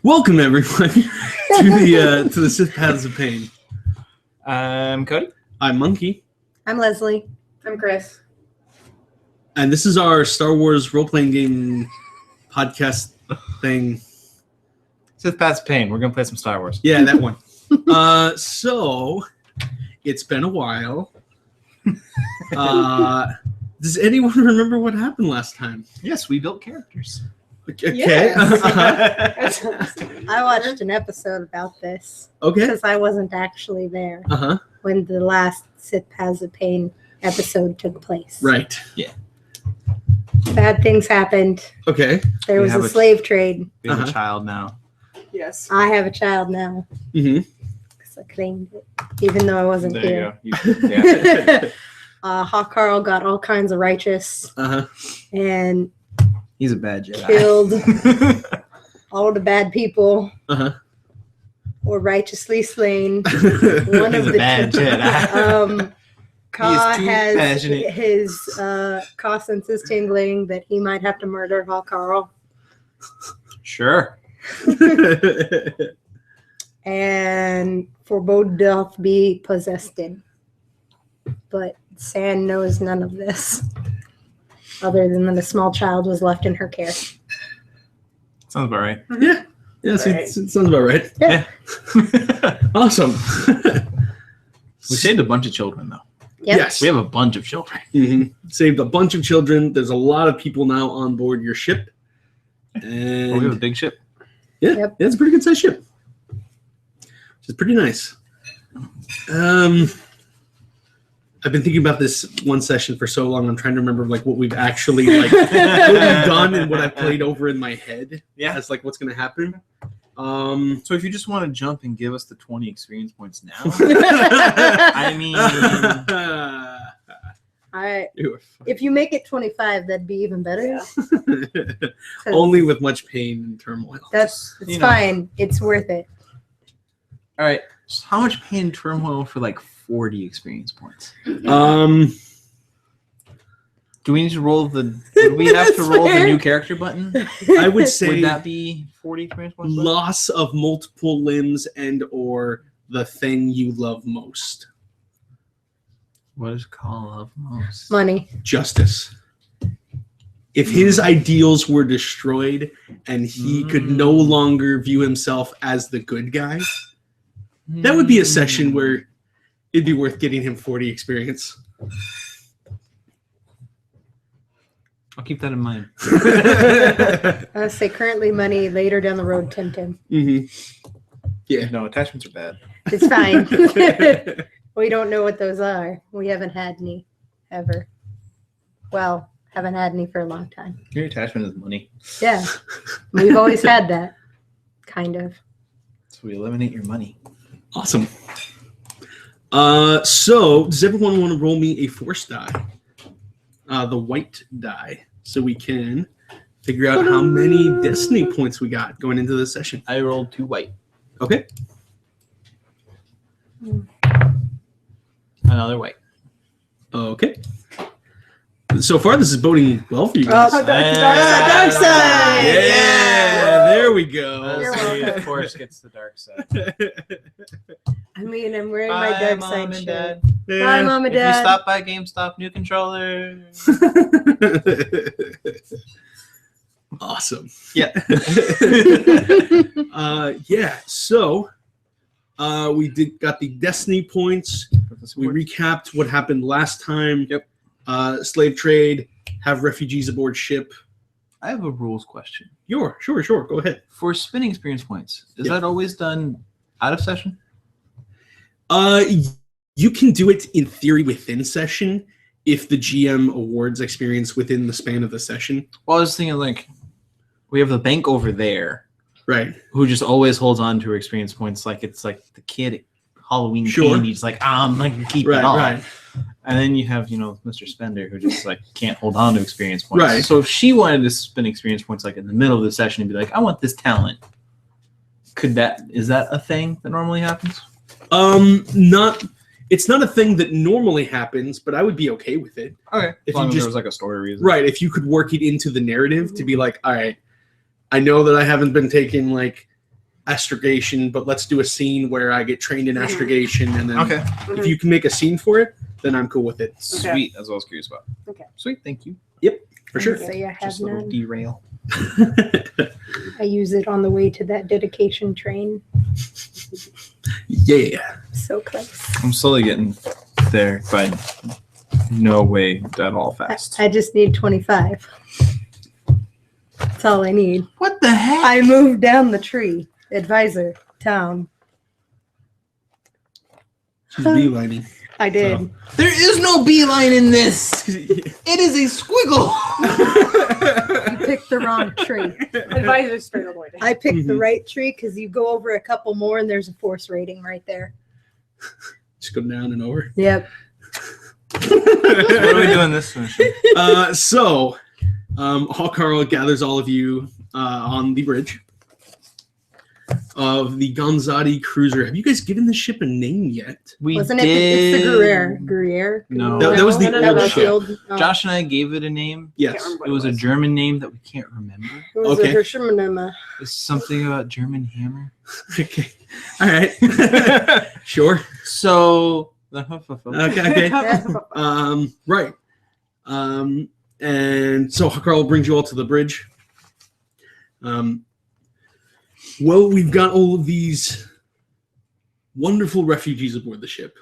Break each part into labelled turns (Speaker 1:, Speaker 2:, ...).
Speaker 1: Welcome everyone to the Sith Paths of Pain.
Speaker 2: I'm Cody.
Speaker 1: I'm Monkey.
Speaker 3: I'm Leslie.
Speaker 4: I'm Chris.
Speaker 1: And this is our Star Wars role-playing game podcast thing.
Speaker 2: Sith Paths of Pain. We're going to play some Star Wars.
Speaker 1: Yeah, that one. So, it's been a while. Does anyone remember what happened last time?
Speaker 2: Yes, we built characters.
Speaker 1: Okay.
Speaker 3: Yes.
Speaker 1: Uh-huh.
Speaker 3: I watched an episode about this
Speaker 1: Okay.
Speaker 3: because I wasn't actually there
Speaker 1: Uh-huh.
Speaker 3: when the last Sith Paths of Pain episode took place.
Speaker 1: Right.
Speaker 3: Bad things happened.
Speaker 1: Okay.
Speaker 3: There
Speaker 2: We
Speaker 3: was
Speaker 2: have
Speaker 3: a
Speaker 2: a-
Speaker 3: slave trade.
Speaker 2: We have
Speaker 1: Uh-huh.
Speaker 2: a child now.
Speaker 4: Yes.
Speaker 3: I have a child now
Speaker 1: Mm-hmm.
Speaker 3: because I claimed it, even though I wasn't
Speaker 2: There
Speaker 3: here.
Speaker 2: you go. Yeah.
Speaker 3: Hawk Carl got all kinds of righteous
Speaker 1: Uh-huh.
Speaker 3: and
Speaker 2: He's a bad Jedi.
Speaker 3: killed all the bad people
Speaker 1: Uh-huh.
Speaker 3: or righteously slain. One
Speaker 2: He's
Speaker 3: of
Speaker 2: a
Speaker 3: the
Speaker 2: bad
Speaker 3: two.
Speaker 2: Jedi.
Speaker 3: Ka
Speaker 2: too
Speaker 3: has
Speaker 2: passionate.
Speaker 3: his Ka sense is tingling that he might have to murder Hawk Carl.
Speaker 2: Sure.
Speaker 3: And forebode doth be possessed in. But San knows none of this, other than that a small child was left in her care.
Speaker 2: Sounds about right.
Speaker 1: Yeah. Yeah, it sounds about right.
Speaker 3: Yeah.
Speaker 1: Awesome.
Speaker 2: We saved a bunch of children, though.
Speaker 3: Yep.
Speaker 1: Yes.
Speaker 2: We have a bunch of children.
Speaker 1: Saved a bunch of children. There's a lot of people now on board your ship. And
Speaker 2: Oh, we have a big ship.
Speaker 1: yeah,
Speaker 3: Yep.
Speaker 1: it's a pretty good sized ship. Which is pretty nice. I've been thinking about this one session for so long. I'm trying to remember like what we've actually like what we've done and what I've played over in my head.
Speaker 2: Yeah.
Speaker 1: As like what's gonna happen.
Speaker 2: So if you just want to jump and give us the 20 experience points now, I mean,
Speaker 3: If you make it 25, that'd be even better.
Speaker 4: Yeah.
Speaker 3: 'Cause
Speaker 1: only with much pain and turmoil.
Speaker 3: it's
Speaker 2: you know.
Speaker 3: fine. It's worth it.
Speaker 2: all right. So how much pain and turmoil for like 40 experience points? Do we need to roll the? Would we have to
Speaker 3: That's
Speaker 2: roll the
Speaker 3: fair.
Speaker 2: new character button?
Speaker 1: I would say
Speaker 2: Would that be 40 experience points?
Speaker 1: loss of multiple limbs and or the thing you love most.
Speaker 2: What is call of most?
Speaker 3: Money.
Speaker 1: Justice. If his ideals were destroyed and he could no longer view himself as the good guy, that would be a session where it'd be worth getting him 40 experience.
Speaker 2: I'll keep that in mind.
Speaker 3: I say currently money, later down the road, Tim.
Speaker 1: Yeah.
Speaker 2: No, attachments are bad.
Speaker 3: It's fine. We don't know what those are. We haven't had any ever. Well, haven't had any for a long time.
Speaker 2: Your attachment is money.
Speaker 3: Yeah. We've always had that. Kind of.
Speaker 2: So we eliminate your money.
Speaker 1: Awesome. So, does everyone want to roll me a force die? The white die, so we can figure out how many destiny points we got going into this session.
Speaker 2: I rolled 2 white.
Speaker 1: Okay.
Speaker 2: Another white.
Speaker 1: Okay. So far, this is boding well for you guys.
Speaker 3: Oh,
Speaker 2: Dark
Speaker 3: side.
Speaker 1: Yeah, there we go.
Speaker 3: You're
Speaker 2: Leslie,
Speaker 3: welcome.
Speaker 2: of course, gets the dark side.
Speaker 3: I mean, I'm wearing my
Speaker 2: Bye,
Speaker 3: dark
Speaker 2: Mom
Speaker 3: side
Speaker 2: and
Speaker 3: shirt.
Speaker 2: Dad.
Speaker 3: Bye, Mom and
Speaker 2: If you
Speaker 3: Dad.
Speaker 2: stop by GameStop, new controller.
Speaker 1: Awesome.
Speaker 2: Yeah.
Speaker 1: Yeah. So, we got the destiny points. We recapped what happened last time.
Speaker 2: Yep.
Speaker 1: Slave trade. Have refugees aboard ship.
Speaker 2: I have a rules question.
Speaker 1: Sure. Go ahead.
Speaker 2: For spinning experience points, is
Speaker 1: Yeah.
Speaker 2: that always done out of session?
Speaker 1: You can do it in theory within session if the GM awards experience within the span of the session.
Speaker 2: Well, I was thinking like we have the bank over there
Speaker 1: Right.
Speaker 2: who just always holds on to her experience points like it's like the kid at Halloween
Speaker 1: Sure.
Speaker 2: candy. He's like, I'm not gonna keep
Speaker 1: Right.
Speaker 2: it all.
Speaker 1: Right.
Speaker 2: And then you have, Mr. Spender who just like can't hold on to experience points.
Speaker 1: Right.
Speaker 2: So if she wanted to spend experience points like in the middle of the session and be like, I want this talent, is that a thing that normally happens?
Speaker 1: It's not a thing that normally happens, but I would be okay with it.
Speaker 2: Okay.
Speaker 1: If
Speaker 2: As long
Speaker 1: you
Speaker 2: as
Speaker 1: just-
Speaker 2: there was like a story reason.
Speaker 1: Right. If you could work it into the narrative to be like, all right, I know that I haven't been taking like astrogation, but let's do a scene where I get trained in astrogation, and then
Speaker 2: Okay.
Speaker 1: if you can make a scene for it, then I'm cool with it.
Speaker 2: Sweet. That's what I was curious about.
Speaker 3: Okay.
Speaker 2: Sweet. Thank you.
Speaker 1: For sure.
Speaker 3: Say I have
Speaker 2: Just a little
Speaker 3: none.
Speaker 2: derail.
Speaker 3: I use it on the way to that dedication train.
Speaker 1: Yeah.
Speaker 3: So close.
Speaker 2: I'm slowly getting there, but no way at all fast.
Speaker 3: I just need 25. That's all I need.
Speaker 2: What the heck?
Speaker 3: I moved down the tree. Advisor, town.
Speaker 1: She's beelining.
Speaker 3: I did.
Speaker 1: So.
Speaker 2: There is no beeline in this. It is a squiggle.
Speaker 3: You picked the wrong tree.
Speaker 4: Advisor straight avoided.
Speaker 3: I picked the
Speaker 1: Mhm.
Speaker 3: right tree because you go over a couple more and there's a force rating right there.
Speaker 1: Just go down and over.
Speaker 3: Yep.
Speaker 2: What are we doing this mission?
Speaker 1: So, Hawkarl gathers all of you on the bridge of the Gonzati cruiser. Have you guys given this ship a name yet?
Speaker 2: We
Speaker 3: Wasn't
Speaker 2: did.
Speaker 3: it's the Gruyere? Gruyere?
Speaker 2: No.
Speaker 1: That was the
Speaker 4: No,
Speaker 1: old
Speaker 4: that's
Speaker 1: ship.
Speaker 3: oh,
Speaker 2: Josh and I gave it a name.
Speaker 1: Yes.
Speaker 4: Can't remember
Speaker 2: It was a German name that we can't remember.
Speaker 3: it was
Speaker 1: Okay.
Speaker 3: a Hirschmann.
Speaker 2: It's something about German hammer.
Speaker 1: Okay. All right. Sure.
Speaker 2: So.
Speaker 1: Okay. Right. And so Hawkarl brings you all to the bridge. Well, we've got all of these wonderful refugees aboard the ship.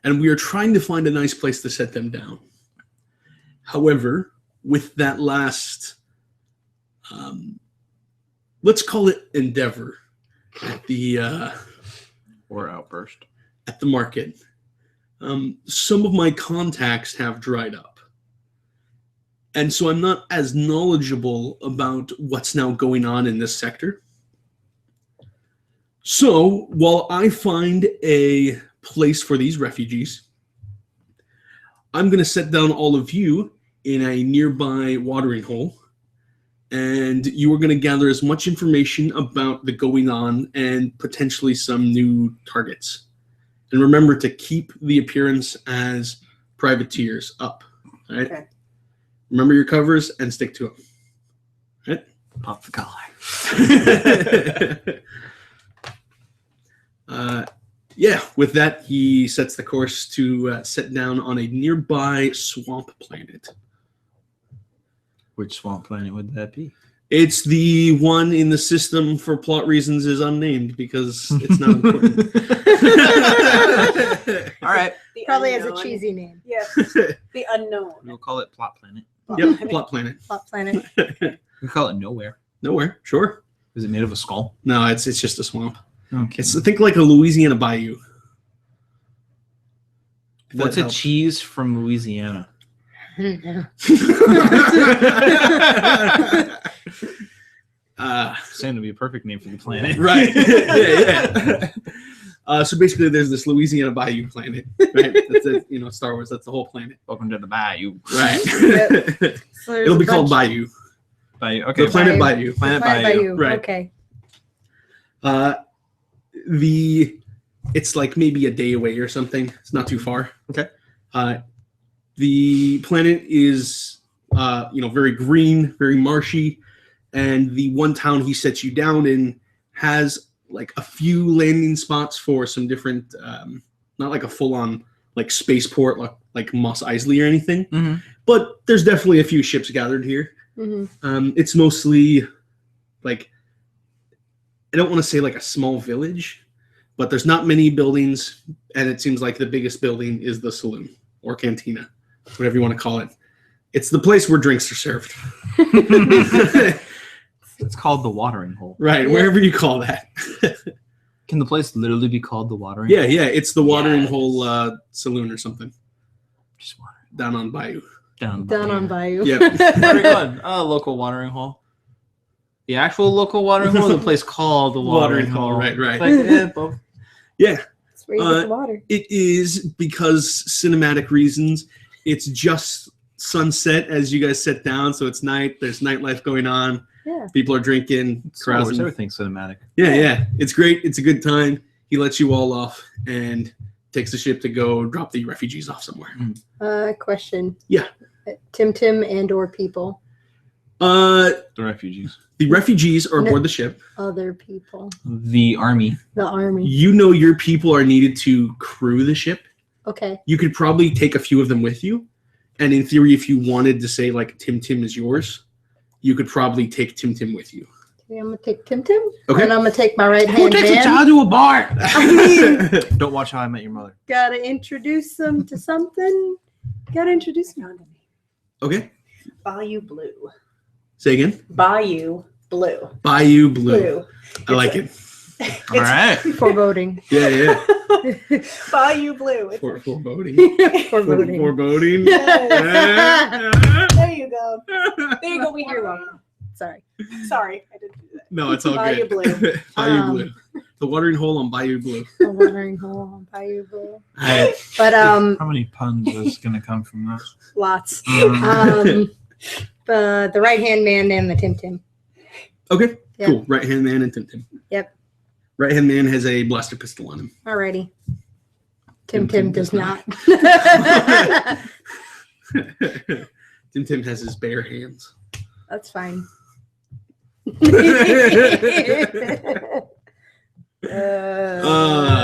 Speaker 1: And we are trying to find a nice place to set them down. However, with that last, let's call it endeavor at the
Speaker 2: Or outburst.
Speaker 1: at the market, some of my contacts have dried up. And so I'm not as knowledgeable about what's now going on in this sector. So while I find a place for these refugees, I'm going to set down all of you in a nearby watering hole. And you are going to gather as much information about the going on and potentially some new targets. And remember to keep the appearance as privateers up. All right?
Speaker 4: Okay.
Speaker 1: Remember your covers and stick to them.
Speaker 2: Pop the collar.
Speaker 1: Yeah, with that, he sets the course to set down on a nearby swamp planet.
Speaker 2: Which swamp planet would that be?
Speaker 1: It's the one in the system for plot reasons is unnamed because it's not important.
Speaker 2: All right.
Speaker 4: The
Speaker 3: Probably has a
Speaker 4: unknown.
Speaker 3: cheesy name.
Speaker 4: Yeah. The unknown.
Speaker 2: We'll call it Plot Planet.
Speaker 1: Yep, plot planet.
Speaker 3: Plot planet.
Speaker 2: We call it Nowhere.
Speaker 1: Nowhere, sure.
Speaker 2: Is it made of a skull?
Speaker 1: No, it's just a swamp.
Speaker 2: Okay.
Speaker 1: It's think like a Louisiana bayou. If
Speaker 2: What's
Speaker 1: that
Speaker 2: a
Speaker 1: helps.
Speaker 2: cheese from Louisiana? Saying to be a perfect name for the planet.
Speaker 1: Right. Yeah. So basically, there's this Louisiana bayou planet. Right. That's it. Star Wars. That's the whole planet.
Speaker 2: Welcome to the Bayou.
Speaker 1: Right.
Speaker 3: So there's
Speaker 1: It'll
Speaker 3: a
Speaker 1: be called
Speaker 3: bunch-
Speaker 1: Bayou.
Speaker 2: Bayou. Okay.
Speaker 1: The planet
Speaker 3: Bayou.
Speaker 1: Bayou.
Speaker 2: Planet
Speaker 3: Planet
Speaker 2: Bayou.
Speaker 1: Right.
Speaker 3: Okay.
Speaker 1: It's like maybe a day away or something. It's not too far.
Speaker 2: Okay.
Speaker 1: The planet is very green, very marshy, and the one town he sets you down in has like a few landing spots for some different, not like a full-on like spaceport like Mos Eisley or anything,
Speaker 2: Mm-hmm.
Speaker 1: but there's definitely a few ships gathered here.
Speaker 3: Mm-hmm.
Speaker 1: It's mostly like, I don't want to say like a small village, but there's not many buildings, and it seems like the biggest building is the saloon or cantina, whatever you want to call it. It's the place where drinks are served.
Speaker 2: It's called the Watering Hole.
Speaker 1: Right,
Speaker 3: Yeah.
Speaker 1: wherever you call that.
Speaker 2: Can the place literally be called the Watering
Speaker 1: Yeah, it's the Watering
Speaker 4: Yes.
Speaker 1: Hole saloon or something
Speaker 2: Just water.
Speaker 1: down on Bayou.
Speaker 2: Down
Speaker 3: on Bayou.
Speaker 1: Yep.
Speaker 2: Very good. Local watering hole. The actual local watering hole, or the place called the watering hole.
Speaker 1: Right.
Speaker 2: Like, both.
Speaker 1: Yeah,
Speaker 3: That's where you get the water.
Speaker 1: it is because cinematic reasons. It's just sunset as you guys sit down, so it's night. There's nightlife going on.
Speaker 3: Yeah.
Speaker 1: People are drinking,
Speaker 2: Star Wars,
Speaker 1: carousing.
Speaker 2: everything's cinematic.
Speaker 1: Yeah. It's great. It's a good time. He lets you all off and takes the ship to go drop the refugees off somewhere.
Speaker 3: Question.
Speaker 1: Yeah.
Speaker 3: Tim and or people.
Speaker 2: The refugees.
Speaker 1: The refugees are aboard the ship.
Speaker 3: Other people.
Speaker 2: The army.
Speaker 3: The army.
Speaker 1: You know your people are needed to crew the ship.
Speaker 3: Okay.
Speaker 1: You could probably take a few of them with you. And in theory, if you wanted to say, like, Tim Tim is yours, you could probably take Tim Tim with you.
Speaker 3: Okay, I'm going to take Tim Tim.
Speaker 1: Okay.
Speaker 3: And I'm going to take my right-hand man.
Speaker 2: to a bar? Don't watch How I Met Your Mother.
Speaker 3: Got to introduce them to something. Got to introduce them to me.
Speaker 1: Okay.
Speaker 4: Bayou Blue.
Speaker 1: Say again.
Speaker 4: Bayou Blue.
Speaker 1: Bayou Blue.
Speaker 4: Blue.
Speaker 1: I like it.
Speaker 2: All right.
Speaker 3: Foreboding.
Speaker 1: Yeah, yeah.
Speaker 4: Bayou Blue. It's
Speaker 1: Foreboding.
Speaker 3: Foreboding.
Speaker 1: Foreboding.
Speaker 4: There you go. There you go. We hear welcome.
Speaker 3: Sorry.
Speaker 4: Sorry, I didn't do that.
Speaker 1: No, it's all
Speaker 4: Bayou
Speaker 1: good.
Speaker 4: Blue.
Speaker 1: Bayou Blue. The watering hole on Bayou Blue.
Speaker 3: A watering hole on Bayou Blue.
Speaker 1: I,
Speaker 3: But
Speaker 2: How many puns is going to come from that?
Speaker 3: lots.
Speaker 2: Mm.
Speaker 3: The right-hand man and the Tim Tim.
Speaker 1: okay,
Speaker 3: Yeah.
Speaker 1: cool. Right-hand man and Tim Tim.
Speaker 3: Yep.
Speaker 1: Right-hand man has a blaster pistol on him.
Speaker 3: Alrighty. Tim Tim does not.
Speaker 1: Tim Tim has his bare hands.
Speaker 3: That's fine.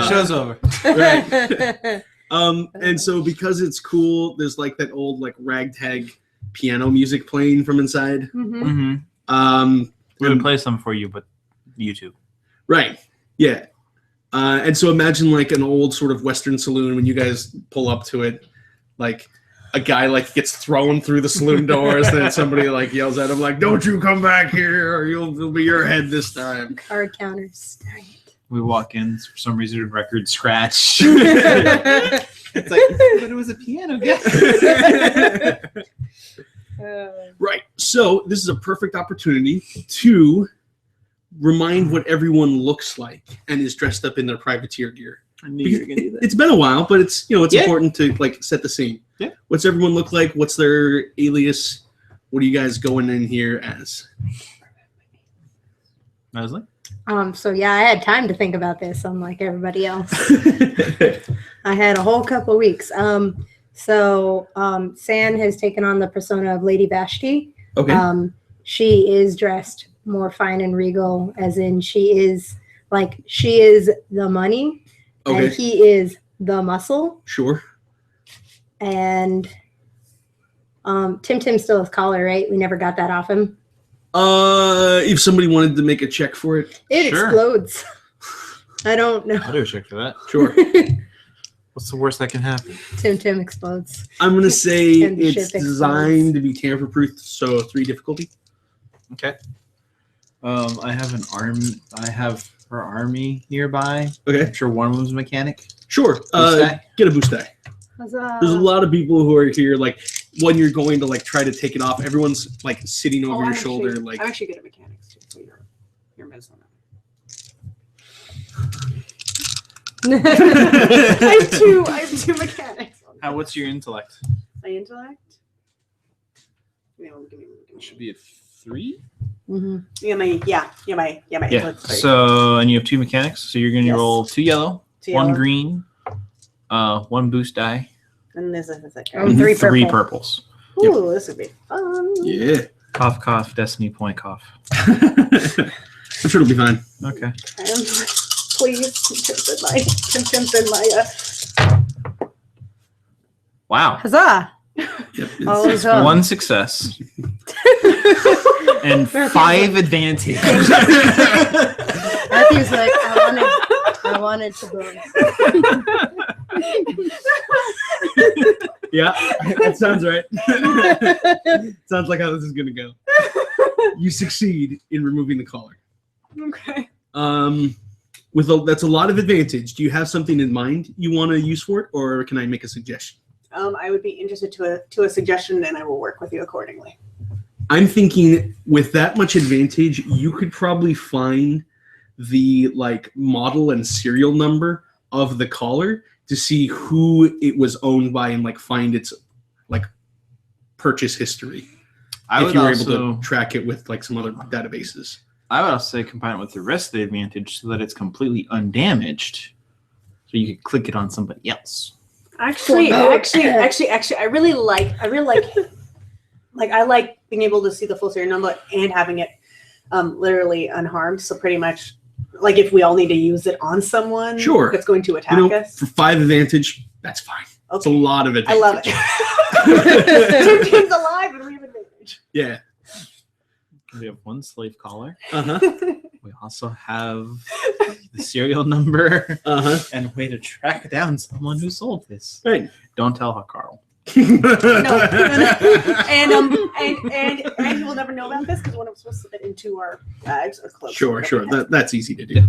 Speaker 2: Show's over.
Speaker 1: Right. And so because it's cool, there's like that old like ragtag piano music playing from inside.
Speaker 3: Mhm.
Speaker 2: Mm-hmm. We would play some for you, but YouTube.
Speaker 1: Right. Yeah. And so imagine like an old sort of Western saloon when you guys pull up to it, like a guy like gets thrown through the saloon doors, then somebody like yells at him like, "Don't you come back here, or it'll be your head this time."
Speaker 3: Card counters. Darn
Speaker 2: We walk in, for some reason, record scratch.
Speaker 3: it.
Speaker 2: It's like, but it was a piano guy.
Speaker 1: Right. So this is a perfect opportunity to remind what everyone looks like and is dressed up in their privateer gear.
Speaker 2: I knew you were going to do that.
Speaker 1: It's been a while, but it's it's
Speaker 2: Yeah.
Speaker 1: important to like set the scene.
Speaker 2: Yeah.
Speaker 1: What's everyone look like? What's their alias? What are you guys going in here as?
Speaker 2: Leslie?
Speaker 3: So yeah, I had time to think about this, unlike everybody else. I had a whole couple weeks. San has taken on the persona of Lady Vashti.
Speaker 1: Okay.
Speaker 3: She is dressed more fine and regal, as in she is the money,
Speaker 1: Okay.
Speaker 3: and he is the muscle.
Speaker 1: Sure.
Speaker 3: And Tim Tim still has collar, right? We never got that off him.
Speaker 1: If somebody wanted to make a check for it,
Speaker 3: It
Speaker 2: Sure.
Speaker 3: explodes. I don't know.
Speaker 2: I'll do a check for that.
Speaker 1: sure.
Speaker 2: What's the worst that can happen?
Speaker 3: Tim Tim explodes.
Speaker 1: I'm gonna say
Speaker 3: And the
Speaker 1: it's
Speaker 3: ship explodes.
Speaker 1: designed to be tamper-proof, so 3 difficulty.
Speaker 2: Okay. I have her army nearby.
Speaker 1: Okay.
Speaker 2: I'm sure one of them's a mechanic.
Speaker 1: Sure.
Speaker 2: Boost die?
Speaker 1: Get a boost die.
Speaker 3: Huzzah.
Speaker 1: There's a lot of people who are here, like when you're going to like try to take it off, everyone's like sitting over your shoulder, like
Speaker 4: I'm actually good at mechanics too, so you're missing that. I have two mechanics.
Speaker 2: What's your intellect?
Speaker 4: My intellect? Give me.
Speaker 2: Should be a 3.
Speaker 3: Mhm.
Speaker 4: My
Speaker 2: Yeah.
Speaker 4: intellect.
Speaker 2: So, and you have 2 mechanics. So you're going to
Speaker 4: Yes.
Speaker 2: roll 2 yellow,
Speaker 4: 2
Speaker 2: 1
Speaker 4: yellow.
Speaker 2: green, 1 boost die,
Speaker 4: And there's a second.
Speaker 3: Oh, 3 purple.
Speaker 2: 3 purples.
Speaker 4: Ooh, this would be fun.
Speaker 1: yeah.
Speaker 2: Cough, cough, destiny point, cough.
Speaker 1: I'm sure it'll be fine.
Speaker 2: Okay.
Speaker 4: Please, Tim's in my
Speaker 2: Wow.
Speaker 3: Huzzah.
Speaker 1: Yep, it's-
Speaker 3: All is well.
Speaker 2: 1 success and 5 advantage.
Speaker 3: Matthew's like, I wanted to go.
Speaker 1: Yeah, that sounds right. Sounds like how this is gonna go. You succeed in removing the collar.
Speaker 4: Okay.
Speaker 1: That's a lot of advantage. Do you have something in mind you want to use for it, or can I make a suggestion?
Speaker 4: I would be interested to a suggestion, and I will work with you accordingly.
Speaker 1: I'm thinking with that much advantage, you could probably find the like model and serial number of the collar to see who it was owned by and like find its like purchase history. If you were able to track it with like some other databases.
Speaker 2: I would also say combine it with the rest of the advantage so that it's completely undamaged. So you could click it on somebody else.
Speaker 4: Actually, I really like being able to see the full serial number and having it literally unharmed. So pretty much, like if we all need to use it on someone
Speaker 1: Sure.
Speaker 4: that's going to attack us.
Speaker 1: For 5 advantage, that's fine. It's a
Speaker 4: Okay.
Speaker 1: lot of advantage.
Speaker 4: I love it. Tim's alive and we have advantage.
Speaker 1: Yeah.
Speaker 2: We have one slave caller.
Speaker 1: Uh-huh.
Speaker 2: We also have the serial number
Speaker 1: Uh-huh.
Speaker 2: and a way to track down someone who sold this.
Speaker 1: Right.
Speaker 2: Don't tell Carl.
Speaker 4: No. And he will never know about this because one of us will slip it into our bags or clothes.
Speaker 1: Sure. That's easy to do.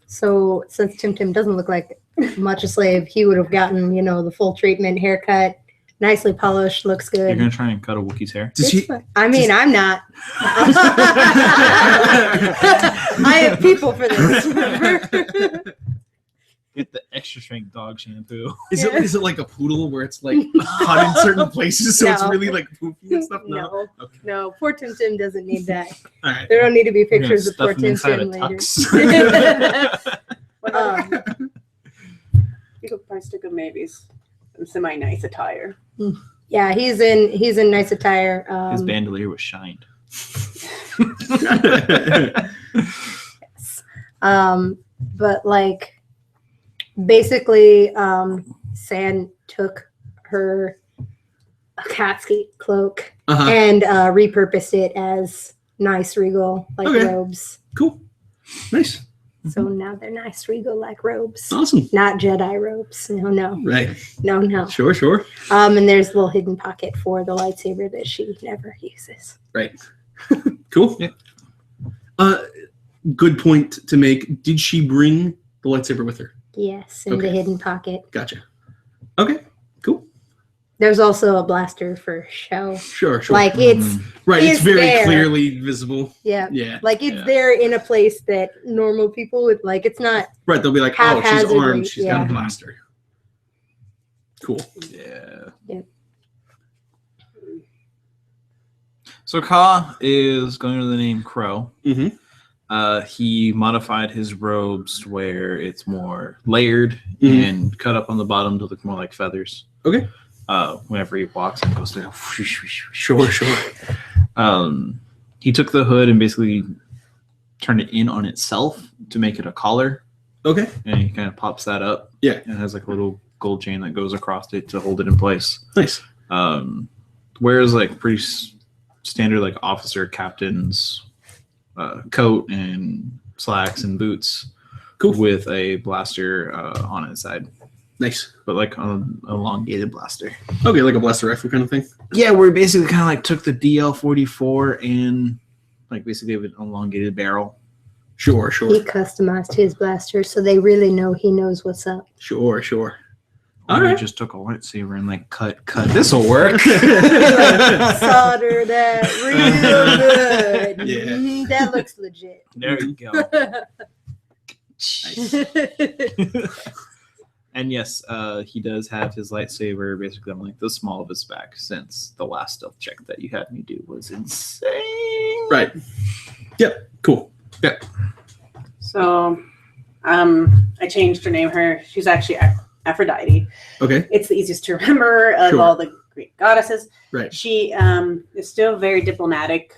Speaker 3: So since Tim doesn't look like much a slave, he would have gotten, the full treatment, haircut, nicely polished, looks
Speaker 2: You're
Speaker 3: good.
Speaker 2: gonna try and cut a Wookiee's hair?
Speaker 1: Does
Speaker 3: It's
Speaker 1: he?
Speaker 3: fine. I mean, I'm not. I have people for this. Remember?
Speaker 2: Get the extra strength dog shampoo.
Speaker 1: Is
Speaker 3: Yeah.
Speaker 1: it like a poodle where it's like cut in certain places so it's
Speaker 3: No.
Speaker 1: really like poofy and stuff?
Speaker 3: No,
Speaker 1: Okay.
Speaker 3: no, poor Tim doesn't need that.
Speaker 1: All right.
Speaker 3: There don't need to be
Speaker 2: You're gonna
Speaker 3: pictures of
Speaker 2: stuff
Speaker 3: poor
Speaker 2: him inside
Speaker 3: Tim
Speaker 2: a
Speaker 3: later.
Speaker 2: tux.
Speaker 4: You could probably stick of maybe some semi-nice attire.
Speaker 3: Yeah, he's in nice attire.
Speaker 2: His bandolier was shined.
Speaker 3: But like basically San took her Akatsuki cloak
Speaker 1: Uh-huh.
Speaker 3: and repurposed it as nice regal like
Speaker 1: Okay.
Speaker 3: robes.
Speaker 1: Cool. Nice.
Speaker 3: So now they're nice regal like robes.
Speaker 1: Awesome.
Speaker 3: Not Jedi robes. No.
Speaker 1: Right.
Speaker 3: No.
Speaker 1: Sure.
Speaker 3: And there's a little hidden pocket for the lightsaber that she never uses.
Speaker 1: Right. Cool.
Speaker 2: Yeah.
Speaker 1: Good point to make. Did she bring the lightsaber with her?
Speaker 3: Yes, in the
Speaker 1: Okay.
Speaker 3: hidden pocket.
Speaker 1: Gotcha. Okay. Cool.
Speaker 3: There's also a blaster for show.
Speaker 1: Sure.
Speaker 3: Like it's
Speaker 1: right. It's
Speaker 3: it's
Speaker 1: very
Speaker 3: there.
Speaker 1: clearly visible.
Speaker 3: yeah.
Speaker 1: Yeah.
Speaker 3: Like it's
Speaker 2: Yeah.
Speaker 3: there in a place that normal people would like. It's not.
Speaker 1: Right. They'll be like, oh, she's
Speaker 3: Haphazardly,
Speaker 1: armed. She's got
Speaker 3: yeah.
Speaker 1: a blaster. Cool.
Speaker 2: Yeah.
Speaker 3: Yep.
Speaker 2: So Ka is going under the name Crow.
Speaker 1: Mm-hmm.
Speaker 2: He modified his robes where it's more layered
Speaker 1: Mhm.
Speaker 2: and cut up on the bottom to look more like feathers.
Speaker 1: Okay.
Speaker 2: Whenever he walks and goes to
Speaker 1: Sure.
Speaker 2: he took the hood and basically turned it in on itself to make it a collar,
Speaker 1: Okay.
Speaker 2: and he kind of pops that up.
Speaker 1: Yeah.
Speaker 2: And it has like a little gold chain that goes across it to hold it in place.
Speaker 1: Nice.
Speaker 2: Wears like pretty standard like officer captain's coat and slacks and boots.
Speaker 1: Cool.
Speaker 2: With a blaster on its side,
Speaker 1: Nice.
Speaker 2: but like an elongated blaster.
Speaker 1: Okay, like a blaster rifle kind of thing.
Speaker 2: Yeah, where he basically kind of like took the DL-44 and like basically gave it an elongated barrel.
Speaker 1: Sure.
Speaker 3: He customized his blaster, so they really know he knows what's up.
Speaker 1: Sure.
Speaker 2: All
Speaker 1: All right.
Speaker 2: Just took a lightsaber and like cut. This will work.
Speaker 3: Solder that real good.
Speaker 1: Yeah.
Speaker 3: Mhm, that looks legit.
Speaker 2: There you go. And yes, he does have his lightsaber basically on like the small of his back, since the last stealth check that you had me do was insane.
Speaker 1: Right. Yep. Cool.
Speaker 4: So, I changed her name. She's actually Aphrodite.
Speaker 1: Okay.
Speaker 4: It's the easiest to remember of
Speaker 1: Sure.
Speaker 4: all the Greek goddesses.
Speaker 1: Right.
Speaker 4: She is still very diplomatic.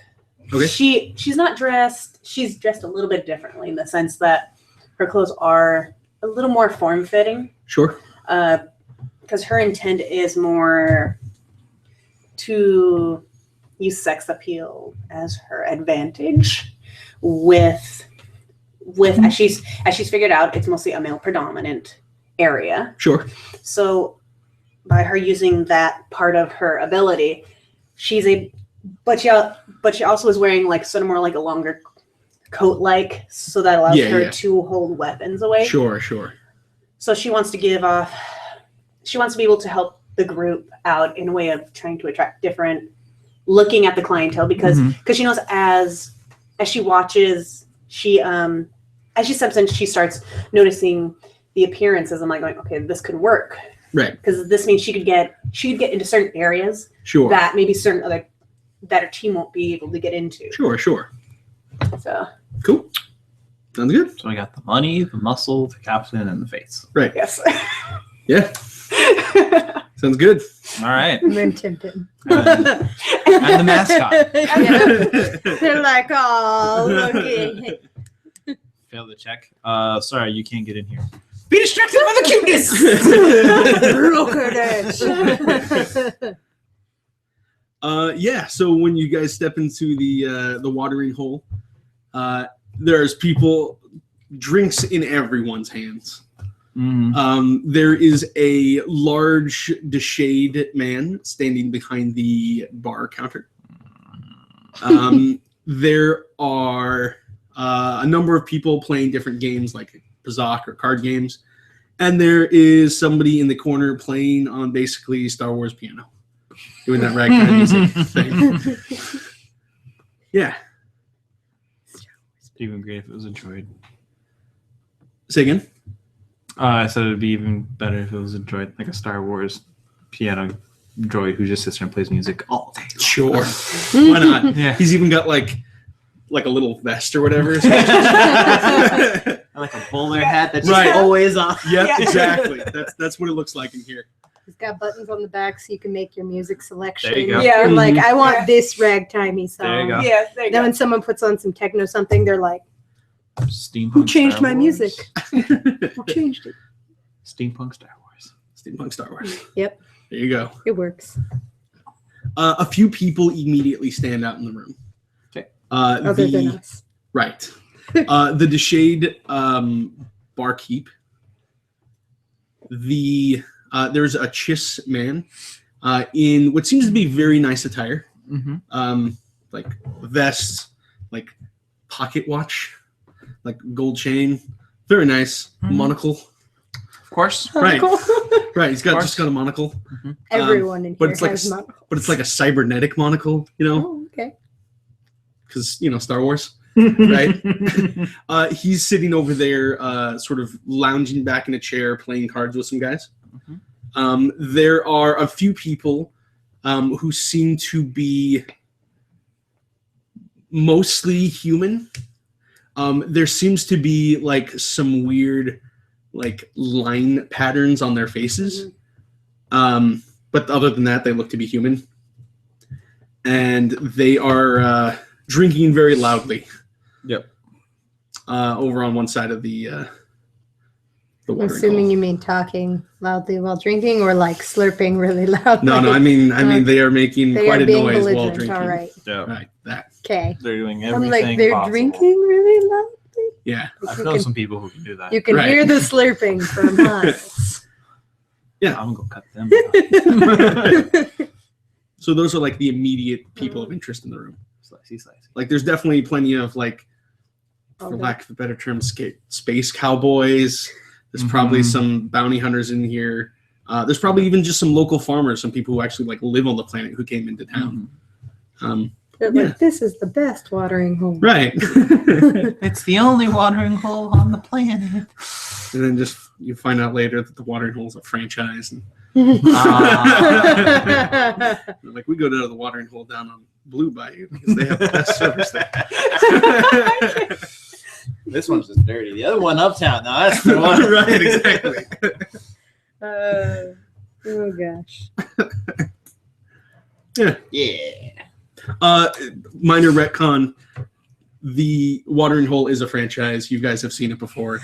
Speaker 1: Okay.
Speaker 4: She's not dressed. She's dressed a little bit differently in the sense that her clothes are a little more form-fitting.
Speaker 1: Sure.
Speaker 4: Because her intent is more to use sex appeal as her advantage. With as she's figured out, it's mostly a male predominant area.
Speaker 1: Sure.
Speaker 4: So by her using that part of her ability, but she also is wearing like sort of more like a longer coat, like, so that allows her to hold weapons away.
Speaker 1: Sure.
Speaker 4: So she wants to be able to help the group out in a way of trying to attract different, looking at the clientele, because she knows as she watches, as she steps in, she starts noticing the appearances. I'm like going, okay, this could work.
Speaker 1: Right.
Speaker 4: Because this means she could get into certain areas
Speaker 1: Sure.
Speaker 4: that maybe certain other that her team won't be able to get into.
Speaker 1: Sure.
Speaker 4: So
Speaker 1: Cool. Sounds good.
Speaker 2: So I got the money, the muscle, the captain, and the face.
Speaker 1: Right.
Speaker 4: yes.
Speaker 1: Yeah. Sounds good.
Speaker 2: All right.
Speaker 3: And then Tim Tim.
Speaker 2: And the mascot.
Speaker 3: Yeah. They're like, oh, okay.
Speaker 2: Fail the check. Sorry, you can't get in here. Be distracted by the cuteness.
Speaker 3: Look at it.
Speaker 1: Yeah. So when you guys step into the watering hole, there's drinks in everyone's hands. There is a large Deshade man standing behind the bar counter. There are a number of people playing different games like Pazak or card games. And there is somebody in the corner playing on basically Star Wars piano. Doing that ragtime music thing. Yeah.
Speaker 2: Even great if it was a droid.
Speaker 1: Say again?
Speaker 2: I said it'd be even better if it was a droid, like a Star Wars piano droid who just sits there and plays music all day.
Speaker 1: Sure. Why not?
Speaker 2: Yeah.
Speaker 1: He's even got like a little vest or whatever.
Speaker 2: Like a bowler hat that's
Speaker 1: Right.
Speaker 2: just always on.
Speaker 1: Yep,
Speaker 4: Yeah.
Speaker 1: exactly. That's what it looks like in here.
Speaker 3: It's got buttons on the back so you can make your music selection.
Speaker 2: There you go.
Speaker 4: Yeah.
Speaker 3: You're like, I want
Speaker 4: Yeah.
Speaker 3: this ragtimey song.
Speaker 2: There you go.
Speaker 4: Yeah, there you
Speaker 3: Then
Speaker 4: go.
Speaker 3: when someone puts on some techno something, they're like,
Speaker 2: Steampunk.
Speaker 3: who changed
Speaker 2: Star
Speaker 3: my
Speaker 2: Wars.
Speaker 3: music? Who changed it?
Speaker 2: Steampunk Star Wars.
Speaker 1: Steampunk Star Wars.
Speaker 3: Yep.
Speaker 1: There you go.
Speaker 3: It works.
Speaker 1: A few people immediately stand out in the room.
Speaker 2: Okay.
Speaker 3: Other than us.
Speaker 1: Right. The Deshade barkeep. There's a Chiss man in what seems to be very nice attire. Like vests, like pocket watch, like gold chain. Very nice. Monocle.
Speaker 2: Of course.
Speaker 1: Right.
Speaker 3: Cool.
Speaker 1: Right. He's
Speaker 2: course.
Speaker 1: just got a monocle.
Speaker 3: Everyone in
Speaker 1: but
Speaker 3: here
Speaker 1: it's like
Speaker 3: has
Speaker 1: but it's like a cybernetic monocle,
Speaker 3: Oh, okay.
Speaker 1: because Star Wars. Right. He's sitting over there, sort of lounging back in a chair, playing cards with some guys. There are a few people who seem to be mostly human. There seems to be like some weird, like line patterns on their faces. But other than that, they look to be human, and they are drinking very loudly.
Speaker 2: Yep.
Speaker 1: Over on one side of the
Speaker 3: I'm
Speaker 1: watering
Speaker 3: assuming
Speaker 1: hole.
Speaker 3: you mean talking loudly while drinking or like slurping really loudly.
Speaker 1: No, I mean they are making
Speaker 3: They
Speaker 1: quite
Speaker 3: are
Speaker 1: a
Speaker 3: being
Speaker 1: noise while
Speaker 3: belligerent.
Speaker 1: drinking.
Speaker 3: All right.
Speaker 2: Yeah.
Speaker 1: Right, that.
Speaker 3: Okay.
Speaker 2: They're doing
Speaker 3: I'm
Speaker 2: everything
Speaker 3: like, they're
Speaker 2: possible.
Speaker 3: drinking really loud.
Speaker 1: Yeah.
Speaker 2: I've
Speaker 3: You
Speaker 2: known
Speaker 3: can-
Speaker 2: some people who can do that.
Speaker 3: You can
Speaker 1: Right.
Speaker 3: hear the slurping for miles.
Speaker 1: Yeah.
Speaker 2: I'm gonna go cut them out.
Speaker 1: So those are like the immediate people of interest in the room.
Speaker 2: Slicey.
Speaker 1: Like there's definitely plenty of like, for lack of a better term, space cowboys. There's probably some bounty hunters in here. There's probably even just some local farmers, some people who actually like live on the planet who came into town.
Speaker 3: They're like, this is the best watering hole.
Speaker 1: Right.
Speaker 2: It's the only watering hole on the planet.
Speaker 1: And then just you find out later that the watering hole is a franchise. And like we go to the watering hole down on Blue Bayou because they have the best service there.
Speaker 2: This one's just dirty. The other one uptown. Now that's the one.
Speaker 1: Right, exactly.
Speaker 3: Oh gosh.
Speaker 2: Yeah.
Speaker 1: Minor retcon. The watering hole is a franchise. You guys have seen it before.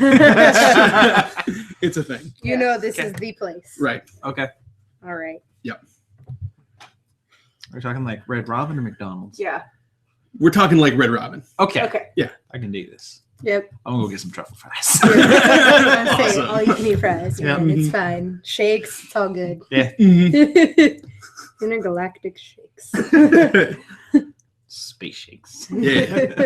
Speaker 1: It's a thing.
Speaker 3: You know this
Speaker 2: Okay.
Speaker 3: is the place.
Speaker 1: Right.
Speaker 2: Okay.
Speaker 3: All right.
Speaker 2: We're talking like Red Robin or McDonald's.
Speaker 4: Yeah.
Speaker 1: We're talking like Red Robin.
Speaker 2: Okay.
Speaker 4: Okay.
Speaker 2: I can do this.
Speaker 3: Yep.
Speaker 2: I'm gonna go get some truffle fries.
Speaker 3: Say,
Speaker 1: Awesome.
Speaker 3: all you can eat fries.
Speaker 2: Yeah.
Speaker 3: Man. It's fine. Shakes, it's all good.
Speaker 2: Yeah.
Speaker 3: Intergalactic shakes.
Speaker 2: Space shakes.
Speaker 1: Yeah.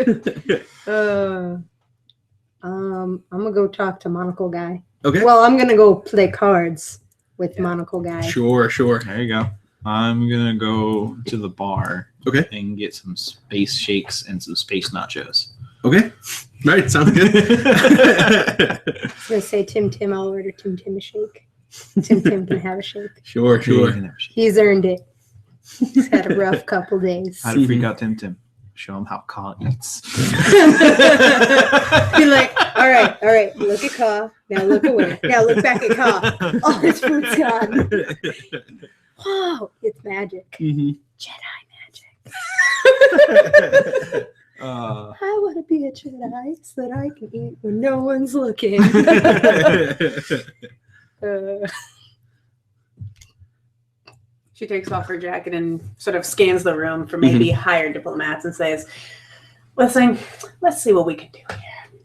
Speaker 3: I'm gonna go talk to Monocle Guy.
Speaker 1: Okay.
Speaker 3: Well, I'm gonna go play cards with Monocle Guy.
Speaker 1: Sure.
Speaker 2: There you go. I'm gonna go to the bar.
Speaker 1: Okay.
Speaker 2: And get some space shakes and some space nachos.
Speaker 1: Okay. Right. Sounds good.
Speaker 3: I was gonna say Tim Tim, I'll order Tim Tim a shake. Tim Tim can have a shake.
Speaker 1: Sure.
Speaker 2: You can have a shake.
Speaker 3: He's earned it. He's had a rough couple days.
Speaker 2: How to freak out Tim Tim. Show him how Ka eats.
Speaker 3: Be like, all right, look at Ka. Now look away. Now look back at Ka. Oh, his food's gone. Wow, it's magic.
Speaker 1: Mhm.
Speaker 3: Jedi magic.
Speaker 2: Uh,
Speaker 3: I want to be a Jedi so that I can eat when no one's looking.
Speaker 4: She takes off her jacket and sort of scans the room for maybe higher diplomats and says, listen, let's see what we can do here.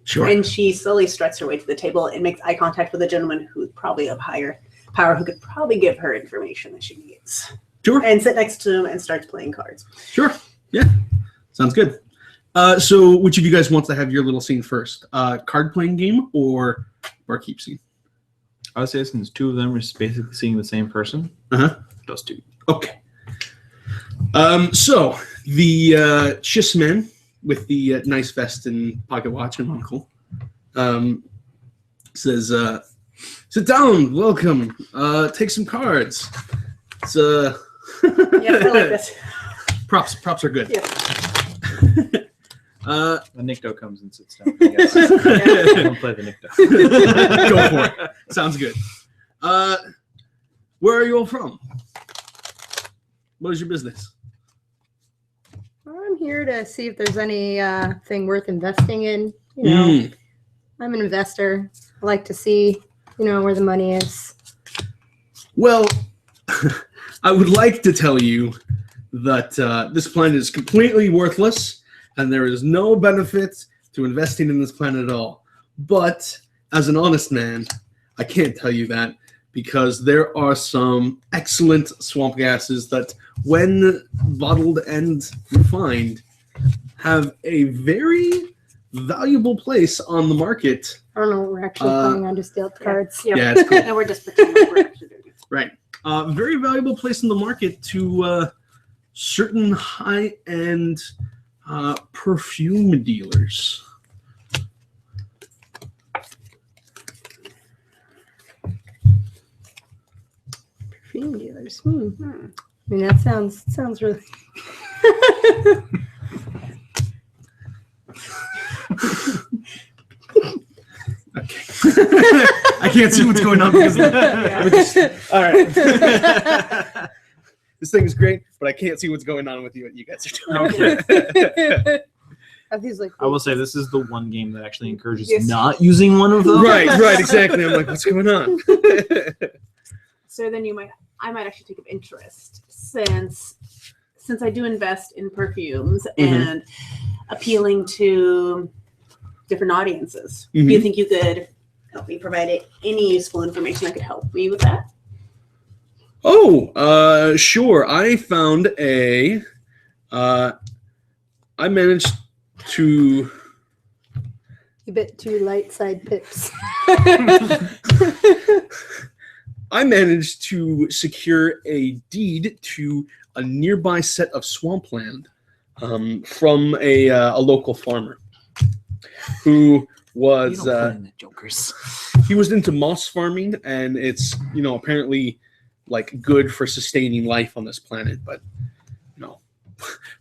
Speaker 1: Sure.
Speaker 4: And she slowly struts her way to the table and makes eye contact with a gentleman who's probably of higher power, who could probably give her information that she needs.
Speaker 1: Sure.
Speaker 4: And sit next to him and starts playing cards.
Speaker 1: Sure. Yeah. Sounds good. So which of you guys wants to have your little scene first? Card playing game or barkeep scene?
Speaker 2: I would say since two of them are basically seeing the same person, those two.
Speaker 1: Okay. So the Chiss man with the nice vest and pocket watch and monocle says, sit down, welcome, take some cards. It's
Speaker 4: Yeah, I like this.
Speaker 1: props are good.
Speaker 4: Yeah.
Speaker 2: The Nikto comes and sits down. I guess. Don't play the Nikto.
Speaker 1: Go for it. Sounds good. Where are you all from? What is your business?
Speaker 3: I'm here to see if there's any thing worth investing in. You know, I'm an investor. I like to see, where the money is.
Speaker 1: Well, I would like to tell you that this planet is completely worthless and there is no benefit to investing in this planet at all. But as an honest man, I can't tell you that because there are some excellent swamp gases that, when bottled and refined, have a very valuable place on the market.
Speaker 3: I don't know what we're actually playing on just dealt cards.
Speaker 1: Yeah, it's cool.
Speaker 4: No, we're just pretending we're actually doing it.
Speaker 1: Right. Very valuable place in the market to certain high-end perfume dealers.
Speaker 3: Perfume dealers. I mean, that sounds really.
Speaker 1: I can't see what's going on because all right. This thing is great, but I can't see what's going on with you. What you guys are doing.
Speaker 2: Okay.
Speaker 3: Are these like?
Speaker 2: I will say this is the one game that actually encourages
Speaker 4: Yes.
Speaker 2: not using one of them.
Speaker 1: Right, exactly. I'm like, what's going on?
Speaker 4: So then I might actually take an interest since I do invest in perfumes and appealing to different audiences. Do you think you could help me provide any useful information that could help me with that?
Speaker 1: Oh, sure. I found I managed to.
Speaker 3: You bit two light side pips.
Speaker 1: I managed to secure a deed to a nearby set of swampland from a local farmer who was
Speaker 2: the jokers.
Speaker 1: he was into moss farming, and it's apparently like good for sustaining life on this planet, but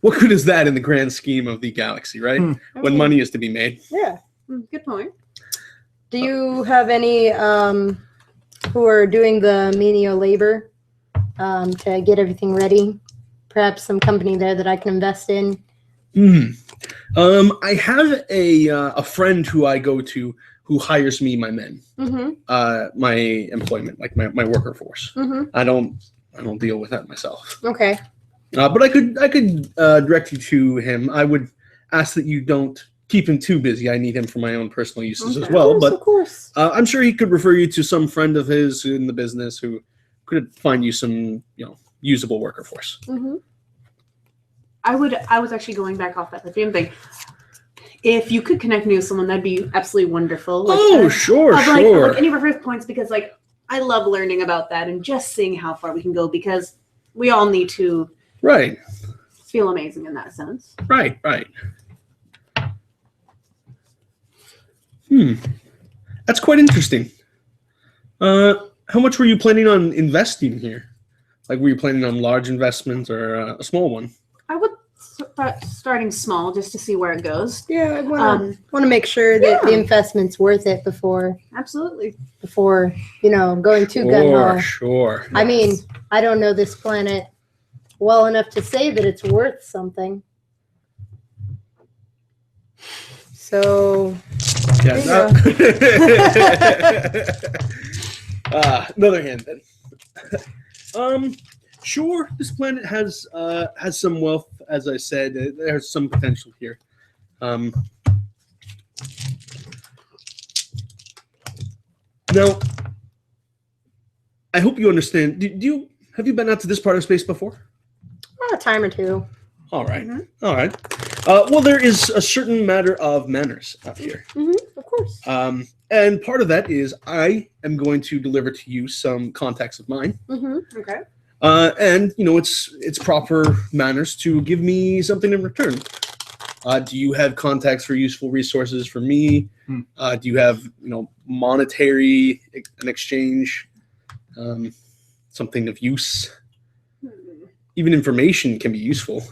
Speaker 1: what good is that in the grand scheme of the galaxy, right? When money is to be made.
Speaker 3: Yeah.
Speaker 4: Good point.
Speaker 3: Do you have any who are doing the menial labor to get everything ready? Perhaps some company there that I can invest in.
Speaker 1: I have a friend who I go to who hires me my men, my employment, like my worker force. I don't deal with that myself.
Speaker 3: Okay.
Speaker 1: But I could direct you to him. I would ask that you don't keep him too busy. I need him for my own personal uses as well.
Speaker 3: Of course.
Speaker 1: I'm sure he could refer you to some friend of his in the business who could find you some usable worker force.
Speaker 4: I was actually going back off that perfume thing. If you could connect me with someone, that'd be absolutely wonderful. Like,
Speaker 1: sure.
Speaker 4: Like any reference points, because I love learning about that and just seeing how far we can go, because we all need to feel amazing in that sense.
Speaker 1: Right. That's quite interesting. How much were you planning on investing here? Like, were you planning on large investments or a small one?
Speaker 4: I would starting small just to see where it goes.
Speaker 3: Yeah, I want to make sure that the investment's worth it before
Speaker 4: Absolutely.
Speaker 3: going too gun ho.
Speaker 1: Sure.
Speaker 3: I mean, I don't know this planet well enough to say that it's worth something. So,
Speaker 1: Yeah. Another hand then. Sure. This planet has some wealth, as I said. There's some potential here. Now, I hope you understand. Have you been out to this part of space before?
Speaker 3: a time or two.
Speaker 1: All right. All right. Well, there is a certain matter of manners out here.
Speaker 3: Of course.
Speaker 1: And part of that is I am going to deliver to you some contacts of mine.
Speaker 4: Okay.
Speaker 1: And it's proper manners to give me something in return. Do you have contacts for useful resources for me? Do you have monetary an exchange? Something of use? Even information can be useful.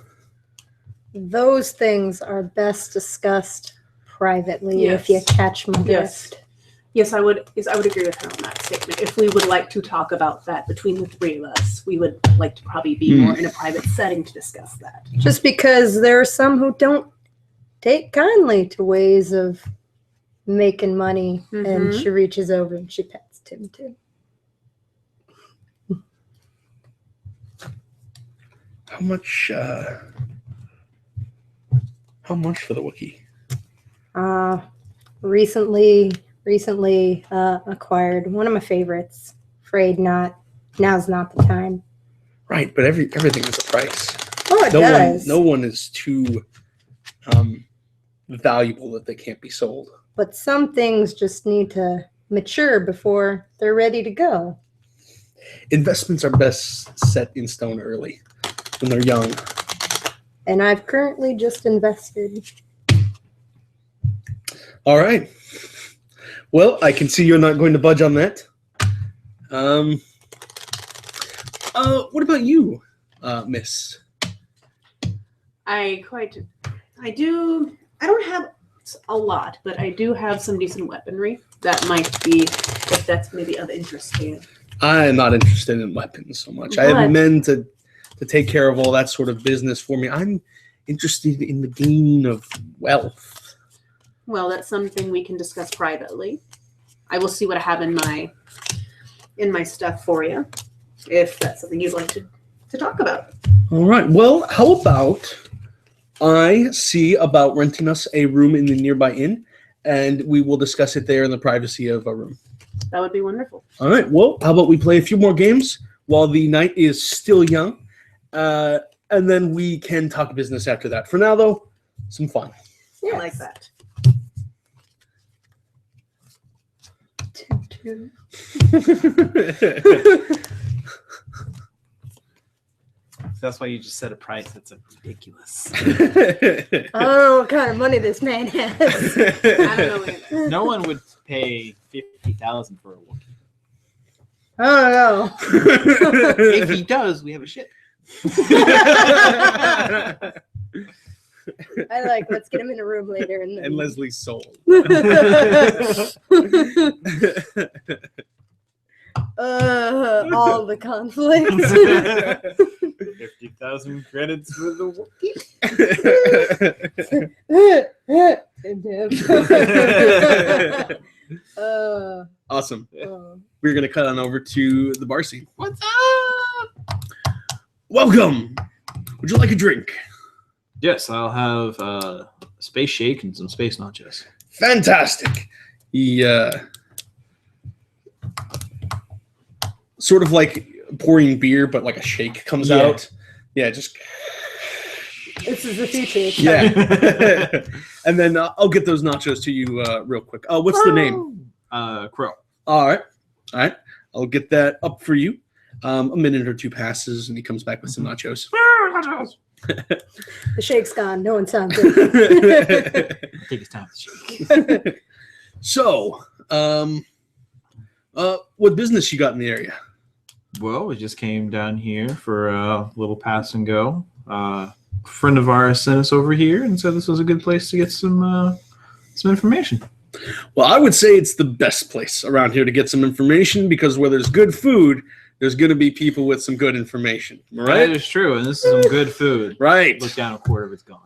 Speaker 3: Those things are best discussed privately if you catch my drift.
Speaker 4: Yes, I would agree with her on that statement. If we would like to talk about that between the three of us, we would like to probably be more in a private setting to discuss that.
Speaker 3: Just because there are some who don't take kindly to ways of making money, and she reaches over and she pets Tim too.
Speaker 1: How much for the Wookiee?
Speaker 3: Recently acquired one of my favorites. Afraid not. Now's not the time.
Speaker 1: Right, but everything has a price.
Speaker 3: Oh, it does.
Speaker 1: No one is too valuable that they can't be sold.
Speaker 3: But some things just need to mature before they're ready to go.
Speaker 1: Investments are best set in stone early, when they're young.
Speaker 3: And I've currently just invested.
Speaker 1: All right. Well, I can see you're not going to budge on that. What about you, Miss?
Speaker 4: I don't have a lot, but I do have some decent weaponry that might be, if that's maybe of interest to you.
Speaker 1: I am not interested in weapons so much. I have men to take care of all that sort of business for me. I'm interested in the gain of wealth.
Speaker 4: Well, that's something we can discuss privately. I will see what I have in my stuff for you, if that's something you'd like to talk about.
Speaker 1: All right. Well, how about I see about renting us a room in the nearby inn, and we will discuss it there in the privacy of a room.
Speaker 4: That would be wonderful.
Speaker 1: All right. Well, how about we play a few more games while the night is still young, and then we can talk business after that. For now, though, some fun.
Speaker 3: Yes.
Speaker 4: I like that.
Speaker 2: That's why you just set a price that's ridiculous.
Speaker 3: I don't know what kind of money this man has.
Speaker 4: I don't know either.
Speaker 2: No one would pay $50,000 for a Wookiee.
Speaker 3: I don't know.
Speaker 2: If he does, we have a ship.
Speaker 3: I like, let's get him in a room later.
Speaker 1: And Leslie's soul.
Speaker 3: All the conflicts.
Speaker 2: 50,000 credits for the
Speaker 3: Wookiee.
Speaker 1: Awesome. We're going to cut on over to the bar scene.
Speaker 2: What's up?
Speaker 1: Welcome. Would you like a drink?
Speaker 2: Yes, I'll have a space shake and some space nachos.
Speaker 1: Fantastic. He sort of like pouring beer, but like a shake comes out. Yeah, just.
Speaker 3: This is the future.
Speaker 1: Yeah. And then I'll get those nachos to you real quick. What's the name?
Speaker 2: Crow.
Speaker 1: All right. I'll get that up for you. A minute or two passes, and he comes back with some nachos.
Speaker 3: The shake's gone. No one sounds good.
Speaker 2: Take his time with the shake.
Speaker 1: So, what business you got in the area?
Speaker 2: Well, we just came down here for a little pass and go. friend of ours sent us over here and said this was a good place to get some information.
Speaker 1: Well, I would say it's the best place around here to get some information because where there's good food, there's going to be people with some good information. Right?
Speaker 2: That is true, and this is some good food.
Speaker 1: Right.
Speaker 2: Look down, a quarter of it's gone.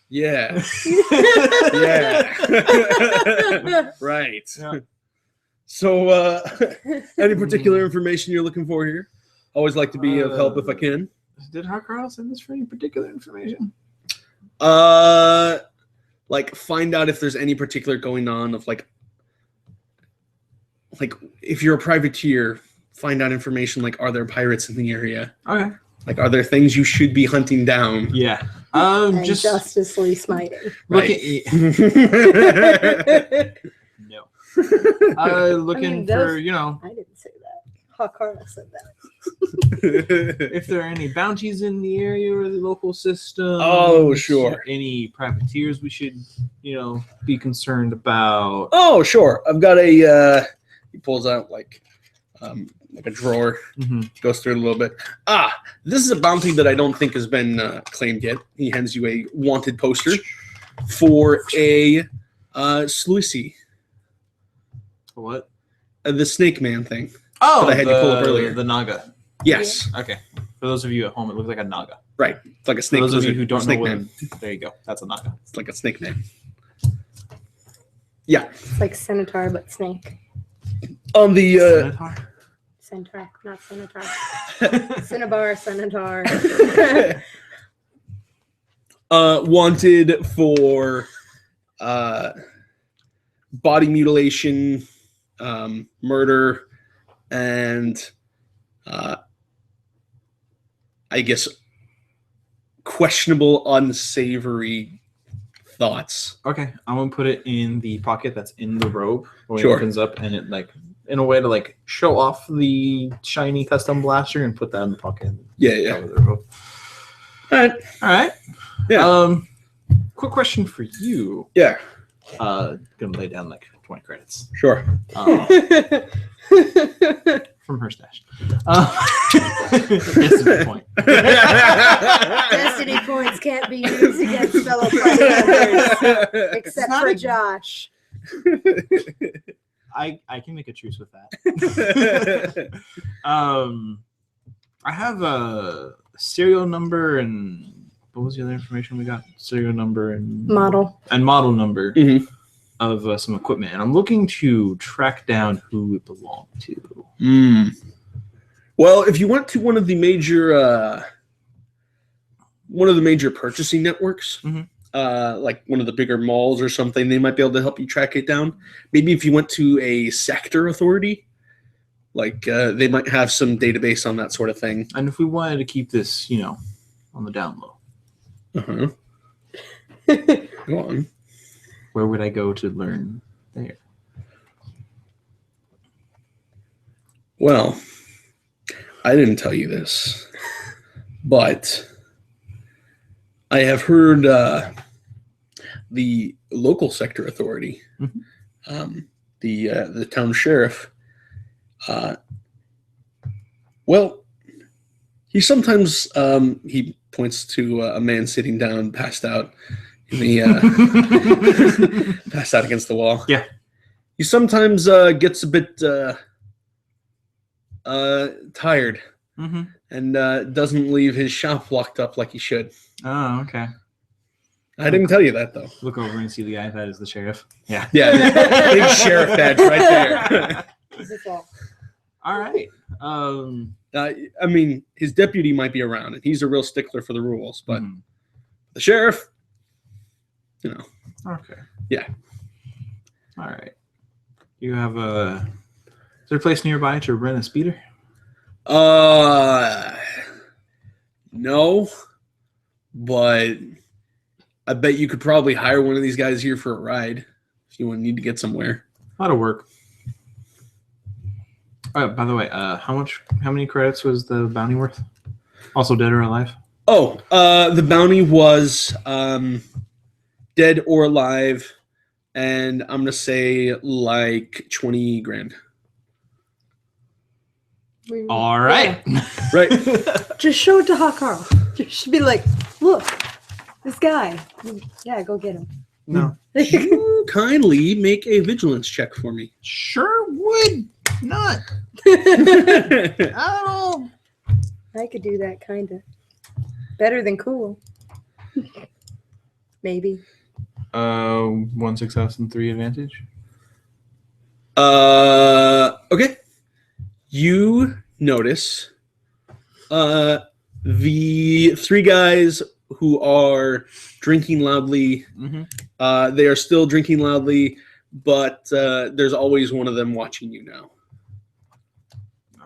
Speaker 1: Yeah. Yeah. Right.
Speaker 2: Yeah.
Speaker 1: So, any particular information you're looking for here? Always like to be of help if I can.
Speaker 2: Did Harkarl send us for any particular information?
Speaker 1: Like find out if there's any particular going on of like if you're a privateer, find out information like are there pirates in the area?
Speaker 2: Okay.
Speaker 1: Like are there things you should be hunting down?
Speaker 2: Yeah.
Speaker 3: And
Speaker 2: Just
Speaker 3: justicely smiting.
Speaker 1: Right.
Speaker 2: No. Looking for, you know,
Speaker 3: I didn't say that. Hakara said that.
Speaker 2: if there are any bounties in the area or the local system.
Speaker 1: Oh, sure.
Speaker 2: Any privateers we should, you know, be concerned about.
Speaker 1: Oh, sure. I've got a he pulls out like a drawer, goes through it a little bit. This is a bounty that I don't think has been claimed yet. He hands you a wanted poster for a Sluicy.
Speaker 2: What?
Speaker 1: The Snake Man thing.
Speaker 2: Oh,
Speaker 1: that I had you pull up earlier.
Speaker 2: The Naga.
Speaker 1: Yes.
Speaker 2: Okay. For those of you at home, it looks like a Naga.
Speaker 1: Right. It's like a snake.
Speaker 2: For those of you
Speaker 1: lizard,
Speaker 2: who don't
Speaker 1: snake
Speaker 2: know
Speaker 1: man.
Speaker 2: there you go. That's a Naga.
Speaker 1: It's like a snake man. Yeah.
Speaker 3: It's like centaur, but snake.
Speaker 1: On the
Speaker 2: Centaur?
Speaker 3: Centaur, not centaur. Cinnabar, centaur.
Speaker 1: wanted for body mutilation, murder, and I guess questionable, unsavory thoughts.
Speaker 2: Okay, I'm gonna put it in the pocket that's in the robe when
Speaker 1: Sure.
Speaker 2: it opens up, and it like in a way to like show off the shiny custom blaster and put that in the pocket.
Speaker 1: Yeah.
Speaker 2: Cover the robe.
Speaker 1: All
Speaker 2: All right.
Speaker 1: Yeah.
Speaker 2: Quick question for you.
Speaker 1: Yeah.
Speaker 2: Gonna lay down like 20 credits.
Speaker 1: Sure.
Speaker 2: From her stash. Destiny point.
Speaker 3: Destiny points can't be used against fellow party members, except
Speaker 2: not
Speaker 3: for
Speaker 2: a-
Speaker 3: Josh.
Speaker 2: I can make a truce with that. I have a serial number and what was the other information we got? Serial number and
Speaker 3: Model.
Speaker 2: number
Speaker 1: Mhm.
Speaker 2: of some equipment, and I'm looking to track down who it belonged to.
Speaker 1: Well, if you went to one of the major purchasing networks,
Speaker 2: Mhm.
Speaker 1: like one of the bigger malls or something, they might be able to help you track it down. Maybe if you went to a sector authority, like they might have some database on that sort of thing.
Speaker 2: And if we wanted to keep this, you know, on the down low,
Speaker 1: Go on.
Speaker 2: where would I go to learn there?
Speaker 1: Well, I didn't tell you this, but I have heard the local sector authority, the town sheriff. Well, he sometimes he points to a man sitting down, passed out in the passed out against the wall.
Speaker 2: Yeah.
Speaker 1: He sometimes gets a bit tired and doesn't leave his shop locked up like he should.
Speaker 2: Oh, okay.
Speaker 1: I didn't tell you that though.
Speaker 2: Look over and see the guy that is the sheriff. Yeah.
Speaker 1: Yeah, big sheriff badge right there.
Speaker 2: All right.
Speaker 1: I mean, his deputy might be around, and he's a real stickler for the rules. But
Speaker 2: Mhm.
Speaker 1: the sheriff, you know,
Speaker 2: Okay.
Speaker 1: Yeah.
Speaker 2: All right. You have a. Is there a place nearby to rent a speeder?
Speaker 1: no, but I bet you could probably hire one of these guys here for a ride if you need to get somewhere.
Speaker 2: That'll work. Oh, by the way, how many credits was the bounty worth? Also dead or alive?
Speaker 1: Oh, the bounty was dead or alive, and I'm gonna say like 20 grand.
Speaker 2: All right.
Speaker 1: Right.
Speaker 3: Just show it to Hakaru. Just be like, look, this guy. Yeah, go get him.
Speaker 2: No.
Speaker 1: Kindly make a vigilance check for me.
Speaker 2: Sure would not. Oh.
Speaker 3: I could do that, kind of. Better than cool. Maybe.
Speaker 2: 1 success and 3 advantage.
Speaker 1: Okay. You notice the 3 guys who are drinking loudly.
Speaker 2: Mm-hmm.
Speaker 1: They are still drinking loudly, but there's always one of them watching you now.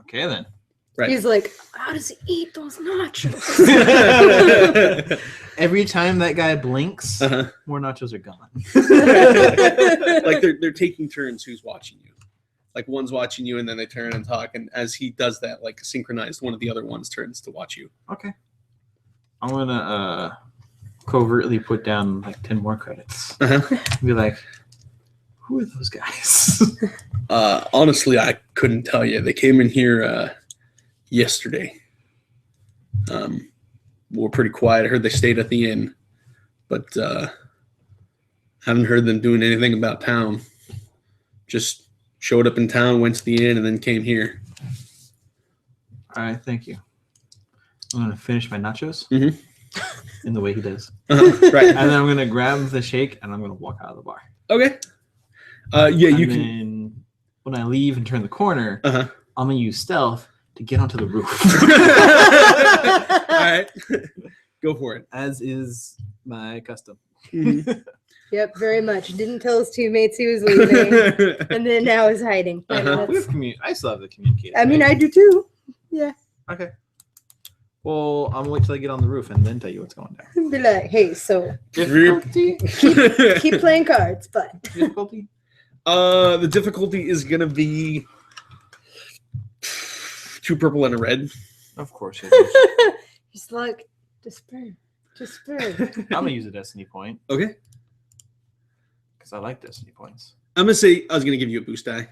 Speaker 2: Okay, then.
Speaker 1: Right.
Speaker 3: He's like, how does he eat those nachos?
Speaker 2: Every time that guy blinks,
Speaker 1: Uh-huh.
Speaker 2: more nachos are gone.
Speaker 1: Like they're taking turns who's watching you. Like one's watching you and then they turn and talk, and as he does that, like synchronized, one of the other ones turns to watch you.
Speaker 2: Okay. I'm gonna covertly put down like 10 more credits.
Speaker 1: Uh-huh.
Speaker 2: Be like, who are those guys?
Speaker 1: Honestly, I couldn't tell you. They came in here yesterday. We're pretty quiet. I heard they stayed at the inn, but haven't heard them doing anything about town. Just showed up in town, went to the inn, and then came here.
Speaker 2: All right, thank you. I'm gonna finish my nachos
Speaker 1: Mhm.
Speaker 2: in the way he does,
Speaker 1: Right.
Speaker 2: and then I'm gonna grab the shake and I'm gonna walk out of the bar.
Speaker 1: Okay. Yeah,
Speaker 2: And
Speaker 1: you can.
Speaker 2: then when I leave and turn the corner,
Speaker 1: Uh-huh.
Speaker 2: I'm gonna use stealth to get onto the roof,
Speaker 1: All right. Go for it.
Speaker 2: as is my custom.
Speaker 1: Mhm.
Speaker 3: Yep, very much. Didn't tell his teammates he was leaving, and then now is hiding. Yeah,
Speaker 1: Uh-huh.
Speaker 2: We
Speaker 3: that's-
Speaker 2: have I still have the communicator.
Speaker 3: I mean,
Speaker 2: right?
Speaker 3: I do too.
Speaker 2: Okay. Well, I'm gonna wait till I get on the roof and then tell you what's going down.
Speaker 3: Be like, hey, so
Speaker 2: Difficulty?
Speaker 3: keep playing cards, but
Speaker 2: Difficulty?
Speaker 1: The difficulty is gonna be 2 purple and a red.
Speaker 2: Of course it is.
Speaker 3: he's like, despair.
Speaker 2: I'm gonna use a destiny point
Speaker 1: Okay.
Speaker 2: because I like destiny points.
Speaker 1: I'm gonna say I was gonna give you a boost die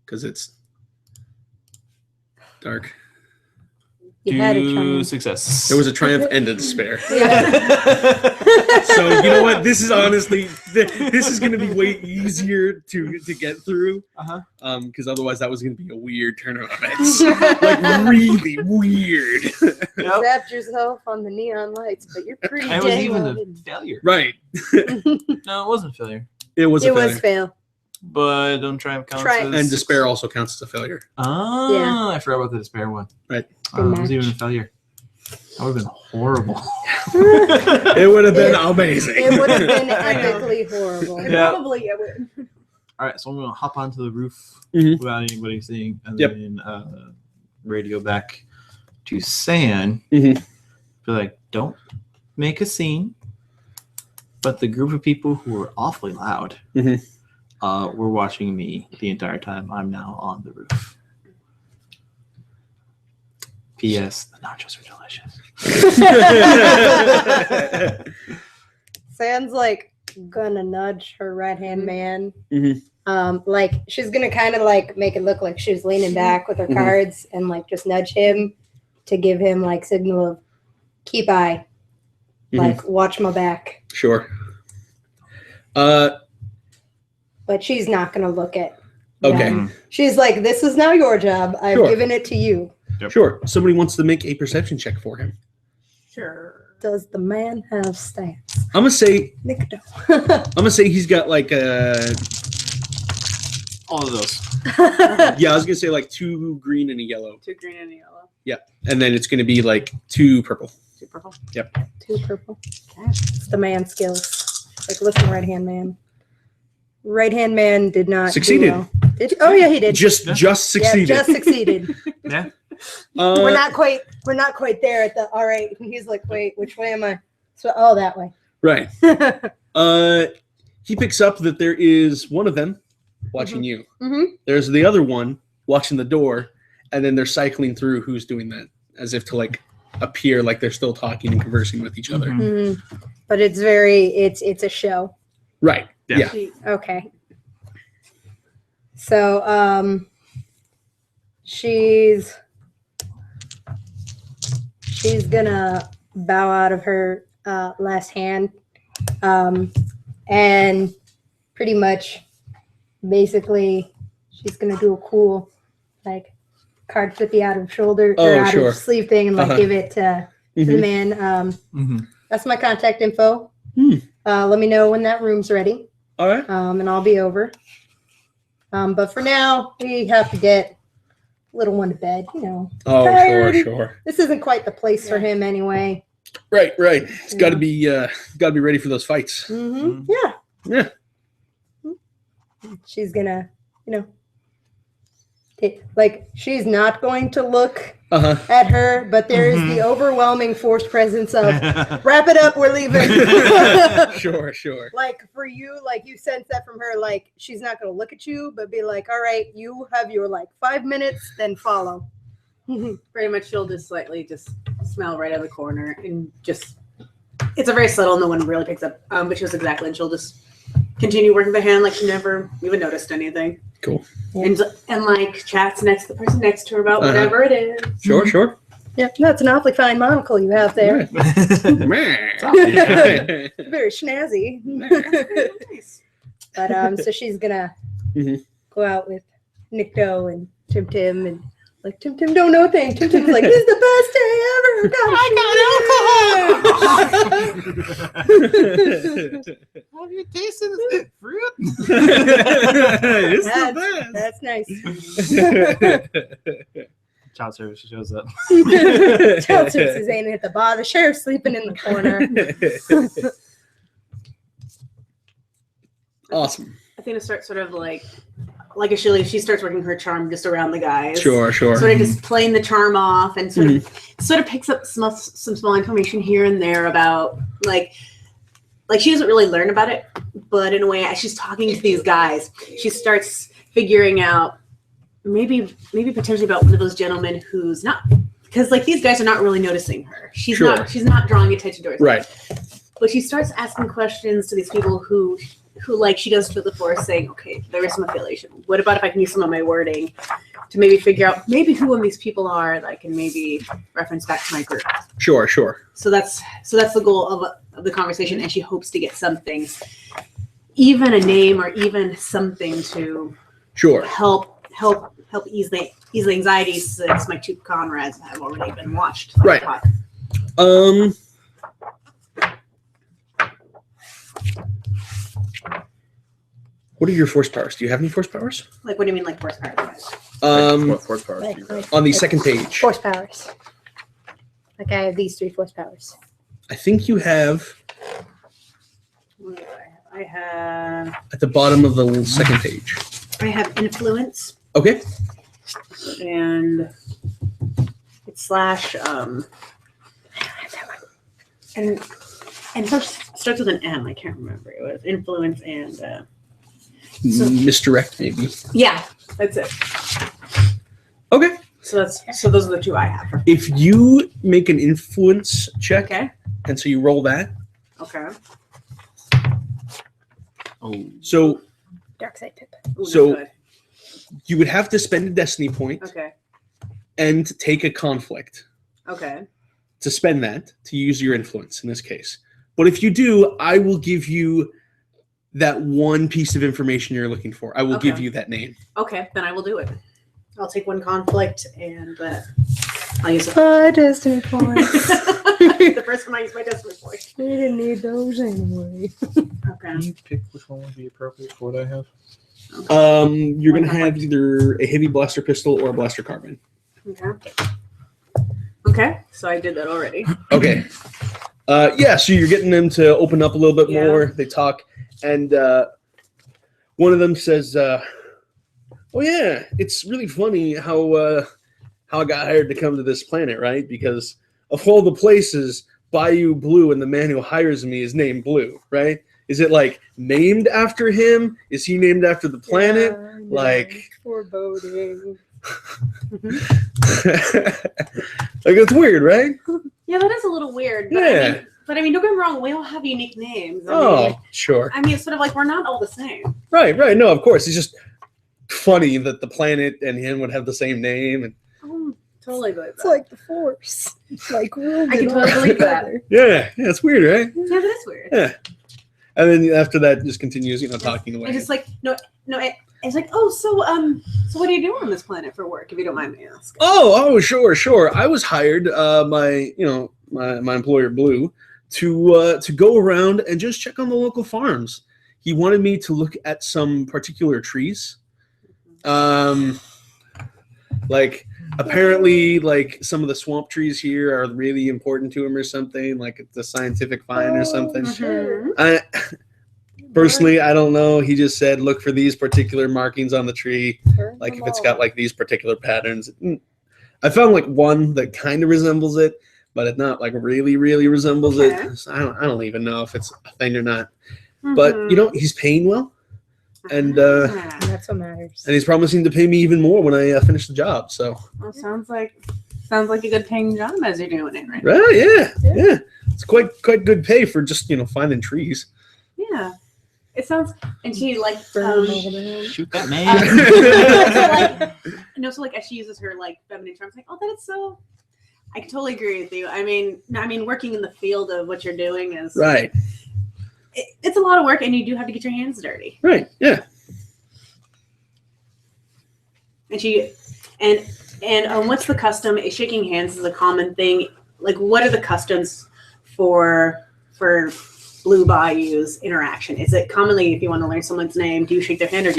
Speaker 1: because it's dark.
Speaker 3: You had a
Speaker 2: 2
Speaker 3: chance.
Speaker 2: successes.
Speaker 1: There was a triumph and a despair.
Speaker 3: Yeah.
Speaker 1: So you know what? This is honestly this is gonna be way easier to get through.
Speaker 2: Uh-huh.
Speaker 1: Because otherwise that was gonna be a weird turn of events. Like really weird.
Speaker 2: Yep.
Speaker 3: Zapped yourself on the neon lights, but you're pretty
Speaker 2: It was
Speaker 3: dang
Speaker 2: even
Speaker 3: well
Speaker 2: a
Speaker 3: hidden.
Speaker 2: failure.
Speaker 1: Right.
Speaker 2: No, it wasn't failure.
Speaker 1: It was a
Speaker 3: It
Speaker 1: failure.
Speaker 3: was fail.
Speaker 2: But don't try and count
Speaker 3: Triumph.
Speaker 1: And despair also counts as a failure.
Speaker 2: Oh,
Speaker 3: Yeah.
Speaker 2: I forgot about the despair one.
Speaker 1: Right.
Speaker 3: Good
Speaker 2: It was
Speaker 3: match.
Speaker 2: even a failure. That would have been horrible.
Speaker 1: It would have been amazing.
Speaker 3: It would have been epically horrible.
Speaker 2: Yeah.
Speaker 4: Probably it would.
Speaker 2: All right, so I'm gonna hop onto the roof
Speaker 1: Mhm.
Speaker 2: without anybody seeing, and
Speaker 1: Yep.
Speaker 2: then radio back to San.
Speaker 1: Mhm.
Speaker 2: Be like, don't make a scene. But the group of people who were awfully loud
Speaker 1: Mhm.
Speaker 2: were watching me the entire time. I'm now on the roof. P.S. The nachos are delicious.
Speaker 3: Sam's like gonna nudge her right hand man.
Speaker 1: Mhm.
Speaker 3: Like she's gonna kind of like make it look like she's leaning back with her
Speaker 1: Mhm.
Speaker 3: cards and like just nudge him to give him like signal of keep eye,
Speaker 1: Mhm.
Speaker 3: like watch my back.
Speaker 1: Sure.
Speaker 3: But she's not gonna look at.
Speaker 1: Okay.
Speaker 3: them. She's like, this is now your job. I've
Speaker 1: Sure.
Speaker 3: given it to you.
Speaker 2: Yep.
Speaker 1: Sure. Somebody wants to make a perception check for him.
Speaker 4: Sure.
Speaker 3: Does the man have stats?
Speaker 1: I'm gonna say
Speaker 3: Nick
Speaker 1: he's got like a
Speaker 2: All of those.
Speaker 1: yeah. I was gonna say like 2 green and a yellow,
Speaker 4: 2 green and a yellow.
Speaker 1: and then it's gonna be like 2 purple.
Speaker 4: 2 purple.
Speaker 3: Two purple. Okay. It's the man skills. Like, listen, right hand man. Right hand man did not
Speaker 1: Succeeded.
Speaker 3: do well. Did you? Oh yeah, he did.
Speaker 1: Just succeeded.
Speaker 3: Yeah, just succeeded.
Speaker 2: Yeah.
Speaker 3: we're not quite there at the. All right. And he's like, wait, which way am I? So, oh, that way.
Speaker 1: Right. He picks up that there is one of them watching you.
Speaker 3: Mm-hmm.
Speaker 1: There's the other one watching the door, and then they're cycling through who's doing that, as if to like appear like they're still talking and conversing with each other.
Speaker 2: Mhm.
Speaker 3: Mm-hmm. But it's very. It's a show.
Speaker 1: Right.
Speaker 2: Yeah.
Speaker 1: Yeah.
Speaker 3: Okay. So, she's she's gonna bow out of her last hand, and pretty much, basically, she's gonna do a cool, like, card flippy out of shoulder or out of sleeve thing, and like give it to the man. That's my contact info. Let me know when that room's ready.
Speaker 1: All right.
Speaker 3: And I'll be over. But for now, we have to get little one to bed. You know.
Speaker 1: Oh,
Speaker 3: tired.
Speaker 1: sure.
Speaker 3: This isn't quite the place for him anyway.
Speaker 1: Right. It's got to be ready for those fights.
Speaker 3: Yeah. She's gonna, she's not going to look at her, but there is the overwhelming force presence of wrap it up, we're leaving.
Speaker 1: Sure.
Speaker 3: Like for you, like you sense that from her, like she's not going to look at you, but be like, all right, you have your 5 minutes, then follow.
Speaker 4: Pretty much she'll just slightly just smell right out of the corner and just, it's a very subtle, no one really picks up, but she was exactly, and she'll just continue working the hand like she never even noticed anything.
Speaker 1: Cool.
Speaker 4: And chats the person next to her about whatever it is.
Speaker 1: Sure.
Speaker 3: Yep, that's an awfully fine monocle you have there. Very snazzy.
Speaker 4: Nice.
Speaker 3: But so she's gonna go out with Nikto and Tim and Tim don't know a thing. Tim's like, this is the best day ever.
Speaker 2: Have you tasted this fruit?
Speaker 1: It's the best.
Speaker 3: That's nice.
Speaker 2: Child service shows up.
Speaker 3: Child services ain't at the bar. The sheriff's sleeping in the corner.
Speaker 1: Awesome.
Speaker 4: Athena starts sort of like she starts working her charm just around the guys.
Speaker 1: Sure.
Speaker 4: Sort of just playing the charm off and sort of picks up some small information here and there about like she doesn't really learn about it, but in a way, as she's talking to these guys, she starts figuring out maybe potentially about one of those gentlemen who's not, because these guys are not really noticing her. She's not drawing attention to her.
Speaker 1: Right.
Speaker 4: But she starts asking questions to these people who she does feel the force, saying, okay, there is some affiliation. What about if I can use some of my wording to maybe figure out maybe who one of these people are that I can maybe reference back to my group?
Speaker 1: Sure.
Speaker 4: So that's the goal of the conversation, and she hopes to get something, even a name or even something to help ease the anxiety, since my two comrades have already been watched.
Speaker 1: Right. What are your force powers? Do you have any force powers?
Speaker 4: What do you mean, force powers?
Speaker 2: What force powers do you have?
Speaker 1: On the second page.
Speaker 3: Force powers. I have these 3 force powers.
Speaker 1: I think you have
Speaker 4: I have
Speaker 1: at the bottom of the second page.
Speaker 4: I have influence.
Speaker 1: Okay.
Speaker 4: And it's / and it starts with an M. I can't remember. It was influence and
Speaker 1: misdirect, maybe.
Speaker 4: Yeah, that's it.
Speaker 1: Okay.
Speaker 4: So those are the 2 I have.
Speaker 1: If you make an influence check,
Speaker 4: Okay.
Speaker 1: and so you roll that.
Speaker 4: Okay.
Speaker 2: Oh.
Speaker 1: So
Speaker 3: Dark side pip.
Speaker 4: Ooh,
Speaker 1: So-
Speaker 4: that's
Speaker 1: you would have to spend a destiny point
Speaker 4: good. Okay.
Speaker 1: and take a conflict
Speaker 4: Okay.
Speaker 1: to spend that to use your influence in this case. But if you do, I will give you that one piece of information you're looking for. I will give
Speaker 4: Okay.
Speaker 1: you that name.
Speaker 4: Okay, then I will do it. I'll take one conflict and I'll use it.
Speaker 3: Destiny points.
Speaker 4: The first one I use my destiny point.
Speaker 3: We didn't need those anyway.
Speaker 4: Okay.
Speaker 2: Can you pick which one would be appropriate for what I have?
Speaker 1: You're going to have either a heavy blaster pistol or a blaster carbine.
Speaker 4: Okay, so I did that already.
Speaker 1: Okay. So you're getting them to open up a little bit more. They talk, and one of them says, "Oh yeah, it's really funny how I got hired to come to this planet, right? Because of all the places, Bayou Blue, and the man who hires me is named Blue, right? Is it named after him? Is he named after the planet?
Speaker 3: Foreboding.
Speaker 1: It's weird, right?
Speaker 4: Yeah, that is a little weird. But
Speaker 1: Yeah.
Speaker 4: I mean, don't get me wrong. We all have unique names.
Speaker 1: Sure.
Speaker 4: I mean, it's sort of we're not all the same.
Speaker 1: Right. No, of course. It's just funny that the planet and him would have the same name. And
Speaker 4: totally believe
Speaker 3: It's
Speaker 4: that.
Speaker 3: like the Force. Like,
Speaker 4: I can totally believe that.
Speaker 1: Yeah, it's weird, right?
Speaker 4: Yeah, that is weird.
Speaker 1: Yeah. And then after that, just continues, talking away.
Speaker 4: And just like it's like, oh, so what do you do on this planet for work, if you don't mind me asking?
Speaker 1: Oh, sure. I was hired by my employer Blue to go around and just check on the local farms. He wanted me to look at some particular trees. Like apparently, like some of the swamp trees here are really important to him or something. Like it's a scientific find or something.
Speaker 3: Sure.
Speaker 1: Personally, I don't know. He just said look for these particular markings on the tree. Like if it's got like these particular patterns. I found like one that kind of resembles it, but it not like really resembles it. So I don't even know if it's a thing or not. But he's paying well, and
Speaker 3: That's what matters.
Speaker 1: and he's promising to pay me even more when I finish the job. So
Speaker 4: Well, sounds like a good paying job as you're doing it right now.
Speaker 1: right, yeah. It's quite good pay for just finding trees.
Speaker 4: Yeah. It sounds, and she like
Speaker 2: Shoot that man.
Speaker 4: so like as she uses her like feminine terms, like, oh, that is so. I totally agree with you. I mean, working in the field of what you're doing is
Speaker 1: Right,
Speaker 4: it's a lot of work, and you do have to get your hands dirty.
Speaker 1: right, yeah.
Speaker 4: And what's the custom? Shaking hands is a common thing. Like, what are the customs for Blue Bayou's interaction? Is it commonly, if you want to learn someone's name, do you shake their hand, or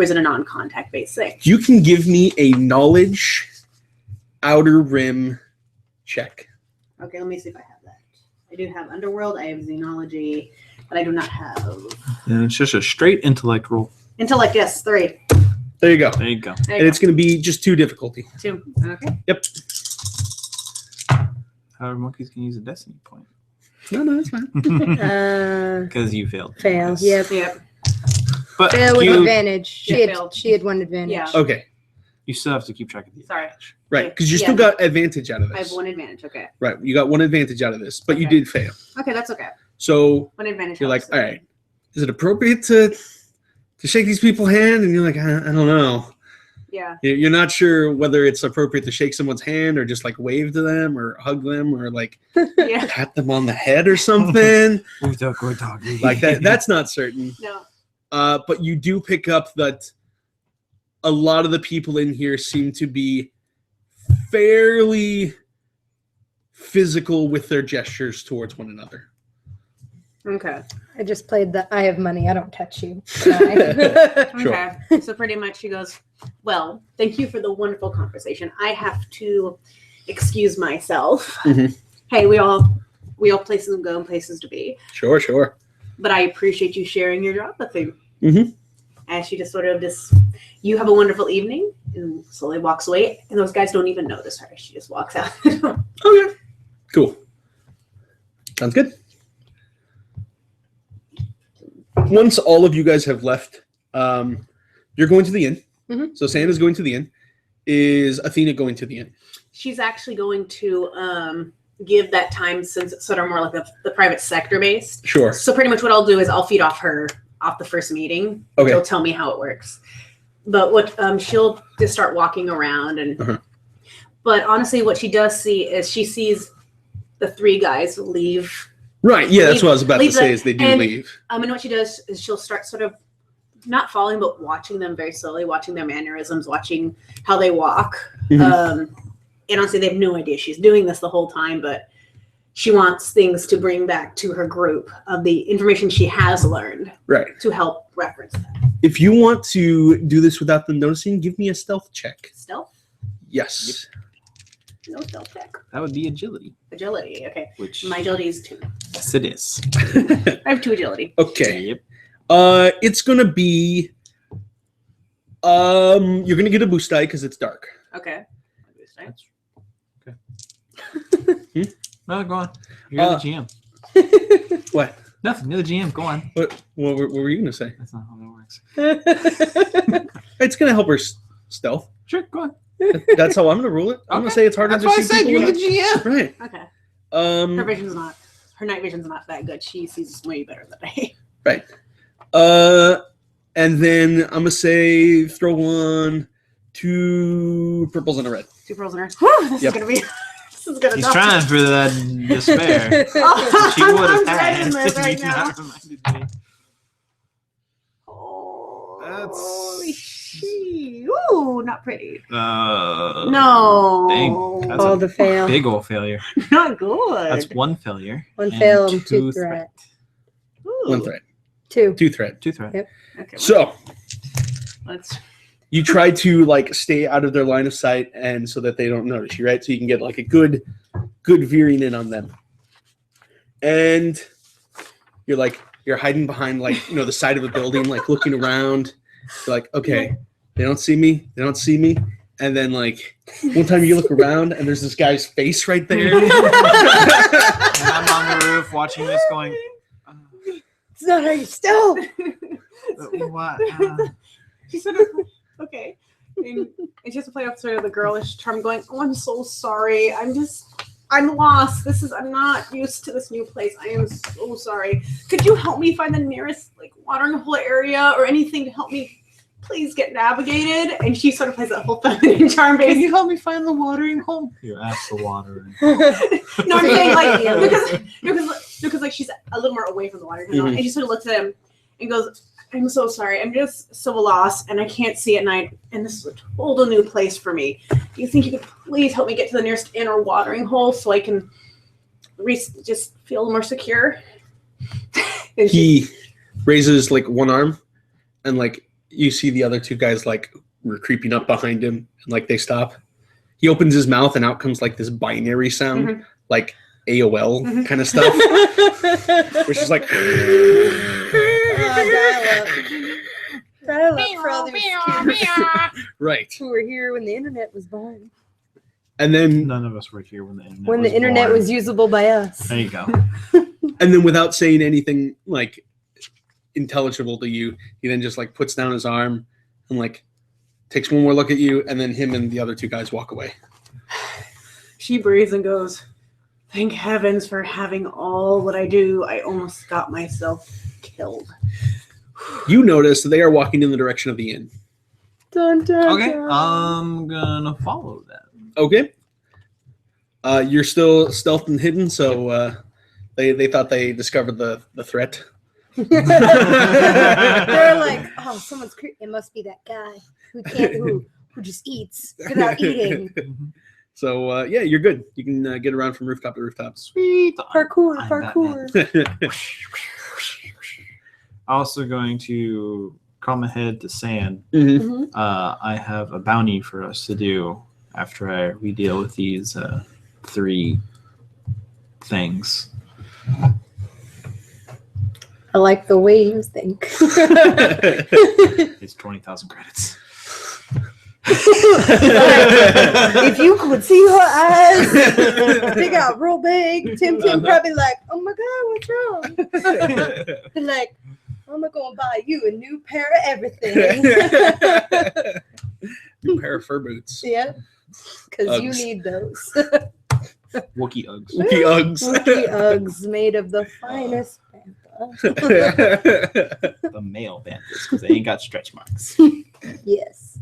Speaker 4: is it a non-contact based thing?
Speaker 1: You can give me a knowledge outer rim check.
Speaker 4: Okay, let me see if I have that. I do have Underworld, I have Xenology, but I do not have
Speaker 2: And it's just a straight intellect roll.
Speaker 4: Intellect. Yes, 3.
Speaker 1: There you go.
Speaker 2: There you go.
Speaker 4: There
Speaker 1: And
Speaker 4: you
Speaker 1: it's going to be just 2 difficulty.
Speaker 4: go. 2. Okay.
Speaker 1: Yep.
Speaker 2: However, monkeys can use a destiny point.
Speaker 1: No, that's fine.
Speaker 2: Because you failed.
Speaker 3: Fail.
Speaker 2: Yes.
Speaker 3: Yep.
Speaker 2: But
Speaker 3: Fail with
Speaker 2: you,
Speaker 3: advantage.
Speaker 4: Failed.
Speaker 3: She had one advantage.
Speaker 4: Yeah.
Speaker 1: Okay,
Speaker 2: you still have to keep track of the
Speaker 4: Sorry.
Speaker 2: advantage.
Speaker 1: right, because you still
Speaker 4: Yeah.
Speaker 1: got advantage out of
Speaker 4: I have
Speaker 1: this.
Speaker 4: 1 advantage. Okay.
Speaker 1: Right, you got 1 advantage out of this, but you
Speaker 4: Okay.
Speaker 1: did fail.
Speaker 4: Okay, that's okay.
Speaker 1: So
Speaker 4: 1 advantage.
Speaker 1: you're like,
Speaker 4: helps.
Speaker 1: all right, is it appropriate to shake these people's hand? And you're like, I don't know.
Speaker 4: Yeah.
Speaker 1: You're not sure whether it's appropriate to shake someone's hand or just like wave to them or hug them or like
Speaker 4: Yeah.
Speaker 1: pat them on the head or something like that. That's not certain.
Speaker 4: No.
Speaker 1: But you do pick up that a lot of the people in here seem to be fairly physical with their gestures towards one another.
Speaker 4: Okay.
Speaker 3: I just played the I have money, I don't touch you.
Speaker 1: Sure.
Speaker 4: Okay. So pretty much she goes, well, thank you for the wonderful conversation. I have to excuse myself.
Speaker 1: Mhm.
Speaker 4: Hey, we all places to go and places to be.
Speaker 1: Sure.
Speaker 4: But I appreciate you sharing your job with me.
Speaker 1: Mhm.
Speaker 4: And she just sort of you have a wonderful evening, and slowly walks away. And those guys don't even notice her. She just walks out.
Speaker 1: Okay. Cool. Sounds good. Once all of you guys have left, you're going to the inn.
Speaker 3: Mhm.
Speaker 1: So Santa's going to the inn. Is Athena going to the inn?
Speaker 4: She's actually going to give that time, since it's sort of more like the private sector based.
Speaker 1: Sure.
Speaker 4: So pretty much what I'll do is I'll feed off the first meeting.
Speaker 1: Okay.
Speaker 4: She'll tell me how it works. But what she'll just start walking around and
Speaker 1: Uh-huh.
Speaker 4: but honestly what she does see is she sees the 3 guys leave.
Speaker 1: Right. Yeah, that's what I was about to
Speaker 4: leave
Speaker 1: say.
Speaker 4: the-
Speaker 1: Is they do
Speaker 4: and-
Speaker 1: leave.
Speaker 4: And what she does is she'll start sort of not following, but watching them very slowly, watching their mannerisms, watching how they walk.
Speaker 1: Mhm.
Speaker 4: And honestly, they have no idea she's doing this the whole time, but she wants things to bring back to her group of the information she has learned
Speaker 1: Right.
Speaker 4: to help reference that.
Speaker 1: If you want to do this without them noticing, give me a stealth check.
Speaker 4: Stealth?
Speaker 1: Yes.
Speaker 4: No stealth check.
Speaker 2: That would be agility,
Speaker 4: Agility. Okay.
Speaker 2: which
Speaker 4: My agility is 2.
Speaker 2: yes, it is.
Speaker 4: I have 2 agility.
Speaker 1: Okay.
Speaker 2: Yep.
Speaker 1: It's gonna be. You're gonna get a boost die because it's dark.
Speaker 4: Okay.
Speaker 2: That's okay. No, go on. You're the GM.
Speaker 1: What?
Speaker 2: Nothing. You're the GM. Go on.
Speaker 1: What were you gonna say?
Speaker 2: That's not how that works.
Speaker 1: It's gonna help her stealth.
Speaker 2: Sure, go on.
Speaker 1: That's how I'm gonna rule it. I'm gonna
Speaker 2: Okay.
Speaker 1: say it's harder
Speaker 2: That's
Speaker 1: to
Speaker 2: why I
Speaker 1: see
Speaker 2: said
Speaker 1: people
Speaker 2: you're the
Speaker 1: without-
Speaker 2: GM.
Speaker 1: Right.
Speaker 4: Okay. Her night vision's not that good. She sees way better than I.
Speaker 1: Right. And then I'm gonna say throw on 2 purples and a red.
Speaker 4: 2 pearls in her. Whew, this
Speaker 1: Yep.
Speaker 4: is gonna be. This is gonna.
Speaker 2: He's trying for that despair. She would have had.
Speaker 4: dreading this right
Speaker 2: You
Speaker 4: now.
Speaker 2: not reminded me.
Speaker 4: Oh,
Speaker 2: That's-
Speaker 4: holy shit. Ooh, not pretty.
Speaker 2: No. Dang. That's
Speaker 3: All
Speaker 2: a
Speaker 3: the fail.
Speaker 2: big old failure.
Speaker 4: Not good.
Speaker 2: That's 1 failure.
Speaker 3: 1
Speaker 2: and
Speaker 3: fail and 2
Speaker 2: threat.
Speaker 3: threat.
Speaker 4: Ooh.
Speaker 1: 1 threat.
Speaker 3: 2.
Speaker 1: 2 threat.
Speaker 2: 2 threat.
Speaker 3: Yep.
Speaker 4: Okay.
Speaker 1: So
Speaker 4: let's.
Speaker 1: you try to like stay out of their line of sight, and so that they don't notice you, right? So you can get like a good veering in on them. And you're hiding behind the side of a building, like looking around. You're like, okay, they don't see me. They don't see me. And then like one time you look around and there's this guy's face right there.
Speaker 2: And I'm on the roof watching this going,
Speaker 3: It's not how you stealth.
Speaker 2: what?
Speaker 4: She sort of okay, and she has to play off sort of the girlish charm, going, "Oh, I'm so sorry. I'm lost. I'm not used to this new place. I am so sorry. Could you help me find the nearest like watering hole area or anything to help me please get navigated?" And she sort of plays that whole feminine charm
Speaker 2: Can
Speaker 4: base.
Speaker 2: you help me find the watering hole? You asked the watering.
Speaker 4: No, I'm saying like because like she's a little more away from the watering hole, and she sort of looks at him and goes, "I'm so sorry. I'm just so lost, and I can't see at night. And this is a total new place for me. Do you think you could please help me get to the nearest inn or watering hole so I can just feel more secure?" And
Speaker 1: He raises like one arm, and like you see the other 2 guys like were creeping up behind him, and like they stop. He opens his mouth, and out comes like this binary sound, like AOL kind of stuff, where she's like,
Speaker 3: Dial up for all these kids
Speaker 1: right.
Speaker 3: who were here when the internet was born.
Speaker 1: And then
Speaker 2: None of us were here when the internet
Speaker 3: When
Speaker 2: was
Speaker 3: the internet
Speaker 2: born.
Speaker 3: was usable by us.
Speaker 2: There you go.
Speaker 1: And then without saying anything like intelligible to you, he then just like puts down his arm and like takes one more look at you, and then him and the other 2 guys walk away.
Speaker 4: she breathes and goes, "Thank heavens for having all what I do. I almost got myself killed."
Speaker 1: You notice that they are walking in the direction of the inn.
Speaker 3: Dun, dun,
Speaker 2: Okay,
Speaker 3: dun.
Speaker 2: I'm gonna follow that.
Speaker 1: Okay. You're still stealthed and hidden, so they thought they discovered the threat.
Speaker 3: They're like, "Oh, someone's creepy. It must be that guy who just eats without eating."
Speaker 1: So yeah, you're good. You can get around from rooftop to rooftop.
Speaker 2: Sweet.
Speaker 3: Parkour,
Speaker 2: I'm
Speaker 3: parkour.
Speaker 2: Also going to come ahead to Sand.
Speaker 1: Mhm.
Speaker 3: Mhm.
Speaker 2: I have a bounty for us to do after we deal with these 3 things.
Speaker 3: I like the way you think.
Speaker 2: It's 20,000 credits.
Speaker 3: If you could see her eyes, they got real big. Tim probably like, "Oh my God, what's wrong?" Like, "I'm gonna buy you a new pair of everything."
Speaker 1: New pair of fur boots.
Speaker 3: Yeah, because you
Speaker 1: Uggs.
Speaker 3: need those.
Speaker 2: Wookie Uggs.
Speaker 1: Wookie Uggs.
Speaker 3: Wookie Uggs made of the finest panther.
Speaker 2: The male Panthers, because they ain't got stretch marks.
Speaker 3: Yes.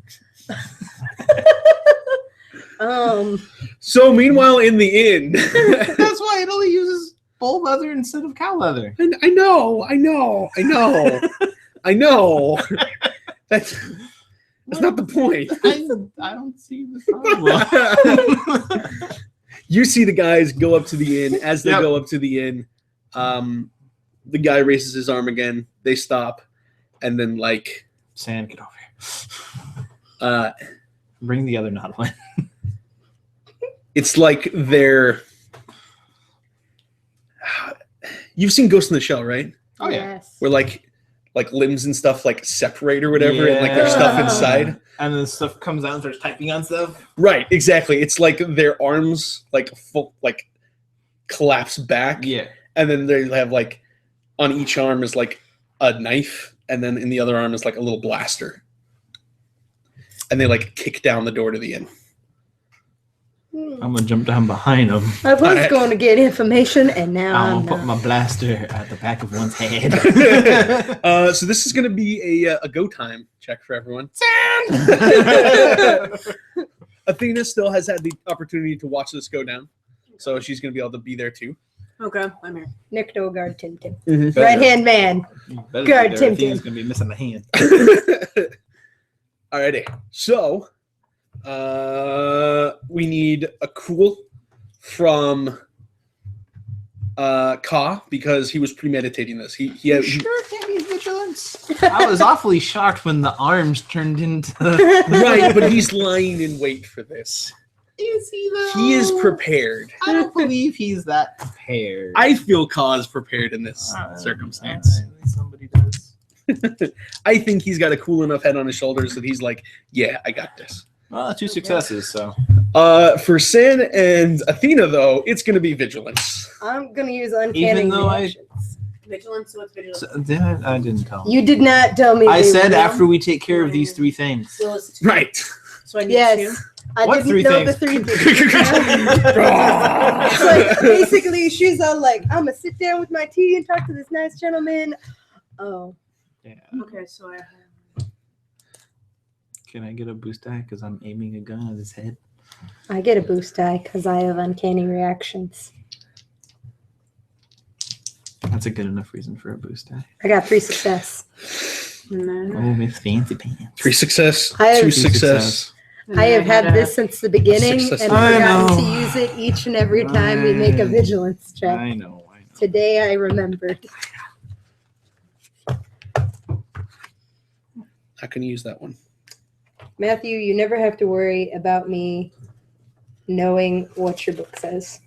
Speaker 1: So meanwhile, in the inn,
Speaker 2: That's why it only uses bull leather instead of cow leather.
Speaker 1: I know. That's not the point.
Speaker 2: I don't see the problem.
Speaker 1: You see the guys go up to the inn. As they
Speaker 2: Yep.
Speaker 1: go up to the inn, the guy raises his arm again. They stop, and then like
Speaker 2: Sand, get over here. Bring the other knot in.
Speaker 1: it's like they're. You've seen Ghost in the Shell, right?
Speaker 2: Oh, yeah.
Speaker 3: Yes.
Speaker 1: Where like limbs and stuff like separate or whatever, and like there's stuff
Speaker 3: Yeah.
Speaker 1: inside.
Speaker 2: And then stuff comes out and starts typing on stuff.
Speaker 1: Right, exactly. It's like their arms like full like collapse back,
Speaker 2: Yeah.
Speaker 1: and then they have like on each arm is like a knife, and then in the other arm is like a little blaster, and they like kick down the door to the inn.
Speaker 2: I'm gonna jump down behind them.
Speaker 3: I was
Speaker 1: Alright.
Speaker 3: going to get information, and now
Speaker 2: I'm
Speaker 3: I'm
Speaker 2: gonna put
Speaker 3: not.
Speaker 2: my blaster at the back of one's head.
Speaker 1: So this is going to be a go time check for everyone. Athena still has had the opportunity to watch this go down, so she's going to be able to be there too.
Speaker 4: Okay, I'm here.
Speaker 3: Nikto guard Tim Tim.
Speaker 1: Mm-hmm.
Speaker 3: Right hand man. Guard Tim Tim.
Speaker 2: He's gonna be missing a hand.
Speaker 1: Alrighty, so we need a cool from Ka because he was premeditating this. He
Speaker 2: Sure can't be vigilance. I was awfully shocked when the arms turned into.
Speaker 1: right, but he's lying in wait for this.
Speaker 2: Is he though?
Speaker 1: He is prepared.
Speaker 2: I don't believe he's that prepared.
Speaker 1: I feel Ka is prepared in this circumstance.
Speaker 2: At least somebody does.
Speaker 1: I think he's got a cool enough head on his shoulders that he's like, yeah, I got this.
Speaker 2: Well, 2 successes, so.
Speaker 1: For Sin and Athena, though, it's going to be vigilance.
Speaker 3: I'm gonna use uncanny
Speaker 2: Even though
Speaker 3: reactions.
Speaker 4: Vigilance. What's vigilance?
Speaker 2: So, I didn't tell him.
Speaker 3: You did not tell me.
Speaker 2: I
Speaker 3: they
Speaker 2: said
Speaker 3: were
Speaker 2: after we take care of these 3 things.
Speaker 4: Well, it's 2.
Speaker 1: Right.
Speaker 4: So I need
Speaker 3: Yes.
Speaker 4: 2.
Speaker 3: I
Speaker 2: What
Speaker 3: didn't
Speaker 2: 3
Speaker 3: know
Speaker 2: things?
Speaker 3: the 3 things. It's like basically she's all like, I'm gonna sit down with my tea and talk to this nice gentleman. Oh,
Speaker 2: Yeah.
Speaker 4: Okay, so I have.
Speaker 2: Can I get a boost die? Because I'm aiming a gun at his head.
Speaker 3: I get a boost die because I have uncanny reactions.
Speaker 2: That's a good enough reason for a boost die.
Speaker 3: I got 3 success.
Speaker 4: And then,
Speaker 2: Oh, Miss Fancy Pants.
Speaker 1: 3 success,
Speaker 3: I have-
Speaker 1: 2
Speaker 3: 2
Speaker 1: success.
Speaker 4: and
Speaker 3: I
Speaker 4: then
Speaker 3: have had
Speaker 4: had a-
Speaker 3: this since the beginning and
Speaker 1: success.
Speaker 2: I
Speaker 3: forgotten to
Speaker 2: know.
Speaker 3: use it each and every time we make a vigilance check.
Speaker 2: I know.
Speaker 3: Today I remembered.
Speaker 1: How can you use that one?
Speaker 3: Matthew, you never have to worry about me knowing what your book says.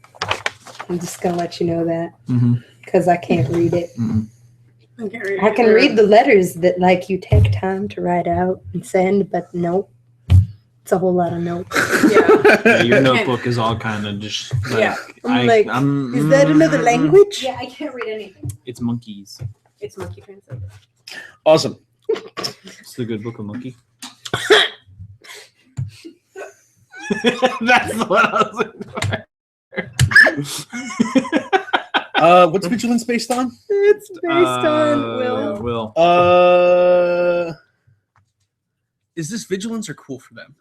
Speaker 3: I'm just gonna let you know that
Speaker 2: Mm-hmm.
Speaker 3: because I can't read it.
Speaker 4: I can't read
Speaker 3: I
Speaker 4: it.
Speaker 3: can read the letters that like you take time to write out and send, but nope. It's a whole lot of nope.
Speaker 2: Yeah, your notebook is all kind of just like,
Speaker 4: Yeah.
Speaker 3: I'm like, is that another language?
Speaker 4: Yeah, I can't read anything.
Speaker 2: It's monkeys.
Speaker 4: It's monkey translated.
Speaker 1: Awesome.
Speaker 2: It's the good book of monkey. That's what I was looking for.
Speaker 1: What's vigilance based on?
Speaker 3: It's based on Will.
Speaker 2: Will.
Speaker 1: Is this vigilance or cool for them?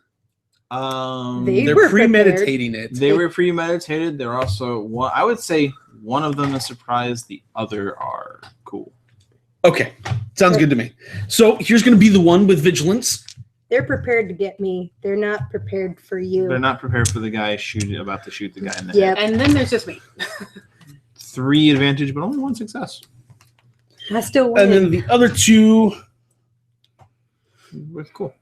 Speaker 3: They
Speaker 1: They're
Speaker 3: were
Speaker 1: premeditating it.
Speaker 2: They were premeditated. They're also one. I would say one of them is surprised. The other are cool.
Speaker 1: Okay, sounds good to me. So here's going to be the one with vigilance.
Speaker 3: They're prepared to get me. They're not prepared for you.
Speaker 2: They're not prepared for the guy about to shoot the guy in the
Speaker 3: Yep.
Speaker 2: head.
Speaker 4: And then there's just me.
Speaker 2: 3 advantage, but only 1 success.
Speaker 3: I still
Speaker 1: And
Speaker 3: win.
Speaker 1: then the other 2.
Speaker 2: That's cool.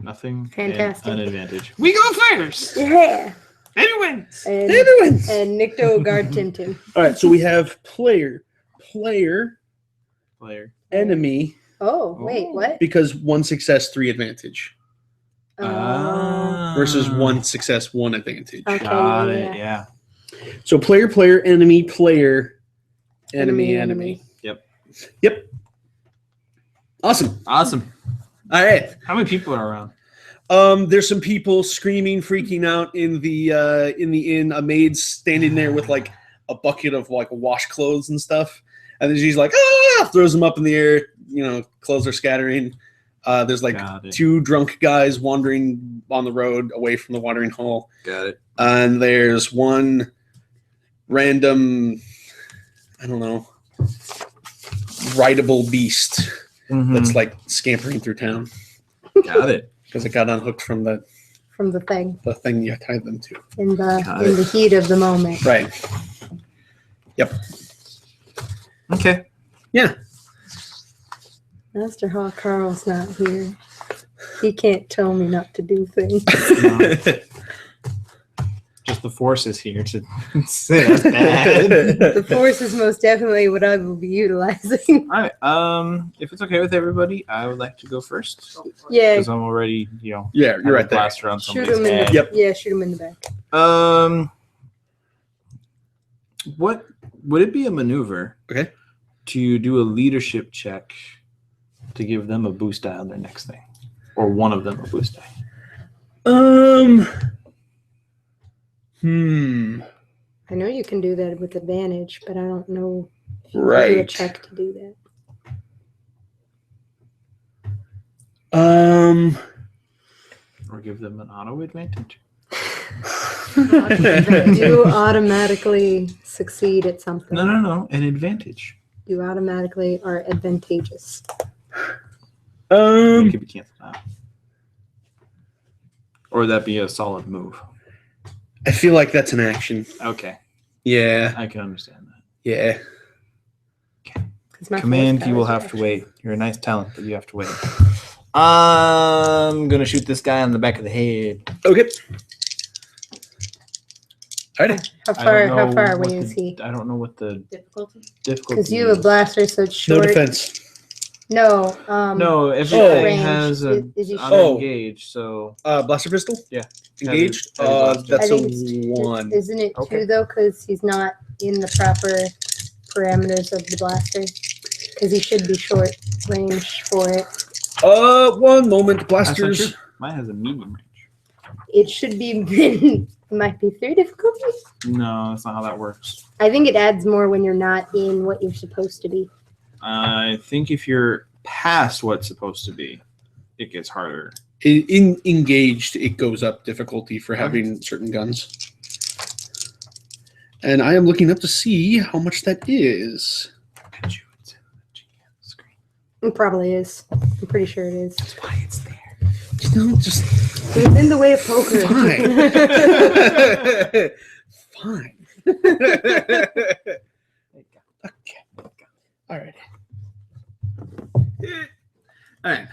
Speaker 2: Nothing.
Speaker 3: Fantastic.
Speaker 2: And an advantage. We go first.
Speaker 3: Yeah.
Speaker 2: Anyone wins.
Speaker 3: And,
Speaker 1: Everyone's.
Speaker 3: and Nikto guard Tintin.
Speaker 1: All right, so we have player,
Speaker 2: Player.
Speaker 1: enemy,
Speaker 3: Oh, wait,
Speaker 2: Oh.
Speaker 3: what?
Speaker 1: because 1 success, 3 advantage. Versus 1 success, 1 advantage.
Speaker 3: Okay,
Speaker 2: Got
Speaker 3: yeah,
Speaker 2: it.
Speaker 3: yeah.
Speaker 2: Yeah.
Speaker 1: So player, enemy, player, enemy.
Speaker 2: Yep.
Speaker 1: Awesome.
Speaker 2: Awesome.
Speaker 1: All right.
Speaker 2: How many people are around?
Speaker 1: There's some people screaming, freaking out in the inn. A maid's standing there with like a bucket of like washclothes and stuff, and then she's like, ah, throws them up in the air. You know, clothes are scattering. There's like
Speaker 2: Got it.
Speaker 1: 2 drunk guys wandering on the road away from the watering hole,
Speaker 2: Got it.
Speaker 1: and there's 1 random, I don't know, rideable beast that's like scampering through town
Speaker 2: Got it.
Speaker 1: because it got unhooked from the
Speaker 3: From the
Speaker 1: thing you tied them to.
Speaker 3: in
Speaker 2: Got
Speaker 3: the heat of the moment.
Speaker 1: Right.
Speaker 2: Okay.
Speaker 1: Yeah.
Speaker 3: Master Hawk Carl's not here. He can't tell me not to do things.
Speaker 2: Just the force is here to say that's bad.
Speaker 3: The force is most definitely what I will be utilizing.
Speaker 2: All right. If it's okay with everybody, I would like to go first
Speaker 3: Yeah,
Speaker 2: because I'm already,
Speaker 1: Yeah,
Speaker 2: having
Speaker 1: you're
Speaker 2: a
Speaker 1: right there.
Speaker 2: blaster on
Speaker 3: shoot
Speaker 2: somebody's
Speaker 3: him in
Speaker 2: head.
Speaker 3: the
Speaker 1: Yep.
Speaker 3: Yeah, shoot him in the back.
Speaker 2: What would it be a maneuver?
Speaker 1: Okay.
Speaker 2: To do a leadership check to give them a boost die on their next thing, or one of them a boost die.
Speaker 3: I know you can do that with advantage, but I don't know if you can do a
Speaker 1: Right.
Speaker 3: check to do that.
Speaker 2: Or give them an auto advantage.
Speaker 3: You automatically succeed at something.
Speaker 2: No. An advantage.
Speaker 3: You automatically are advantageous.
Speaker 2: It could be canceled out. Or would that be a solid move?
Speaker 1: I feel like that's an action.
Speaker 2: Okay.
Speaker 1: Yeah.
Speaker 2: I can understand that.
Speaker 1: Yeah.
Speaker 3: 'Cause my
Speaker 2: Command,
Speaker 3: force
Speaker 2: you will
Speaker 3: powers are
Speaker 2: have to
Speaker 3: actually-
Speaker 2: wait. You're a nice talent, but you have to wait. I'm gonna shoot this guy on the back of the head.
Speaker 1: Okay. Alrighty.
Speaker 3: How
Speaker 2: I
Speaker 3: far?
Speaker 2: don't
Speaker 3: How
Speaker 2: know
Speaker 3: far
Speaker 2: what
Speaker 3: away is he?
Speaker 2: I don't know what the
Speaker 4: Difficulty.
Speaker 2: difficulty.
Speaker 3: Because you have a
Speaker 2: is.
Speaker 3: blaster, so it's
Speaker 1: No
Speaker 3: short.
Speaker 1: defense.
Speaker 3: No.
Speaker 2: No, everything
Speaker 3: range.
Speaker 2: has a
Speaker 3: Is he
Speaker 2: unengaged, so
Speaker 1: Blaster pistol?
Speaker 2: Yeah.
Speaker 1: Engaged?
Speaker 2: Heavy blaster.
Speaker 1: That's
Speaker 3: I
Speaker 1: a
Speaker 3: think it's
Speaker 1: 1.
Speaker 3: Isn't it
Speaker 2: Okay.
Speaker 3: 2 though? Because he's not in the proper parameters of the blaster. Because he should be short range for it.
Speaker 1: 1 moment.
Speaker 2: That's not
Speaker 1: Blasters.
Speaker 2: true. Mine has a medium range.
Speaker 3: It should be. It might be 3 difficulty.
Speaker 2: No, that's not how that works.
Speaker 3: I think it adds more when you're not in what you're supposed to be.
Speaker 2: I think if you're past what's supposed to be, it gets harder.
Speaker 1: In engaged, it goes up difficulty for having certain guns. And I am looking up to see how much that is.
Speaker 2: Could you it's in the GM screen?
Speaker 3: It probably is. I'm pretty sure it is.
Speaker 2: That's why it's there.
Speaker 1: Just
Speaker 3: It's in the way of poker.
Speaker 1: fine. Okay. All right. All right.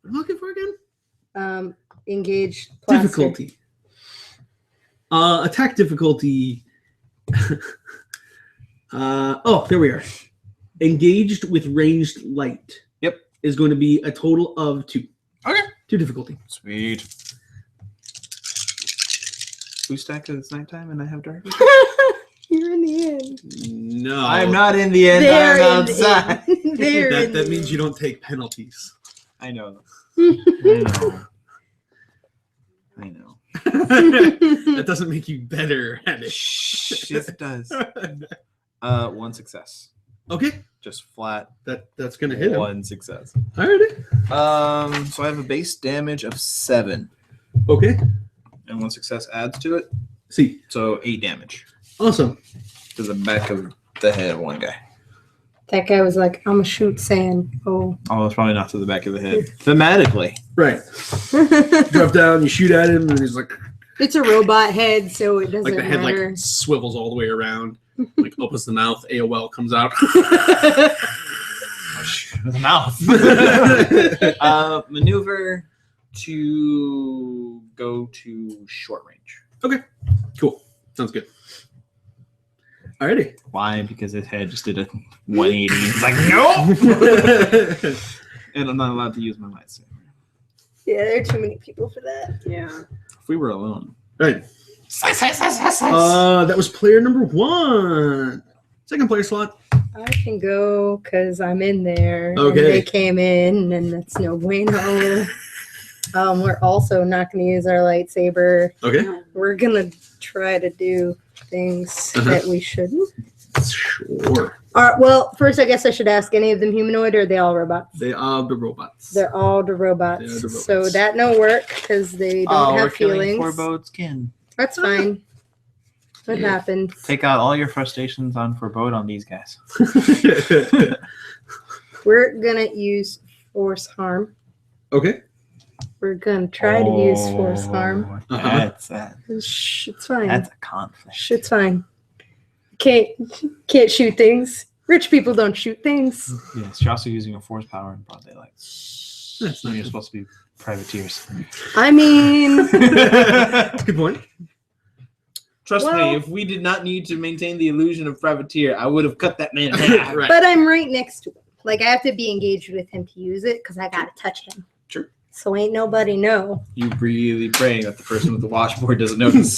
Speaker 1: What am I looking for again?
Speaker 3: Engaged plaster.
Speaker 1: Difficulty. Attack difficulty. There we are. Engaged with ranged light.
Speaker 2: Yep.
Speaker 1: Is going to be a total of 2.
Speaker 2: Okay.
Speaker 1: 2 difficulty.
Speaker 2: Sweet. We stack it's nighttime and I have dark.
Speaker 3: You're in the end.
Speaker 1: No.
Speaker 2: I'm not in the end.
Speaker 3: They're
Speaker 2: I'm
Speaker 3: in the
Speaker 2: outside.
Speaker 3: end. They're in
Speaker 1: That
Speaker 3: the
Speaker 1: means
Speaker 3: end.
Speaker 1: you don't take penalties.
Speaker 2: I know. I know.
Speaker 1: That doesn't make you better at it.
Speaker 2: Shh, yes, it does. 1 success.
Speaker 1: Okay.
Speaker 2: Just flat.
Speaker 1: That's gonna hit him.
Speaker 2: 1 success.
Speaker 1: Alrighty.
Speaker 2: So I have a base damage of 7,
Speaker 1: Okay.
Speaker 2: and 1 success adds to it,
Speaker 1: See.
Speaker 2: so 8 damage
Speaker 1: Awesome.
Speaker 2: to the back of the head of one guy.
Speaker 3: That guy was like, I'm gonna shoot sand. Oh.
Speaker 2: Oh, it's probably not to the back of the head. Thematically.
Speaker 1: Right. Drop down, you shoot at him, and he's like
Speaker 3: It's a robot head, so it doesn't
Speaker 1: the head
Speaker 3: matter.
Speaker 1: like swivels all the way around, like opens the mouth, AOL comes out.
Speaker 2: The mouth. Maneuver to go to short range.
Speaker 1: Cool. Sounds good. Alrighty.
Speaker 2: Why? Because his head just did a 180. It's like, no! And I'm not allowed to use my lightsaber.
Speaker 3: Yeah, there are too many people for that.
Speaker 4: Yeah.
Speaker 2: If we were alone.
Speaker 1: Right. That was player number 1. Second player slot.
Speaker 3: I can go because I'm in there.
Speaker 1: Okay.
Speaker 3: And they came in, and that's no bueno. We're also not going to use our lightsaber.
Speaker 1: Okay.
Speaker 3: We're going to try to do things that we shouldn't.
Speaker 1: Sure.
Speaker 3: Well, first, I guess I should ask, any of them humanoid or are they all robots?
Speaker 1: They are the robots.
Speaker 3: They're all the robots.
Speaker 1: They are the robots.
Speaker 3: So that no work because they don't have feelings.
Speaker 2: Forebode skin.
Speaker 3: That's fine. What happens?
Speaker 2: Take out all your frustrations on Forebode on these guys.
Speaker 3: We're going to use force harm.
Speaker 1: Okay.
Speaker 3: We're going to try to use force harm.
Speaker 2: That's
Speaker 3: Shh, it's fine.
Speaker 2: That's a conflict.
Speaker 3: Shh, it's fine. Can't shoot things. Rich people don't shoot things.
Speaker 2: Yes, you're also using a force power in broad daylight.
Speaker 1: That's
Speaker 2: You're
Speaker 1: not
Speaker 2: supposed to be privateers.
Speaker 3: I mean,
Speaker 1: good point.
Speaker 2: Trust
Speaker 3: Well-
Speaker 2: me, if we did not need to maintain the illusion of privateer, I would have cut that man in half.
Speaker 1: Right.
Speaker 3: but I'm right next to him. Like, I have to be engaged with him to use it because I got to touch him.
Speaker 1: Sure.
Speaker 3: So ain't nobody know.
Speaker 2: You really praying that the person with the washboard doesn't notice.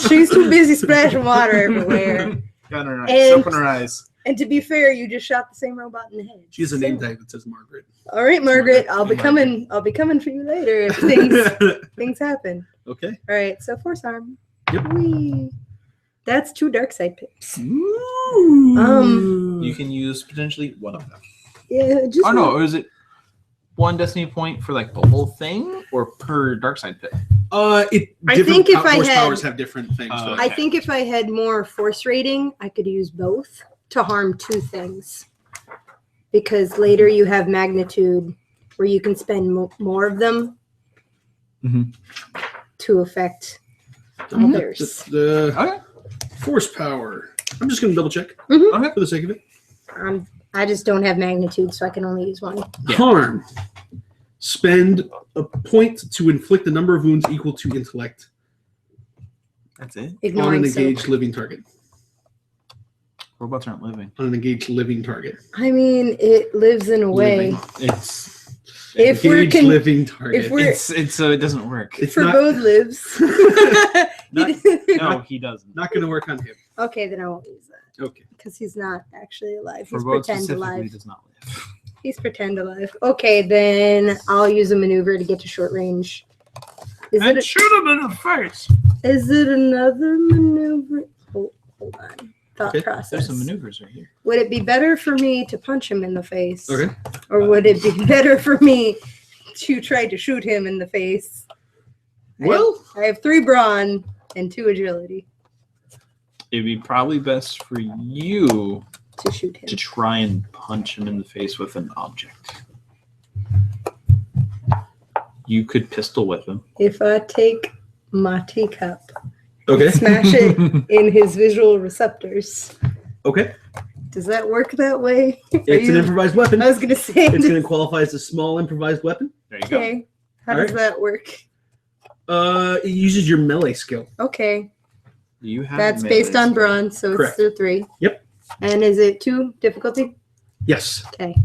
Speaker 3: She's too busy splashing water everywhere.
Speaker 2: Got her
Speaker 3: And-
Speaker 2: eyes. Soap in her eyes.
Speaker 3: And to be fair, you just shot the same robot in the head.
Speaker 1: She has a name
Speaker 3: So-
Speaker 1: tag that says Margaret.
Speaker 3: All right, Margaret. I'll be coming for you later if things happen.
Speaker 1: Okay.
Speaker 3: All right. So force arm.
Speaker 1: Yep.
Speaker 3: Whee. That's 2 dark side pips.
Speaker 2: You can use potentially one of them.
Speaker 3: Yeah. Just
Speaker 2: Oh no, or is it? one destiny point for like the whole thing, or per dark side pit?
Speaker 3: I think if I
Speaker 1: force
Speaker 3: had-
Speaker 1: powers have different things. to it.
Speaker 3: I think if I had more force rating, I could use both to harm 2 things. Because later you have magnitude where you can spend more of them to affect others.
Speaker 1: The
Speaker 2: Okay.
Speaker 1: force power. I'm just going to double check
Speaker 2: Okay.
Speaker 1: for the sake of it.
Speaker 3: I just don't have magnitude, so I can only use one.
Speaker 2: Yeah.
Speaker 1: Harm. Spend a point to inflict a number of wounds equal to intellect
Speaker 2: That's it.
Speaker 1: on
Speaker 3: Ignoring
Speaker 1: an
Speaker 3: soak.
Speaker 1: engaged living target.
Speaker 2: Robots aren't living.
Speaker 1: On an engaged living target.
Speaker 3: I mean, it lives in a way.
Speaker 1: Living.
Speaker 2: It's
Speaker 3: If we're
Speaker 1: Engaged living target.
Speaker 3: if we're
Speaker 2: it's so it doesn't work.
Speaker 1: It's
Speaker 3: for
Speaker 1: not,
Speaker 3: both lives.
Speaker 2: No, he doesn't.
Speaker 1: not going to work on him.
Speaker 3: Okay, then I won't use that
Speaker 1: Okay.
Speaker 3: because he's not actually alive. He's
Speaker 2: Robots
Speaker 3: pretend
Speaker 2: specifically
Speaker 3: alive.
Speaker 2: does not live.
Speaker 3: He's pretend alive. Okay, then I'll use a maneuver to get to short range. Is
Speaker 2: shoot him in the face.
Speaker 3: it another maneuver? Hold on. Thought
Speaker 1: Okay,
Speaker 3: process.
Speaker 2: There's some maneuvers right here.
Speaker 3: Would it be better for me to punch him in the face?
Speaker 1: Okay.
Speaker 3: Or would it be better for me to try to shoot him in the face?
Speaker 1: Well,
Speaker 3: I have 3 brawn and 2 agility
Speaker 2: It'd be probably best for you
Speaker 3: to shoot him.
Speaker 2: to try and punch him in the face with an object. You could pistol whip him.
Speaker 3: If I take my teacup,
Speaker 1: okay.
Speaker 3: smash it in his visual receptors,
Speaker 1: Okay.
Speaker 3: does that work that way?
Speaker 1: It's an improvised weapon.
Speaker 3: I was gonna say.
Speaker 1: It's going to qualify as a small improvised weapon.
Speaker 2: There you go.
Speaker 3: Okay. How
Speaker 1: All
Speaker 3: does
Speaker 1: right.
Speaker 3: that work?
Speaker 1: It uses your melee skill.
Speaker 3: Okay.
Speaker 2: You have
Speaker 3: That's
Speaker 2: melee
Speaker 3: based on
Speaker 2: skill.
Speaker 3: bronze, so
Speaker 1: Correct.
Speaker 3: it's a 3.
Speaker 1: Yep.
Speaker 3: And is it 2 difficulty?
Speaker 1: Yes.
Speaker 3: Okay.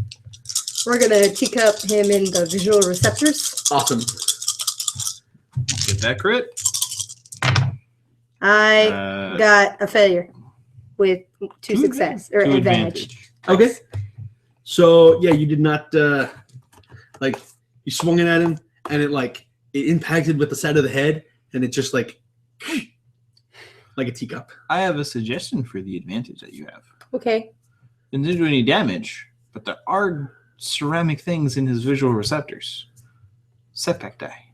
Speaker 3: We're gonna teacup him in the visual receptors.
Speaker 1: Awesome.
Speaker 2: Get that crit.
Speaker 3: I got a failure with 2 success or
Speaker 2: to
Speaker 3: advantage.
Speaker 1: Okay. So yeah, you did not like you swung it at him, and it impacted with the side of the head, and it just like a teacup.
Speaker 2: I have a suggestion for the advantage that you have.
Speaker 3: Okay.
Speaker 2: It didn't do any damage, but there are ceramic things in his visual receptors. Setback die.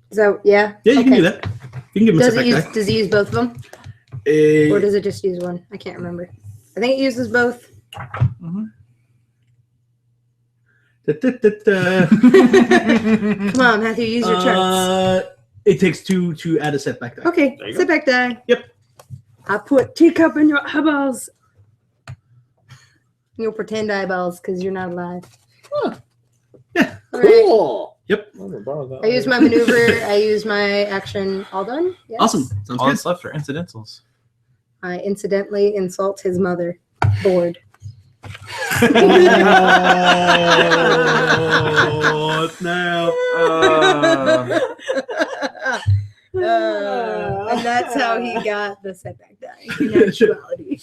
Speaker 3: Is that yeah?
Speaker 1: Yeah, you
Speaker 3: okay.
Speaker 1: can do that. You can give him a setback
Speaker 3: Does he use both of them,
Speaker 1: die.
Speaker 3: or does it just use one? I can't remember. I think it uses both. Come on, Matthew, use your charts.
Speaker 1: It takes 2 to add a setback die.
Speaker 3: Okay,
Speaker 2: There you go.
Speaker 3: sit back die.
Speaker 1: Yep.
Speaker 3: I put teacup in your eyeballs. You'll pretend eyeballs because you're not alive.
Speaker 1: Yeah.
Speaker 3: All right.
Speaker 1: Cool. Yep.
Speaker 3: I use my maneuver. I use my action. All done? Yes.
Speaker 1: Awesome. Sounds
Speaker 2: All
Speaker 1: good.
Speaker 2: that's left are incidentals.
Speaker 3: I incidentally insult his mother. Bored.
Speaker 1: Oh, now.
Speaker 3: And that's how he got the setback die in actuality.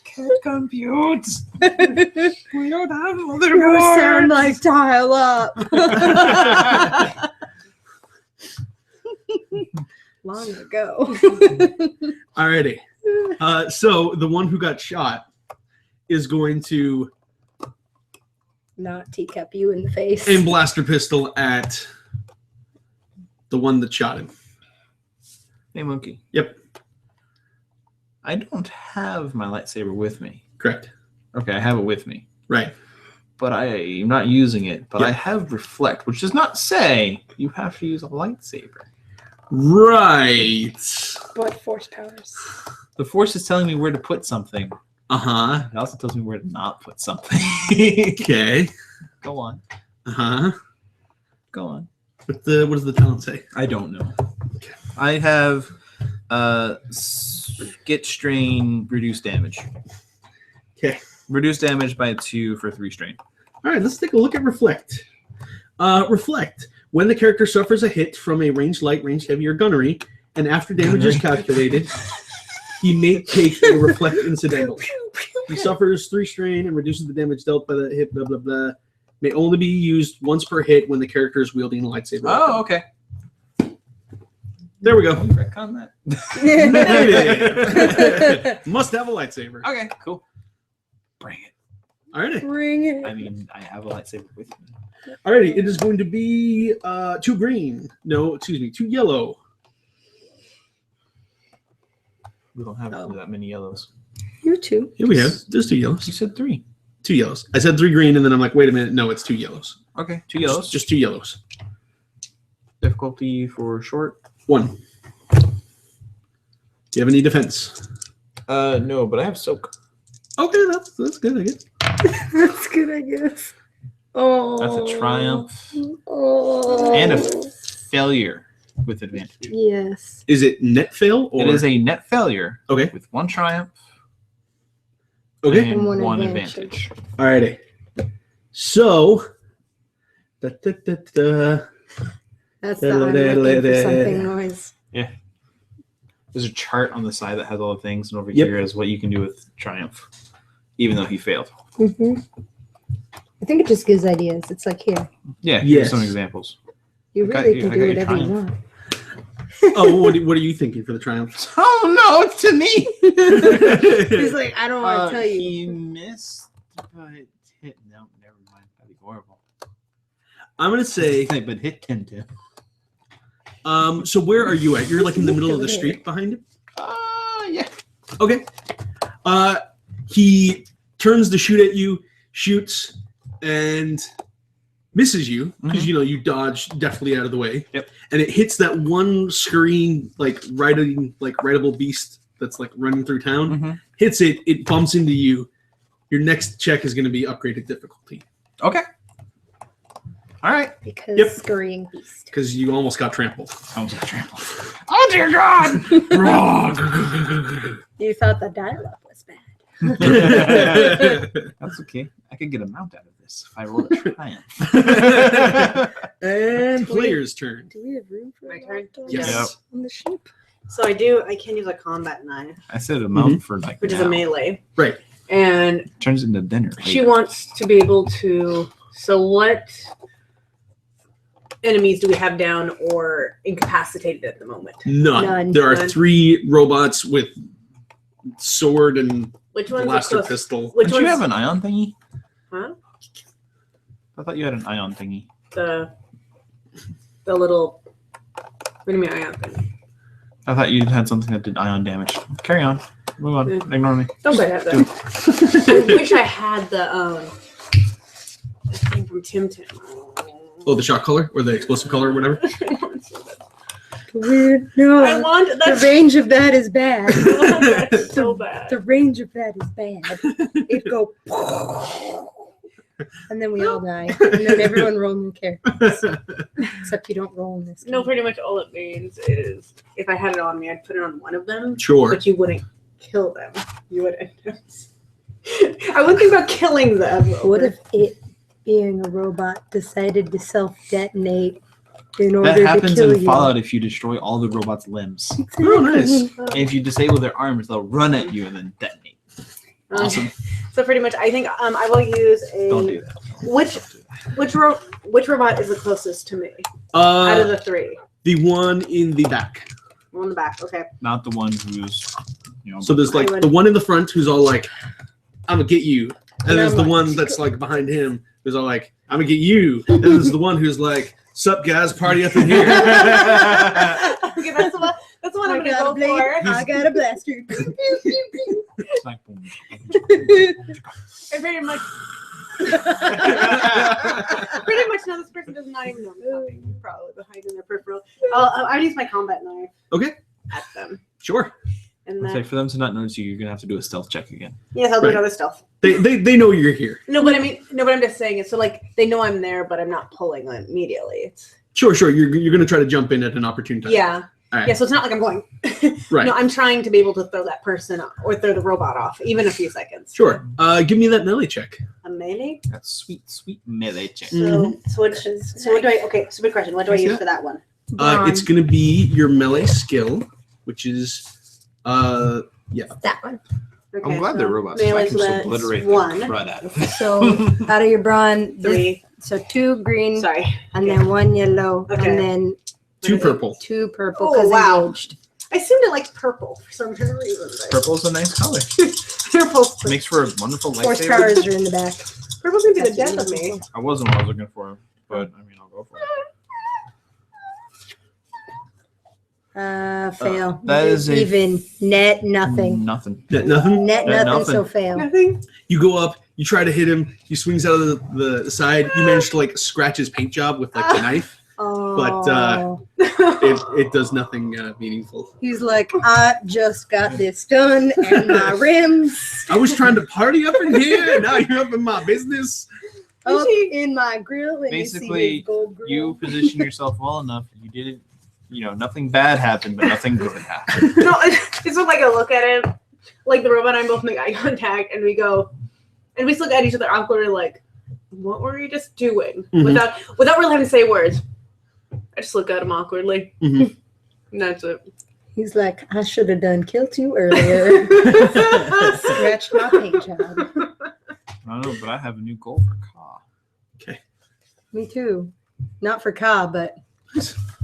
Speaker 2: Can't compute. We don't have another
Speaker 3: You sound like dial up. Long ago.
Speaker 1: Alrighty. So the one who got shot is going to
Speaker 3: Not teacup you in the face.
Speaker 1: aim blaster pistol at the one that shot him.
Speaker 2: Hey, Monkey.
Speaker 1: Yep.
Speaker 2: I don't have my lightsaber with me.
Speaker 1: Correct.
Speaker 2: Okay, I have it with me,
Speaker 1: Right.
Speaker 2: but I'm not using it. But
Speaker 1: Yeah.
Speaker 2: I have reflect, which does not say you have to use a lightsaber.
Speaker 1: Right.
Speaker 3: But force powers.
Speaker 2: The Force is telling me where to put something.
Speaker 1: Uh-huh.
Speaker 2: It also tells me where to not put something.
Speaker 1: Okay.
Speaker 2: Go on.
Speaker 1: Uh-huh.
Speaker 2: Go on.
Speaker 1: What does the talent say?
Speaker 2: I don't know.
Speaker 1: Okay.
Speaker 2: I have get strain, reduce damage.
Speaker 1: Okay.
Speaker 2: Reduce damage by 2 for 3 strain.
Speaker 1: All right, let's take a look at Reflect. Reflect. When the character suffers a hit from a ranged light, ranged heavy, or gunnery, and after damage is calculated, he may take a Reflect incidental. He suffers 3 strain and reduces the damage dealt by the hit, blah, blah, blah. May only be used once per hit when the character is wielding a lightsaber.
Speaker 2: Oh, okay.
Speaker 1: There we go.
Speaker 2: Retcon that.
Speaker 1: Must have a lightsaber.
Speaker 2: Okay, cool. Bring it.
Speaker 1: Alrighty.
Speaker 3: Bring it.
Speaker 2: I mean, I have a lightsaber with me.
Speaker 1: Alrighty. It is going to be 2 green. No, excuse me, 2 yellow.
Speaker 2: We don't have that many yellows.
Speaker 3: You too.
Speaker 1: Here we have. There's 2 yellows.
Speaker 2: You said 3.
Speaker 1: 2 yellows. I said 3 green, and then I'm like, wait a minute. No, it's 2 yellows.
Speaker 2: Okay, 2 yellows.
Speaker 1: Just 2 yellows.
Speaker 2: Difficulty for short.
Speaker 1: 1. Do you have any defense?
Speaker 2: No, but I have soak.
Speaker 1: Okay, that's good, I guess.
Speaker 3: That's good, I guess. Oh.
Speaker 2: That's a triumph
Speaker 3: Oh.
Speaker 2: and a failure with advantage.
Speaker 3: Yes.
Speaker 1: Is it net fail? Or?
Speaker 2: It is a net failure.
Speaker 1: Okay.
Speaker 2: With 1 triumph.
Speaker 1: Okay.
Speaker 2: And
Speaker 3: And
Speaker 2: 1
Speaker 3: one
Speaker 2: advantage.
Speaker 1: Alrighty. So.
Speaker 3: That's the I'm looking for something noise.
Speaker 2: There's a chart on the side that has all the things, and over
Speaker 1: Yep.
Speaker 2: here is what you can do with triumph, even though he failed.
Speaker 3: Mm-hmm. I think it just gives ideas. It's like here.
Speaker 2: Yeah.
Speaker 1: Yes.
Speaker 2: Here's some examples.
Speaker 3: You
Speaker 2: I got
Speaker 3: really
Speaker 2: you-
Speaker 3: can
Speaker 2: I
Speaker 3: do
Speaker 2: got you
Speaker 3: whatever you
Speaker 2: trying.
Speaker 3: want.
Speaker 1: Oh, what are you thinking for the triumph?
Speaker 2: Oh no, it's to me.
Speaker 3: He's like, I don't want to tell you.
Speaker 2: He missed, but hit. No, never mind. That'd be horrible.
Speaker 1: I'm gonna say.
Speaker 2: But hit 10.
Speaker 1: So where are you at? You're like in the middle of the street behind him.
Speaker 2: Yeah.
Speaker 1: Okay. He turns to shoot at you, shoots, and misses you because you dodge deftly out of the way.
Speaker 2: Yep.
Speaker 1: And it hits that one scurrying rideable beast that's like running through town.
Speaker 2: Mm-hmm.
Speaker 1: Hits it. It bumps into you. Your next check is going to be upgraded difficulty
Speaker 2: Okay. All right.
Speaker 3: Because
Speaker 1: Yep.
Speaker 3: scurrying beast.
Speaker 1: because you almost got trampled.
Speaker 2: I was gonna trample. Oh dear God!
Speaker 3: You thought the dialogue was bad.
Speaker 2: That's okay. I could get a mount out of this if I roll a triumph.
Speaker 1: And player's turn.
Speaker 3: Do we have room for
Speaker 4: My
Speaker 3: a
Speaker 4: turn?
Speaker 3: laptop
Speaker 1: Yes.
Speaker 3: on the ship?
Speaker 4: So I can use a combat knife,
Speaker 2: I said a mount for like
Speaker 4: which is
Speaker 2: now.
Speaker 4: a melee.
Speaker 1: Right.
Speaker 4: And
Speaker 2: Turns into dinner.
Speaker 4: she wants to be able to. So what enemies do we have down or incapacitated at the moment?
Speaker 1: None. There are
Speaker 4: None.
Speaker 1: 3 robots with sword and
Speaker 4: Which one's
Speaker 1: blaster
Speaker 4: the close?
Speaker 1: pistol.
Speaker 4: Which
Speaker 2: Don't you
Speaker 4: one's
Speaker 2: have an ion thingy?
Speaker 4: huh?
Speaker 2: I thought you had an ion thingy.
Speaker 4: The little. What do you mean ion thing?
Speaker 2: I thought you had something that did ion damage. Carry on. Move on.
Speaker 4: Yeah.
Speaker 2: Ignore me.
Speaker 4: Don't I have that? I wish I had the thing from Tim Tim.
Speaker 1: Oh, the shock collar or the explosive collar or whatever.
Speaker 3: Weird. No.
Speaker 4: I want
Speaker 3: The
Speaker 4: that.
Speaker 3: range of that is bad.
Speaker 4: That's so bad.
Speaker 3: The range of that is bad. It go, and then we all die, and then everyone roll new characters, except you don't roll in this.
Speaker 4: No,
Speaker 3: game.
Speaker 4: pretty much all it means is if I had it on me, I'd put it on one of them,
Speaker 1: Sure.
Speaker 4: but you wouldn't kill them. You wouldn't. I wouldn't think about killing them.
Speaker 3: What if it, being a robot, decided to self-detonate in order
Speaker 2: That
Speaker 3: to
Speaker 2: happens
Speaker 3: kill
Speaker 2: in
Speaker 3: you?
Speaker 2: Fallout if you destroy all the robots' limbs.
Speaker 1: Oh, nice.
Speaker 2: And if you disable their arms, they'll run at you and then detonate. Awesome.
Speaker 4: So pretty much, I think I will use
Speaker 2: Don't
Speaker 4: a.
Speaker 2: do that.
Speaker 4: Which robot is the closest to me out of the 3?
Speaker 1: The one in the back.
Speaker 4: One in the back. Okay.
Speaker 2: Not the one who's,
Speaker 1: So there's like the one in the front who's all like, "I'm gonna get you," and there's the one that's like behind him who's all like, "I'm gonna get you," and there's the one who's like, "Sup guys, party up in here."
Speaker 4: Okay, that's the one. That's the one I'm gonna go for.
Speaker 3: I got a blaster.
Speaker 2: It's like, boom.
Speaker 4: I very much. Pretty much now this person does not even know me. Probably behind in their peripheral. I'll use my combat knife.
Speaker 1: Okay.
Speaker 4: At them.
Speaker 1: Sure.
Speaker 4: And
Speaker 2: It's
Speaker 4: then,
Speaker 2: like for them to not notice you, you're gonna have to do a stealth check again.
Speaker 4: yes, I'll do
Speaker 1: Right.
Speaker 4: another stealth.
Speaker 1: They know you're here.
Speaker 4: No, but I'm just saying it. So like they know I'm there, but I'm not pulling immediately. It's
Speaker 1: Sure. You're gonna try to jump in at an opportune time.
Speaker 4: yeah.
Speaker 1: All right.
Speaker 4: Yeah, so it's not like I'm going.
Speaker 1: Right.
Speaker 4: No, I'm trying to be able to throw that person off, or throw the robot off, even a few seconds.
Speaker 1: Sure. Give me that melee check.
Speaker 4: A melee.
Speaker 2: That's sweet melee check.
Speaker 1: Mm.
Speaker 4: So what do I? Okay, stupid question. What do I
Speaker 1: Can I see
Speaker 4: use for that one?
Speaker 1: It's gonna be your melee skill, which is
Speaker 3: That one.
Speaker 4: Okay,
Speaker 2: I'm glad
Speaker 4: so
Speaker 2: they're robots. So I
Speaker 4: melee,
Speaker 2: can
Speaker 4: so
Speaker 2: just
Speaker 4: that's
Speaker 2: obliterate the
Speaker 4: one,
Speaker 2: crud out of it.
Speaker 3: So out of your brawn,
Speaker 4: 3.
Speaker 3: so 2 green,
Speaker 4: Sorry.
Speaker 3: and then 1 yellow,
Speaker 4: Okay.
Speaker 3: and then
Speaker 1: 2 purple.
Speaker 3: 2 purple
Speaker 4: Oh,
Speaker 3: because
Speaker 4: wow.
Speaker 3: engaged.
Speaker 4: I seem to like purple for some reason.
Speaker 2: Purple's a nice color.
Speaker 4: Purple's
Speaker 2: Makes for a wonderful
Speaker 3: Force
Speaker 2: lightsaber.
Speaker 3: powers are in the back.
Speaker 4: Purple's gonna be the
Speaker 3: That's
Speaker 4: death of
Speaker 3: what
Speaker 4: me.
Speaker 2: I wasn't what I was looking for, but I mean, I'll go for it.
Speaker 3: Fail.
Speaker 2: That is a-
Speaker 3: even net nothing.
Speaker 2: Nothing.
Speaker 1: Nothing.
Speaker 3: Net
Speaker 2: Net
Speaker 3: nothing.
Speaker 2: nothing.
Speaker 3: So fail.
Speaker 4: Nothing.
Speaker 1: You go up, you try to hit him, he swings out of the side. You manage to like scratch his paint job with like the knife,
Speaker 3: Oh.
Speaker 1: it does nothing meaningful.
Speaker 3: He's like, I just got this done, and my rims
Speaker 1: I was trying to party up in here, and now you're up in my business.
Speaker 3: up in my grill, and
Speaker 2: Basically,
Speaker 3: you see his gold grill.
Speaker 2: You position yourself well enough. You didn't, nothing bad happened, but nothing good happened.
Speaker 4: No, it's just like I look at him, like the robot and I both make eye contact, and we go, and we just look at each other awkwardly, like, what were you just doing?
Speaker 1: Mhm.
Speaker 4: Without really having to say words. I just look at him awkwardly.
Speaker 1: Mhm.
Speaker 4: And that's it.
Speaker 3: He's like, I should have done killed you earlier. Scratched my paint job.
Speaker 2: I don't know, but I have a new goal for Ka.
Speaker 3: Me too. Not for Ka, but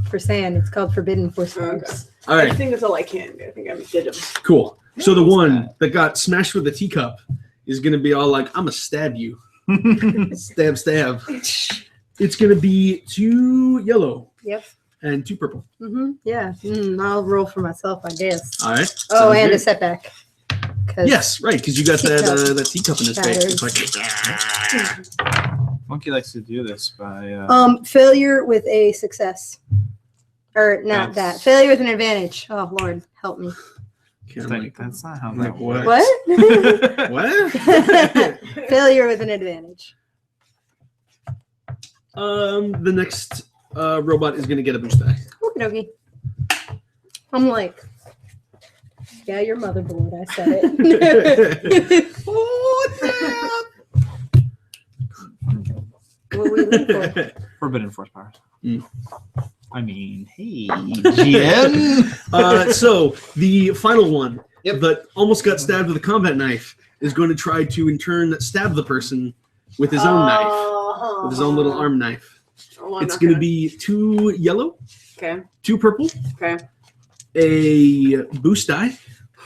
Speaker 3: for Sand. It's called Forbidden Force Powers.
Speaker 1: All
Speaker 4: I
Speaker 1: right,
Speaker 4: think that's all I can do. I think I did him.
Speaker 1: cool. So the
Speaker 2: What's
Speaker 1: one
Speaker 2: that?
Speaker 1: that got smashed with a teacup is gonna be all like, "I'm gonna stab you, stab, stab." It's gonna be 2 yellow
Speaker 3: Yep.
Speaker 1: and 2 purple.
Speaker 3: Yeah. I'll roll for myself, I guess.
Speaker 1: All right.
Speaker 3: Oh,
Speaker 1: sounds
Speaker 3: and
Speaker 1: good.
Speaker 3: a setback. 'Cause
Speaker 1: Yes, right, because you got that
Speaker 3: Teacup.
Speaker 1: that teacup in his face. It's like,
Speaker 2: Monkey likes to do this by.
Speaker 3: Failure with a success. Or not
Speaker 2: That's-
Speaker 3: that. Failure with an advantage. Oh, Lord, help me.
Speaker 1: I'm like,
Speaker 2: that's not how
Speaker 1: like
Speaker 2: that
Speaker 1: what?
Speaker 2: works.
Speaker 3: What?
Speaker 1: what?
Speaker 3: Failure with an advantage.
Speaker 1: The next robot is gonna get a boost die.
Speaker 3: Okie dokie. I'm like, yeah, your motherboard. I said it. What were we looking for?
Speaker 2: Forbidden Force powers.
Speaker 1: Mm.
Speaker 2: I mean, hey, GM.
Speaker 1: So the final one
Speaker 2: Yep.
Speaker 1: that almost got stabbed with a combat knife is going to try to in turn stab the person with his own knife, with his own little arm knife.
Speaker 4: Oh, I'm
Speaker 1: It's
Speaker 4: not
Speaker 1: going to
Speaker 4: gonna-
Speaker 1: be 2 yellow,
Speaker 4: Okay.
Speaker 1: 2 purple,
Speaker 4: Okay.
Speaker 1: a boost die,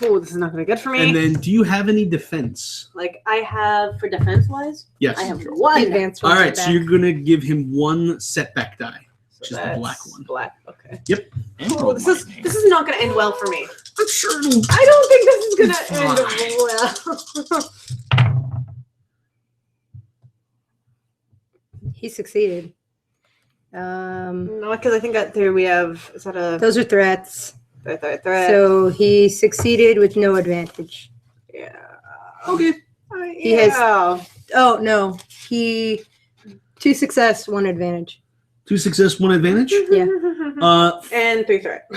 Speaker 4: Oh, this is not gonna be good for me.
Speaker 1: and then do you have any defense?
Speaker 4: Like I have for defense wise,
Speaker 1: Yes.
Speaker 4: I have one.
Speaker 3: Advanced
Speaker 1: All
Speaker 3: ones
Speaker 1: right,
Speaker 3: are
Speaker 1: so
Speaker 3: back.
Speaker 1: you're going to give him 1 setback die, which
Speaker 4: So
Speaker 1: is the
Speaker 4: that's
Speaker 1: black one.
Speaker 4: Black. Okay.
Speaker 2: And
Speaker 4: Oh, this is not gonna end well for me.
Speaker 1: I'm sure it'll.
Speaker 4: I don't think this is gonna
Speaker 1: It's
Speaker 4: end well.
Speaker 3: He succeeded.
Speaker 4: No, because I think that there we have is that a
Speaker 3: Those are threats.
Speaker 4: threat?
Speaker 3: So he succeeded with no advantage.
Speaker 4: Yeah.
Speaker 1: Okay.
Speaker 3: He has-
Speaker 4: Yeah.
Speaker 3: Oh no, he 2 success, 1 advantage.
Speaker 1: 2 success, 1 advantage.
Speaker 3: Yeah.
Speaker 4: And 3 threat.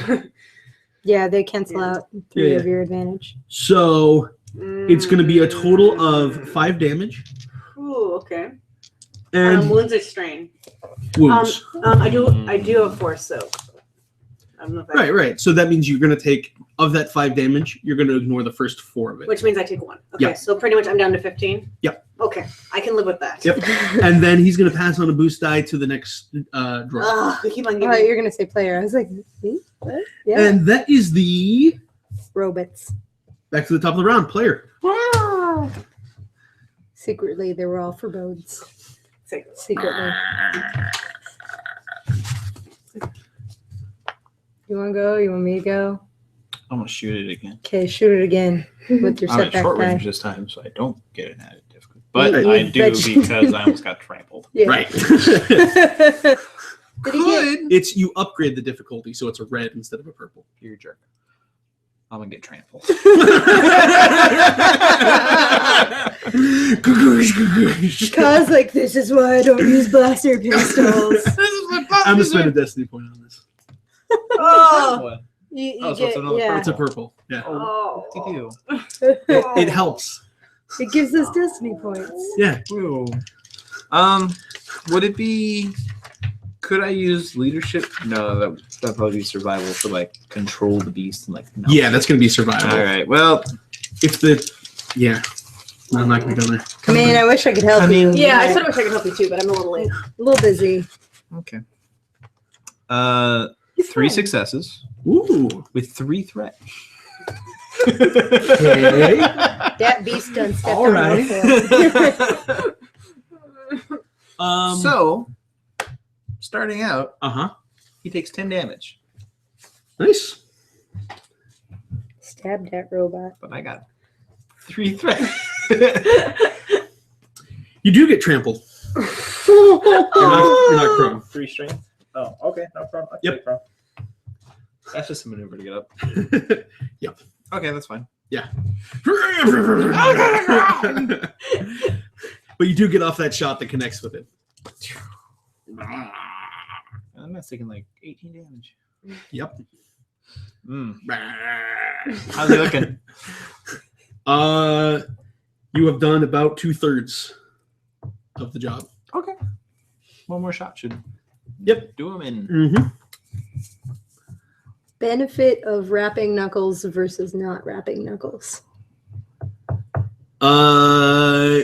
Speaker 3: Yeah, they cancel
Speaker 4: Yeah.
Speaker 3: out 3
Speaker 1: Yeah.
Speaker 3: of your advantage.
Speaker 1: So it's going to be a total of 5 damage
Speaker 4: Ooh, okay.
Speaker 1: and
Speaker 4: Wounds or strain.
Speaker 1: wounds.
Speaker 4: I do have force soak. I don't know if that,
Speaker 1: Right. So that means you're going to take, of that 5 damage, you're going to ignore the first 4 of it.
Speaker 4: which means I take 1. Okay,
Speaker 1: Yep.
Speaker 4: so pretty much I'm down to 15.
Speaker 1: Yep.
Speaker 4: Okay, I can live with that.
Speaker 1: Yep. And then he's going to pass on a boost die to the next draw.
Speaker 4: Ugh, we keep on
Speaker 3: Oh,
Speaker 4: giving.
Speaker 3: you're gonna say player. I was like, see? What? Yeah.
Speaker 1: And that is the,
Speaker 3: Robots.
Speaker 1: back to the top of the round, player.
Speaker 3: Secretly, they were all forebodings.
Speaker 4: Six.
Speaker 3: Secretly. You want to go? You want me to go?
Speaker 2: I'm gonna shoot it again.
Speaker 3: Okay, shoot it again with your
Speaker 2: I'm at
Speaker 3: setback
Speaker 2: short
Speaker 3: die.
Speaker 2: range this time, so I don't get an added difficulty. But
Speaker 3: You-
Speaker 2: I do
Speaker 3: but you-
Speaker 2: because I almost got trampled.
Speaker 3: Yeah.
Speaker 1: Right.
Speaker 3: Did he get?
Speaker 1: It's you upgrade the difficulty, so it's a red instead of a purple.
Speaker 2: You're a jerk. I'm gonna get trampled.
Speaker 3: Cause like this is why I don't use blaster pistols.
Speaker 1: I'm gonna spend a destiny point on this.
Speaker 3: Oh,
Speaker 2: What?
Speaker 3: you
Speaker 2: Oh, so
Speaker 3: get
Speaker 2: it's another
Speaker 3: yeah.
Speaker 1: It's a purple. Yeah.
Speaker 2: Oh, what do you
Speaker 1: It helps.
Speaker 3: It gives us destiny points.
Speaker 1: Yeah.
Speaker 2: do? Would it be? Could I use leadership? No, that'd probably be survival to like control the beast and like. No.
Speaker 1: Yeah, that's gonna be survival.
Speaker 2: All right. Well,
Speaker 1: If the, yeah, I'm not gonna go there.
Speaker 3: I mean, I wish I could help
Speaker 2: I mean,
Speaker 3: you.
Speaker 4: Yeah, I
Speaker 3: but
Speaker 4: sort of wish I could help you too, but I'm a little late.
Speaker 3: a little busy.
Speaker 2: okay.
Speaker 3: You're
Speaker 2: 3
Speaker 3: fine.
Speaker 2: successes
Speaker 1: Ooh.
Speaker 2: with 3 threats.
Speaker 1: Okay.
Speaker 3: That beast done stepped
Speaker 1: All
Speaker 3: on
Speaker 1: right.
Speaker 3: my foot.
Speaker 2: So, starting out,
Speaker 1: Uh-huh.
Speaker 2: he takes 10 damage,
Speaker 1: Nice.
Speaker 3: Stabbed that robot.
Speaker 2: but I got 3 threats.
Speaker 1: You do get trampled. You're not prone.
Speaker 2: 3 strength. Oh, okay, no problem.
Speaker 1: Yep.
Speaker 2: Take prone. That's just a maneuver to get up.
Speaker 1: Yep.
Speaker 2: Okay, that's fine.
Speaker 1: But you do get off that shot that connects with it.
Speaker 2: I'm not taking like 18 damage.
Speaker 1: Yep.
Speaker 2: How's he looking?
Speaker 1: You have done about 2/3 of the job.
Speaker 2: Okay. One more shot should
Speaker 1: Yep.
Speaker 2: do him in.
Speaker 1: Mm-hmm.
Speaker 3: Benefit of wrapping knuckles versus not wrapping knuckles.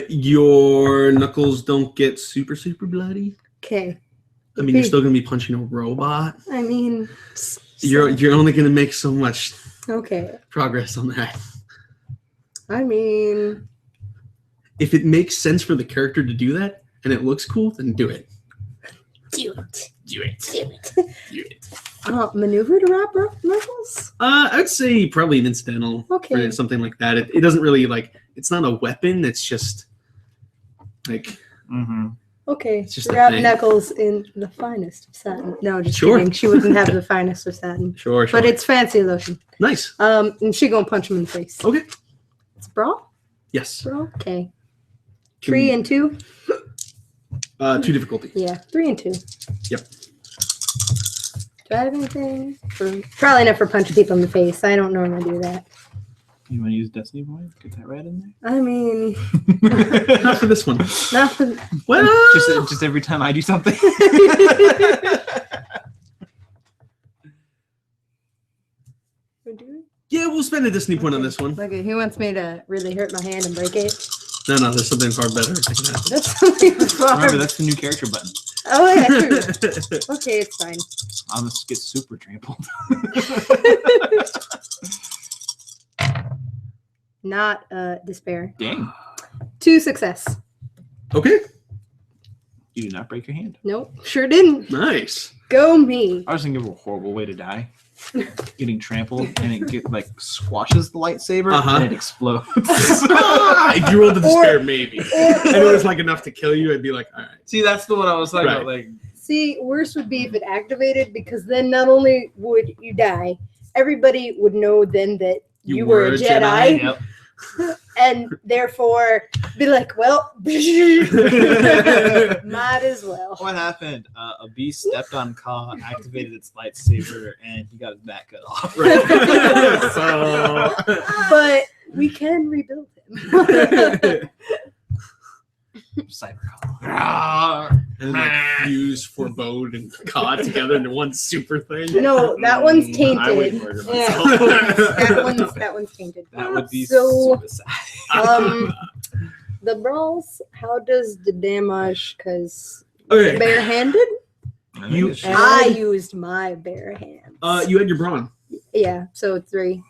Speaker 1: Your knuckles don't get super bloody.
Speaker 3: Okay.
Speaker 1: I mean, you're still gonna be punching a robot.
Speaker 3: I mean,
Speaker 1: You're only gonna make so much
Speaker 3: okay.
Speaker 1: progress on that.
Speaker 3: I mean,
Speaker 1: If it makes sense for the character to do that and it looks cool, then do it.
Speaker 3: do it.
Speaker 1: Do it.
Speaker 3: Do it.
Speaker 1: Do it.
Speaker 3: Maneuver to wrap knuckles?
Speaker 1: I'd say probably an incidental
Speaker 3: Okay.
Speaker 1: or something like that. It doesn't really it's not a weapon. It's just like
Speaker 3: Okay.
Speaker 1: It's just a
Speaker 3: Wrap
Speaker 1: thing.
Speaker 3: knuckles in the finest of satin. No, just
Speaker 1: Sure.
Speaker 3: kidding. She wouldn't have the finest of satin.
Speaker 1: sure.
Speaker 3: But it's fancy looking.
Speaker 1: nice.
Speaker 3: And she gonna punch him in the face.
Speaker 1: Okay.
Speaker 3: It's brawl?
Speaker 1: Yes.
Speaker 3: Brawl? Okay. 3 and 2?
Speaker 1: 2 difficulty.
Speaker 3: Yeah, 3 and 2.
Speaker 1: Yep.
Speaker 3: Do I have anything? Probably not for punching people in the face. I don't normally do that.
Speaker 2: You want to use Destiny Point? Get that right in
Speaker 3: I mean,
Speaker 2: there.
Speaker 1: Not for this one.
Speaker 3: not for.
Speaker 1: Well,
Speaker 2: just every time I do something.
Speaker 1: yeah, we'll spend a Disney point on this one.
Speaker 3: Okay, who wants me to really hurt my hand and break it?
Speaker 1: No, there's something far better.
Speaker 3: That's something far.
Speaker 2: Remember, that's the new character button.
Speaker 3: Oh, yeah, true. Okay, it's fine.
Speaker 2: I'll just get super trampled.
Speaker 3: Not despair.
Speaker 2: Dang.
Speaker 3: 2 success.
Speaker 1: Okay,
Speaker 2: You did not break your hand.
Speaker 3: Nope, sure didn't.
Speaker 1: nice.
Speaker 3: Go me.
Speaker 2: I was thinking of a horrible way to die. Getting trampled and it squashes the lightsaber and it explodes.
Speaker 1: If you rolled the despair, maybe. And it was enough to kill you, I'd be like, all right.
Speaker 2: See, that's the one I was talking
Speaker 1: Right.
Speaker 2: about. Like,
Speaker 3: See, worse would be if it activated, because then not only would you die, everybody would know then that you were a Jedi.
Speaker 2: yep.
Speaker 3: And therefore be like, well, might as well.
Speaker 2: What happened? A beast stepped on Ka, activated its lightsaber, and he got his back cut off.
Speaker 1: Right. So,
Speaker 3: But we can rebuild him.
Speaker 2: Cyber Ka.
Speaker 1: and fuse Forebode and Ka together into one super thing.
Speaker 3: No, that one's
Speaker 2: I
Speaker 3: tainted.
Speaker 2: wouldn't murder
Speaker 3: Yeah.
Speaker 2: myself.
Speaker 3: that one's tainted.
Speaker 2: That would be
Speaker 3: So,
Speaker 2: suicide.
Speaker 3: the brawls, how does the damage, because
Speaker 1: Okay.
Speaker 3: barehanded?
Speaker 1: You-
Speaker 3: I used my bare hands.
Speaker 1: You had your brawn.
Speaker 3: Yeah, so 3.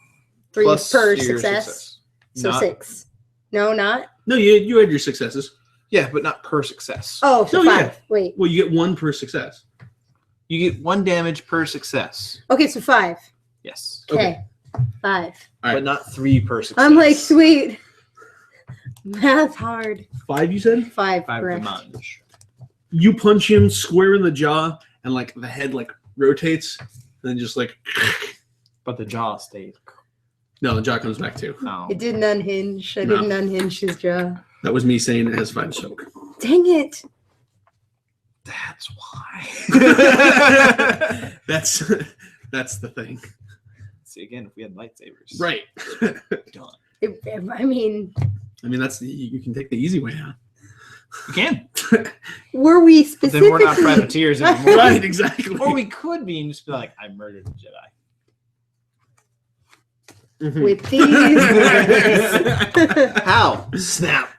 Speaker 3: 3
Speaker 2: Plus
Speaker 3: per
Speaker 2: your
Speaker 3: success. So
Speaker 2: Not-
Speaker 3: 6. No, not?
Speaker 1: No, you had your successes.
Speaker 2: Yeah, but not per success.
Speaker 3: Oh, so
Speaker 1: No,
Speaker 3: 5.
Speaker 1: yeah.
Speaker 3: Wait.
Speaker 1: Well, you get 1 per success.
Speaker 2: You get 1 damage per success.
Speaker 3: Okay, so 5.
Speaker 2: Yes.
Speaker 3: Okay. 5.
Speaker 1: All right.
Speaker 2: But not 3 per success.
Speaker 3: I'm like, sweet. Math hard.
Speaker 1: 5, you said?
Speaker 3: 5,
Speaker 2: 5
Speaker 3: correct.
Speaker 2: damage.
Speaker 1: You punch him square in the jaw, and the head rotates, and then just
Speaker 2: But the jaw stayed.
Speaker 1: no, the jaw comes back too.
Speaker 2: No.
Speaker 3: It didn't unhinge. I
Speaker 1: No.
Speaker 3: didn't unhinge his jaw.
Speaker 1: That was me saying it has 5 soak.
Speaker 3: Dang it.
Speaker 2: That's why.
Speaker 1: That's the thing.
Speaker 2: See, again, if we had lightsabers.
Speaker 1: Right.
Speaker 2: Done.
Speaker 3: I mean,
Speaker 1: I mean, you can take the easy way out.
Speaker 2: You can.
Speaker 3: were we
Speaker 2: But
Speaker 3: specifically?
Speaker 2: then we're not privateers anymore.
Speaker 1: Right, exactly.
Speaker 2: Or we could be and just be like, I murdered a Jedi.
Speaker 1: Mhm.
Speaker 3: With these words.
Speaker 2: How? Snap.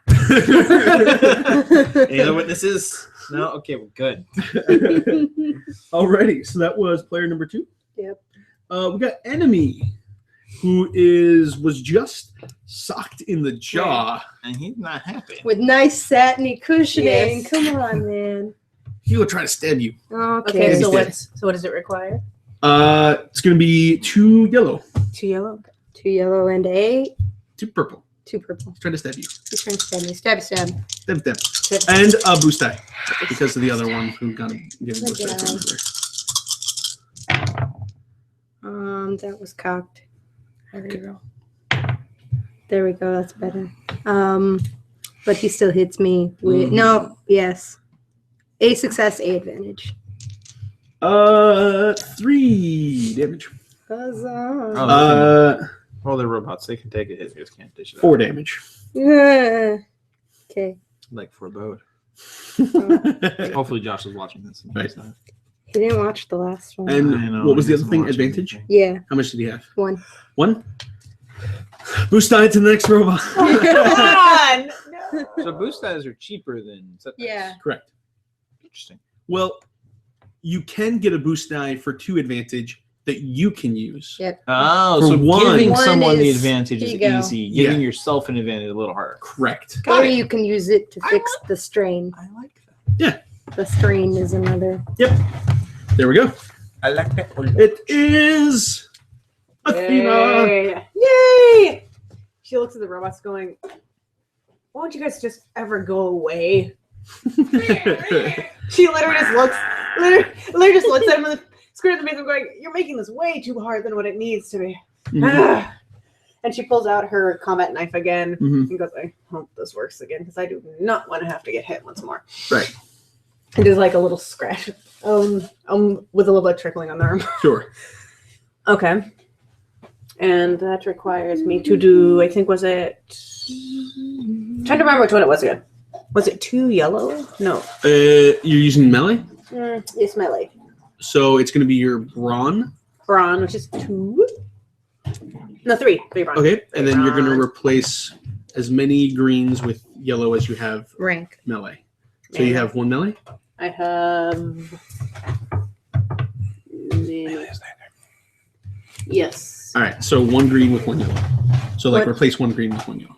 Speaker 2: Any other witnesses? No? Okay, well, good.
Speaker 1: Alrighty, so that was player number 2.
Speaker 3: Yep.
Speaker 1: We got enemy. who was just socked in the jaw.
Speaker 2: And he's not happy.
Speaker 3: With nice satiny cushioning.
Speaker 4: Yes.
Speaker 3: Come on, man.
Speaker 1: He will try to stab you.
Speaker 3: Okay.
Speaker 1: he's
Speaker 4: so
Speaker 1: dead.
Speaker 4: what does it require?
Speaker 1: It's going to be 2 yellow,
Speaker 4: 2 yellow.
Speaker 3: 2 yellow and
Speaker 1: 2 purple.
Speaker 3: 2 purple.
Speaker 1: He's trying to stab you.
Speaker 3: He's trying to stab me. Stab, stab.
Speaker 1: Stab. And a boost die because of the other one who got him. Gave him boost die from over.
Speaker 3: That was cocked. There we go. That's better. But he still hits me with yes. A success, A advantage.
Speaker 1: 3 damage.
Speaker 3: Huzzah.
Speaker 2: Well, they're robots. They can take a hit. They just can't dish it
Speaker 1: 4
Speaker 2: out.
Speaker 1: damage.
Speaker 3: Yeah. Okay.
Speaker 2: Like forebode.
Speaker 1: and
Speaker 2: Hopefully Josh is watching this.
Speaker 1: Right.
Speaker 3: He didn't watch the last one.
Speaker 2: I know,
Speaker 1: what was
Speaker 2: he
Speaker 1: the other
Speaker 2: doesn't
Speaker 1: thing?
Speaker 2: watch
Speaker 1: Advantage?
Speaker 2: anything.
Speaker 3: Yeah.
Speaker 1: How much did he have?
Speaker 3: 1.
Speaker 1: 1? Boost die to the next robot.
Speaker 4: Come on!
Speaker 2: So boost dies are cheaper than set dice.
Speaker 3: Yeah.
Speaker 1: Correct.
Speaker 2: Interesting.
Speaker 1: Well, you can get a boost die for 2 advantage that you can use.
Speaker 3: Yep.
Speaker 2: Oh,
Speaker 1: For
Speaker 2: so
Speaker 1: one-
Speaker 2: giving
Speaker 3: One
Speaker 2: someone the
Speaker 3: is
Speaker 2: advantage is
Speaker 3: ego.
Speaker 2: easy. Giving
Speaker 1: Yeah.
Speaker 2: yourself an advantage is a little harder.
Speaker 1: Correct.
Speaker 3: Or you can use it to fix the strain.
Speaker 2: I like that.
Speaker 3: The strain is another.
Speaker 1: There we go.
Speaker 2: I like that.
Speaker 1: It is Athena.
Speaker 4: Yay! Yay! She looks at the robots going, why don't you guys just ever go away? She literally just looks at him and screwed in the face and going, you're making this way too hard than what it needs to be.
Speaker 1: Mhm.
Speaker 4: And she pulls out her combat knife again
Speaker 1: Mhm.
Speaker 4: and goes, I hope this works again because I do not want to have to get hit once more.
Speaker 1: Right.
Speaker 4: And there's like a little scratch with a little blood trickling on the arm.
Speaker 1: Sure.
Speaker 4: Okay. And that requires me to do, I think, was it... I'm trying to remember which one it was again. Was it 2 yellow? No.
Speaker 1: You're using melee,
Speaker 4: It's melee.
Speaker 1: so it's going to be your brawn.
Speaker 4: Brawn, which is 2. No, 3. 3 brawn.
Speaker 1: Okay, and then you're going to
Speaker 4: Brawn.
Speaker 1: replace as many greens with yellow as you have
Speaker 3: Rank.
Speaker 1: melee. So you have 1 melee.
Speaker 4: I have... Yes.
Speaker 1: All right, so 1 green with 1 yellow. So like
Speaker 3: What?
Speaker 1: replace 1 green with 1 yellow.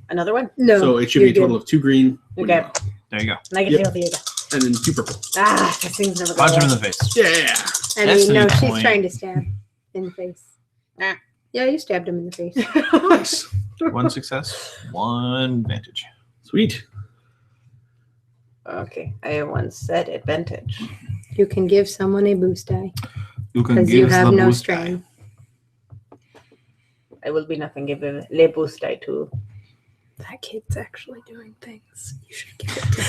Speaker 4: Another one?
Speaker 3: No.
Speaker 1: So it should be a
Speaker 3: you're
Speaker 1: total of 2 green, 1
Speaker 4: Okay.
Speaker 1: yellow,
Speaker 2: There you go.
Speaker 4: And I get
Speaker 1: Yep.
Speaker 4: to heal the
Speaker 1: and then 2 purple.
Speaker 4: Ah, this thing's never
Speaker 2: Punch him in
Speaker 4: going
Speaker 2: the face.
Speaker 1: Yeah.
Speaker 3: I
Speaker 2: That's
Speaker 3: mean,
Speaker 2: a
Speaker 3: no,
Speaker 2: good
Speaker 3: she's
Speaker 2: point.
Speaker 3: trying to stab in the face.
Speaker 4: Ah.
Speaker 3: Yeah, you stabbed him in the face.
Speaker 1: Nice.
Speaker 2: 1 success, 1 advantage.
Speaker 1: Sweet.
Speaker 4: Okay, I once said advantage.
Speaker 3: You can give someone a boost die
Speaker 2: You can
Speaker 3: because you
Speaker 2: give
Speaker 3: have
Speaker 2: the
Speaker 3: no
Speaker 2: boost
Speaker 3: strain.
Speaker 4: I will be nothing give a le boost die to.
Speaker 3: That kid's actually doing things. You should give it to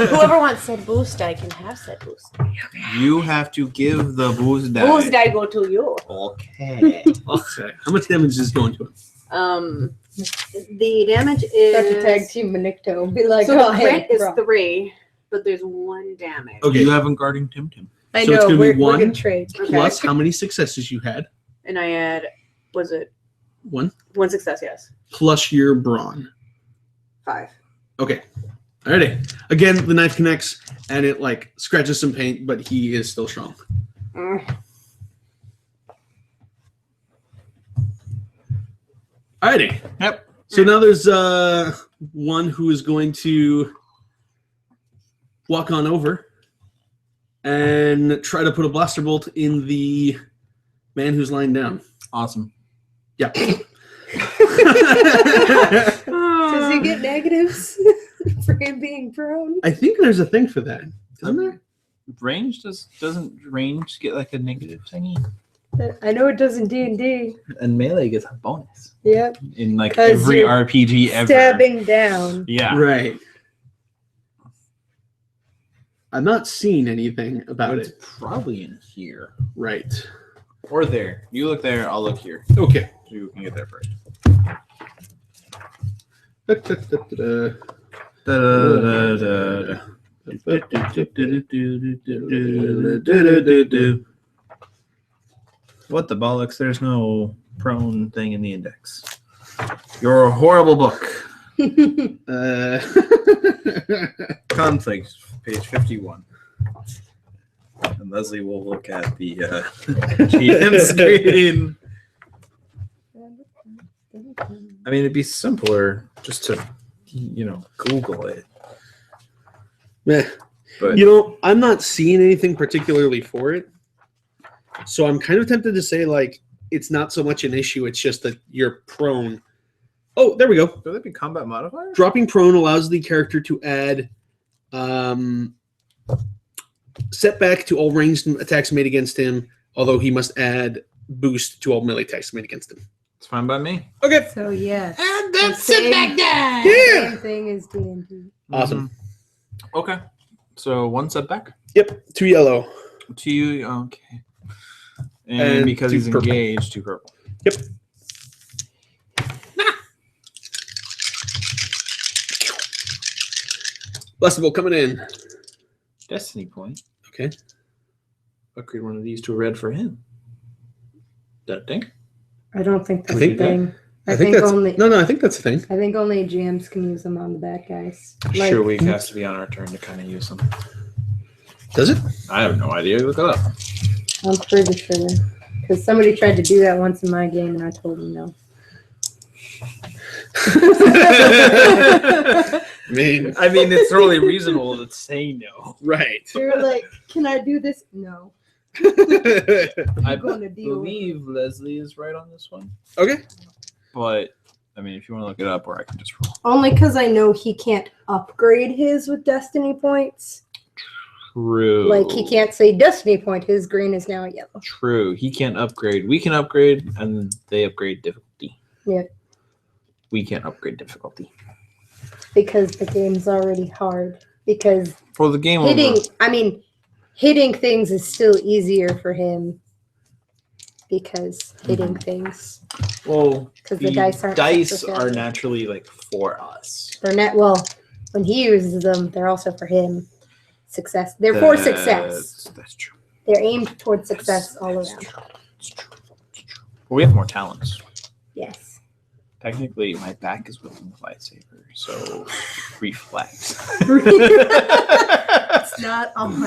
Speaker 3: him.
Speaker 4: Whoever wants said boost die can have said boost.
Speaker 2: You have to give the boost die.
Speaker 4: Boost die go to you.
Speaker 2: Okay.
Speaker 1: Okay. How much damage is going to him?
Speaker 4: The damage is
Speaker 3: Start to tag team Manicto. Be like,
Speaker 4: so
Speaker 3: oh,
Speaker 4: the
Speaker 3: hey,
Speaker 4: crit is
Speaker 3: bro.
Speaker 4: 3, but there's 1 damage.
Speaker 1: Okay.
Speaker 2: You haven't guarding Tim Tim.
Speaker 3: I
Speaker 1: So
Speaker 3: know.
Speaker 1: it's gonna be
Speaker 3: we're
Speaker 1: 1
Speaker 3: gonna trade.
Speaker 4: Okay.
Speaker 1: Plus how many successes you had?
Speaker 4: And I had, was it
Speaker 1: 1
Speaker 4: 1 success? Yes.
Speaker 1: plus your brawn.
Speaker 4: 5.
Speaker 1: Okay. Alrighty. Again, the knife connects and it like scratches some paint, but he is still strong. Alrighty.
Speaker 2: Yep.
Speaker 1: So now there's one who is going to walk on over and try to put a blaster bolt in the man who's lying down.
Speaker 2: Awesome.
Speaker 1: Yeah.
Speaker 3: Does he get negatives for him being prone?
Speaker 1: I think there's a thing for that. Isn't there?
Speaker 2: Range doesn't range get like a negative thingy?
Speaker 3: I know it does in D&D.
Speaker 2: And melee gets a bonus
Speaker 3: Yep.
Speaker 2: in like
Speaker 3: 'Cause
Speaker 2: every
Speaker 3: you're
Speaker 2: RPG ever.
Speaker 3: Stabbing down.
Speaker 2: Yeah.
Speaker 1: Right. I'm not seeing anything about
Speaker 2: It's
Speaker 1: it.
Speaker 2: probably in here.
Speaker 1: Right.
Speaker 2: Or there. You look there, I'll look here.
Speaker 1: Okay.
Speaker 2: So you can get there first. What the bollocks? There's no prone thing in the index. You're a horrible book. Conflict, page 51. And Leslie will look at the GM screen. I mean, it'd be simpler just to, Google it.
Speaker 1: Yeah.
Speaker 2: But
Speaker 1: I'm not seeing anything particularly for it. So I'm kind of tempted to say, like, it's not so much an issue. It's just that you're prone. Oh, there we go.
Speaker 2: would that be combat modifier?
Speaker 1: Dropping prone allows the character to add setback to all ranged attacks made against him, although he must add boost to all melee attacks made against him.
Speaker 2: It's fine by me.
Speaker 1: Okay.
Speaker 3: So yes,
Speaker 1: And
Speaker 3: that's
Speaker 1: setback die.
Speaker 3: same
Speaker 1: Yeah.
Speaker 3: thing as D&D.
Speaker 1: Awesome.
Speaker 2: Okay. So 1 setback.
Speaker 1: Yep. 2 yellow.
Speaker 2: 2, okay. And,
Speaker 1: And
Speaker 2: because
Speaker 1: 2
Speaker 2: he's
Speaker 1: purple.
Speaker 2: engaged, 2 purple.
Speaker 1: Yep. Blessable coming in.
Speaker 2: Destiny point.
Speaker 1: Okay.
Speaker 2: Upgrade one of these to a red for him. That thing?
Speaker 3: I don't think that's
Speaker 1: think
Speaker 3: a thing. I think
Speaker 1: that's
Speaker 3: only.
Speaker 1: no. I think that's a thing.
Speaker 3: I think only GMs can use them on the bad guys.
Speaker 2: Sure, week has to be on our turn to kind of use them.
Speaker 1: Does it?
Speaker 2: I have no idea. Look it up.
Speaker 3: I'm pretty sure. Because somebody tried to do that once in my game and I told them no.
Speaker 1: I mean,
Speaker 2: it's totally reasonable to say no.
Speaker 1: right.
Speaker 3: They were like, can I do this? No.
Speaker 2: I
Speaker 3: going to deal with
Speaker 2: believe Leslie is right on this one.
Speaker 1: Okay.
Speaker 2: But, if you want to look it up, or I can just roll.
Speaker 3: Only because I know he can't upgrade his with destiny points.
Speaker 2: True.
Speaker 3: Like, he can't say destiny point. His green is now yellow.
Speaker 2: True. He can't upgrade. We can upgrade, and they upgrade difficulty.
Speaker 3: Yeah.
Speaker 2: We can't upgrade difficulty.
Speaker 3: Because the game's already hard. Because
Speaker 2: For the game
Speaker 3: hitting things is still easier for him. Because hitting things.
Speaker 2: Well,
Speaker 3: Because the dice aren't.
Speaker 2: are naturally for us.
Speaker 3: They're not. Well, when he uses them, they're also for him. Success. They're for success.
Speaker 2: That's true.
Speaker 3: They're aimed towards success all
Speaker 2: That's
Speaker 3: around.
Speaker 2: true. That's true. That's true. Well, we have more talents.
Speaker 3: Yes.
Speaker 2: Technically, my back is wielding the lightsaber, so reflex.
Speaker 3: It's not on.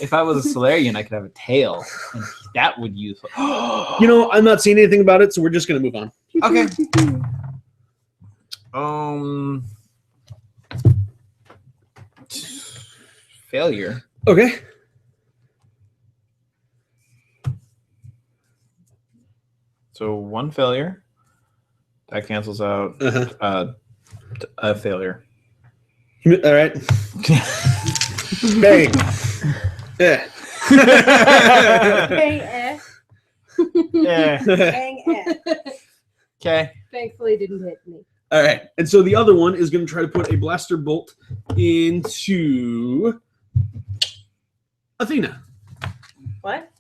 Speaker 2: If I was a Solarian, I could have a tail, and that would use.
Speaker 1: I'm not seeing anything about it, so we're just gonna move on.
Speaker 2: Okay. Failure.
Speaker 1: Okay.
Speaker 2: So 1 failure. That cancels out a failure.
Speaker 1: All right. Bang. Yeah.
Speaker 3: Bang eh.
Speaker 2: Yeah.
Speaker 3: Bang eh.
Speaker 2: Okay.
Speaker 3: Thankfully, it didn't hit me.
Speaker 1: All right. And so the other one is going to try to put a blaster bolt into Athena,
Speaker 4: What?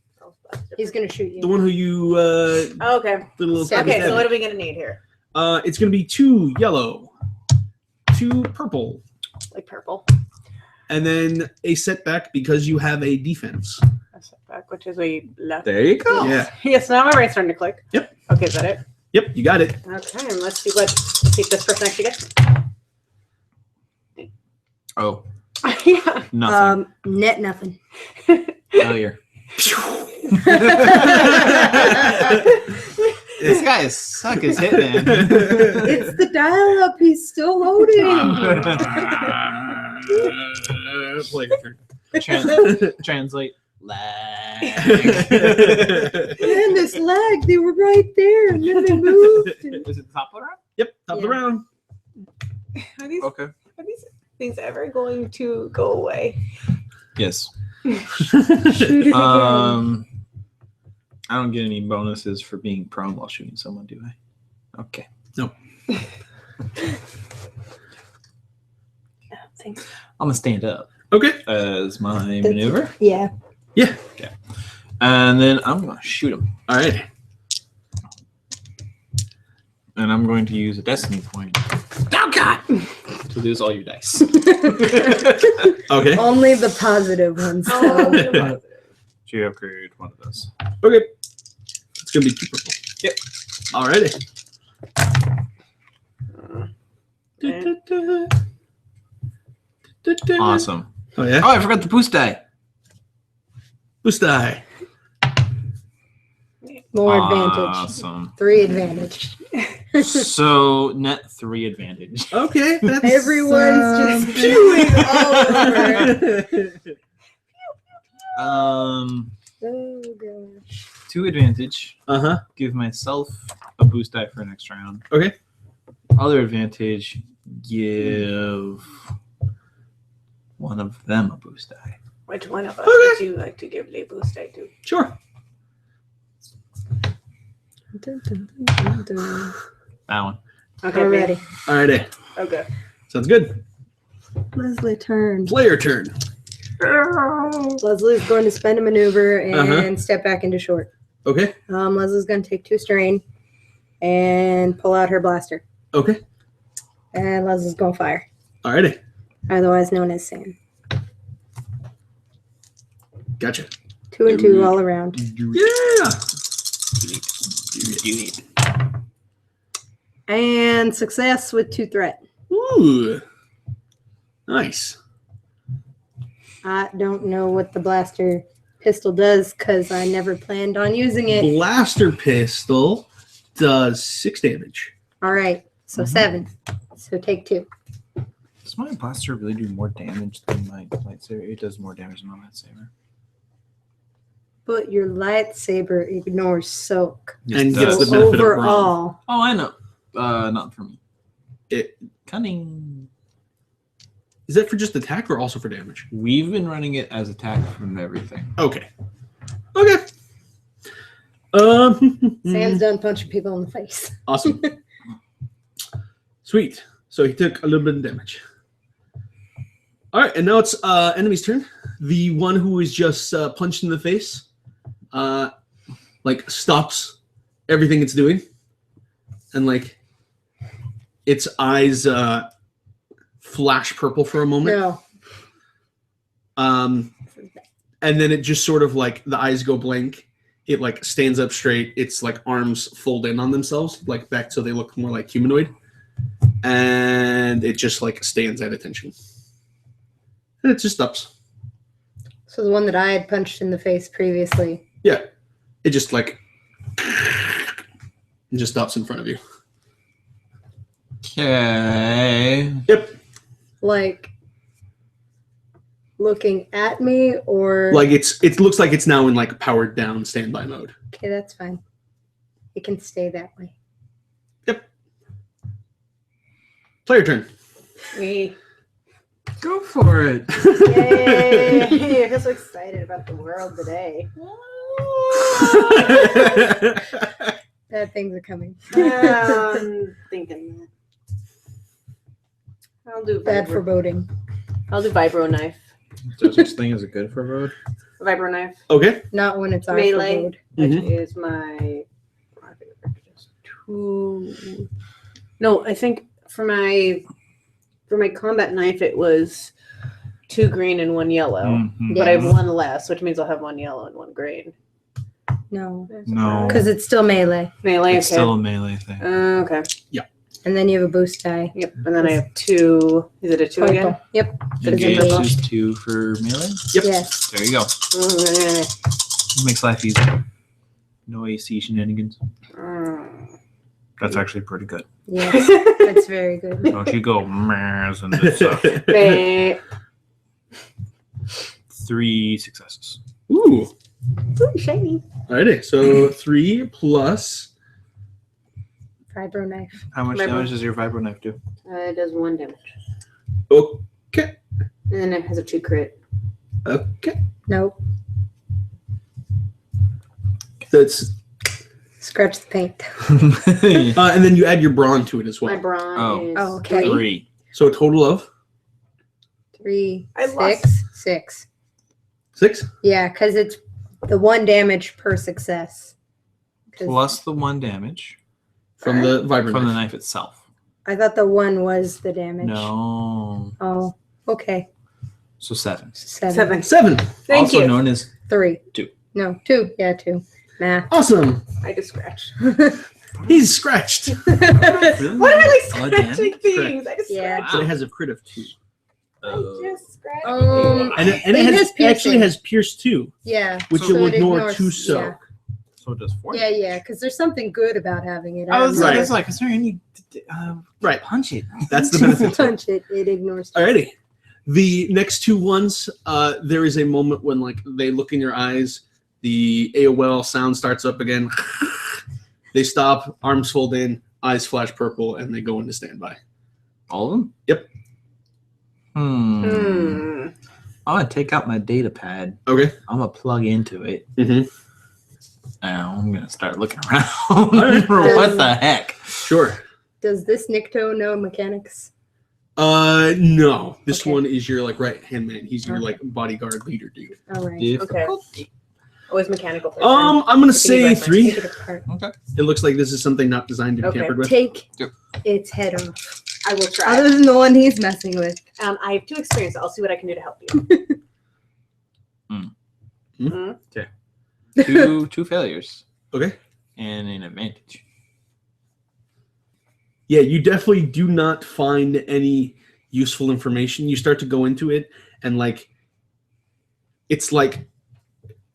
Speaker 3: He's gonna shoot you.
Speaker 1: the one who you
Speaker 4: Okay.
Speaker 1: did a little
Speaker 3: Stab
Speaker 4: Okay,
Speaker 1: stabby
Speaker 4: so
Speaker 1: stabby.
Speaker 4: what are we going to need here?
Speaker 1: It's going to be 2 yellow, 2 purple,
Speaker 4: Like purple.
Speaker 1: and then a setback because you have a defense.
Speaker 4: A setback, which is we left.
Speaker 2: There you go.
Speaker 1: Yeah.
Speaker 4: Yes, now my brain's starting to click.
Speaker 1: Yep.
Speaker 4: Okay, is that it?
Speaker 1: Yep, you got it.
Speaker 4: Okay, and let's see if this person actually gets.
Speaker 2: Oh,
Speaker 4: Yeah.
Speaker 2: nothing.
Speaker 3: Net nothing.
Speaker 2: Failure. This guy is suck as hit, man.
Speaker 3: It's the dial-up. He's still loading.
Speaker 1: Play your turn.
Speaker 2: Translate. Lag.
Speaker 3: Man, this lag. They were right there, and then they moved.
Speaker 2: Is it the top of the round?
Speaker 1: Yep, top of the
Speaker 3: Yeah.
Speaker 1: round.
Speaker 4: Are these
Speaker 2: Okay.
Speaker 4: things ever going to go away?
Speaker 2: Yes.
Speaker 3: Shoot it again.
Speaker 2: I don't get any bonuses for being prone while shooting someone, do I? Okay.
Speaker 1: No.
Speaker 4: Thanks.
Speaker 2: I'm gonna stand up
Speaker 1: Okay.
Speaker 2: as my maneuver,
Speaker 3: Yeah.
Speaker 2: and then I'm gonna shoot him,
Speaker 1: All right.
Speaker 2: and I'm going to use a destiny point. Oh God! To lose all your dice.
Speaker 1: Okay.
Speaker 3: Only the positive ones.
Speaker 4: Oh,
Speaker 3: though.
Speaker 2: So you upgrade one of those.
Speaker 1: Okay. It's gonna be 2 purple.
Speaker 2: Yep.
Speaker 1: Alrighty.
Speaker 2: Awesome.
Speaker 1: Oh yeah.
Speaker 2: Oh, I forgot the boost die.
Speaker 1: Boost die.
Speaker 3: More advantage.
Speaker 2: Awesome.
Speaker 3: 3 advantage.
Speaker 2: So net 3 advantage.
Speaker 1: Okay, that's
Speaker 3: Everyone's just chewing all over. Oh gosh.
Speaker 2: 2 advantage.
Speaker 1: Uh-huh.
Speaker 2: Give myself a boost die for next round.
Speaker 1: Okay.
Speaker 2: Other advantage. Give one of them a boost die.
Speaker 4: Which one of us
Speaker 1: Okay.
Speaker 4: would you like to give a boost die to?
Speaker 1: Sure.
Speaker 2: That one.
Speaker 4: Okay,
Speaker 3: Already.
Speaker 1: Alrighty.
Speaker 4: Okay.
Speaker 1: Sounds good.
Speaker 3: Leslie turn.
Speaker 1: Player turn.
Speaker 3: Leslie's going to spend a maneuver and step back into short.
Speaker 1: Okay.
Speaker 3: Leslie's going to take 2 strain and pull out her blaster.
Speaker 1: Okay.
Speaker 3: And Leslie's going to fire,
Speaker 1: Alrighty.
Speaker 3: otherwise known as Sam.
Speaker 1: Gotcha.
Speaker 3: 2 and 2 all around.
Speaker 1: Yeah.
Speaker 3: And success with 2 threat.
Speaker 1: Ooh. Nice.
Speaker 3: I don't know what the blaster pistol does because I never planned on using it.
Speaker 1: Blaster pistol does 6 damage.
Speaker 3: All right, so 7. So take 2.
Speaker 2: Does my blaster really do more damage than my lightsaber? It does more damage than my lightsaber.
Speaker 3: But your lightsaber ignores soak.
Speaker 1: And
Speaker 2: Yes,
Speaker 1: gets
Speaker 2: it
Speaker 1: the
Speaker 2: does.
Speaker 1: benefit of brawn.
Speaker 3: Overall,
Speaker 2: Oh, I know. Not for me.
Speaker 1: It
Speaker 2: Cunning.
Speaker 1: is that for just attack or also for damage?
Speaker 2: We've been running it as attack from everything.
Speaker 1: Okay. Okay.
Speaker 3: Sam's done punching people in the face.
Speaker 1: Awesome. Sweet. So he took a little bit of damage. All right, and now it's enemy's turn. The one who was just punched in the face, stops everything it's doing, and its eyes flash purple for a moment.
Speaker 3: No.
Speaker 1: And then it just sort of the eyes go blank. It stands up straight. Its arms fold in on themselves, back so they look more like humanoid. And it just stands at attention. And it just stops.
Speaker 3: So the one that I had punched in the face previously.
Speaker 1: Yeah. It just it just stops in front of you.
Speaker 2: Okay.
Speaker 1: Yep.
Speaker 3: Looking at me or
Speaker 1: it looks like it's now in powered down standby mode.
Speaker 3: okay, that's fine. It can stay that way.
Speaker 1: Yep. Player turn.
Speaker 4: Me.
Speaker 2: Go for it.
Speaker 3: Yay! I'm so excited about the world today. Bad things are coming.
Speaker 4: I'm thinking that. I'll do
Speaker 3: Bad
Speaker 4: vibro.
Speaker 3: foreboding.
Speaker 4: I'll do vibro knife.
Speaker 2: Is there such thing as a good for road?
Speaker 4: Vibro knife.
Speaker 1: Okay.
Speaker 3: Not when it's our
Speaker 4: Melee.
Speaker 3: forebode.
Speaker 4: Which
Speaker 1: Mhm.
Speaker 4: is my. I think it's 2. No, I think for my combat knife it was 2 green and 1 yellow.
Speaker 2: Mhm.
Speaker 4: But I have 1 less, which means I'll have 1 yellow and 1 green.
Speaker 3: No.
Speaker 2: No.
Speaker 3: Because it's still melee.
Speaker 4: Melee.
Speaker 2: It's
Speaker 4: Okay.
Speaker 2: still a melee thing.
Speaker 4: Okay.
Speaker 3: And then you have a boost die.
Speaker 4: Yep. And then I have 2. Is it a 2 again?
Speaker 3: Purple. Yep.
Speaker 2: Engage
Speaker 3: purple.
Speaker 2: is 2 for melee.
Speaker 1: Yep.
Speaker 3: Yes.
Speaker 2: There you go. Makes life easy. No AC shenanigans. That's actually pretty good.
Speaker 3: Yes. That's very good.
Speaker 2: Don't you go mehs and this stuff. 3 successes.
Speaker 1: Ooh.
Speaker 4: Ooh, shiny.
Speaker 1: Alrighty. So 3 plus.
Speaker 3: Vibro knife.
Speaker 2: How much
Speaker 4: Vibro.
Speaker 2: damage does your vibro knife do?
Speaker 4: It does 1 damage.
Speaker 1: Okay.
Speaker 4: And then it has a 2 crit.
Speaker 1: Okay.
Speaker 3: Nope.
Speaker 1: That's
Speaker 3: Scratch the paint.
Speaker 1: and then you add your brawn to it as
Speaker 4: My
Speaker 1: well.
Speaker 4: brawn
Speaker 2: Oh.
Speaker 4: is
Speaker 3: Oh, okay.
Speaker 2: 3.
Speaker 1: So a total of
Speaker 3: 3,
Speaker 4: I
Speaker 3: 6,
Speaker 4: lost-
Speaker 3: 6.
Speaker 1: 6.
Speaker 3: Yeah, because it's the 1 damage per success. 'Cause
Speaker 2: Plus the 1 damage
Speaker 1: From the vibrant.
Speaker 2: from the
Speaker 1: knife.
Speaker 2: knife itself.
Speaker 3: I thought the 1 was the damage.
Speaker 2: No.
Speaker 3: Oh, okay.
Speaker 2: So 7.
Speaker 3: 7.
Speaker 1: 7.
Speaker 4: Thank
Speaker 2: also
Speaker 4: you.
Speaker 2: known as
Speaker 3: 3.
Speaker 2: 2.
Speaker 3: No, 2. Yeah, 2. Nah.
Speaker 1: Awesome.
Speaker 4: I just scratched.
Speaker 1: He's scratched.
Speaker 2: Really?
Speaker 4: What am I
Speaker 2: Oh,
Speaker 4: scratching
Speaker 1: damn.
Speaker 4: things? I just
Speaker 3: Yeah.
Speaker 4: scratched.
Speaker 1: But it has a crit of 2.
Speaker 4: I just scratched.
Speaker 3: Oh.
Speaker 1: And it
Speaker 3: It has
Speaker 1: actually
Speaker 3: piercing.
Speaker 1: has pierce 2,
Speaker 3: Yeah.
Speaker 1: which
Speaker 3: So
Speaker 1: will
Speaker 3: it
Speaker 1: ignore
Speaker 3: ignores-
Speaker 1: 2 soak.
Speaker 3: yeah.
Speaker 2: So also does for
Speaker 3: Yeah, yeah, because there's something good about having it.
Speaker 2: I was
Speaker 1: Right.
Speaker 2: like, is there any
Speaker 1: Right.
Speaker 2: punch it?
Speaker 1: That's the benefit.
Speaker 3: Punch it. It ignores.
Speaker 1: Alrighty. The next two ones, there is a moment when like they look in your eyes, the AOL sound starts up again. They stop, arms fold in, eyes flash purple, and they go into standby.
Speaker 2: All of them?
Speaker 1: Yep.
Speaker 2: I'm gonna take out my data pad.
Speaker 1: Okay.
Speaker 2: I'm gonna plug into it.
Speaker 1: Mm-hmm.
Speaker 2: Now I'm gonna start looking around for what the heck.
Speaker 1: Sure.
Speaker 3: Does this Nikto know mechanics?
Speaker 1: No. This
Speaker 3: Okay.
Speaker 1: one is your like right hand man. He's your
Speaker 3: Okay.
Speaker 1: like bodyguard leader dude.
Speaker 3: All right.
Speaker 4: Okay. Always mechanical person.
Speaker 1: I'm gonna say
Speaker 4: reference.
Speaker 1: 3.
Speaker 3: Take it apart.
Speaker 2: Okay.
Speaker 1: It looks like this is something not designed to be
Speaker 4: Okay.
Speaker 1: tampered with.
Speaker 3: Take
Speaker 2: Yep.
Speaker 3: its head off.
Speaker 4: I will try.
Speaker 3: Other than the one he's messing with.
Speaker 4: I have 2 experience. I'll see what I can do to help you.
Speaker 2: Two failures
Speaker 1: Okay.
Speaker 2: and an advantage.
Speaker 1: Yeah, you definitely do not find any useful information. You start to go into it, and like, it's like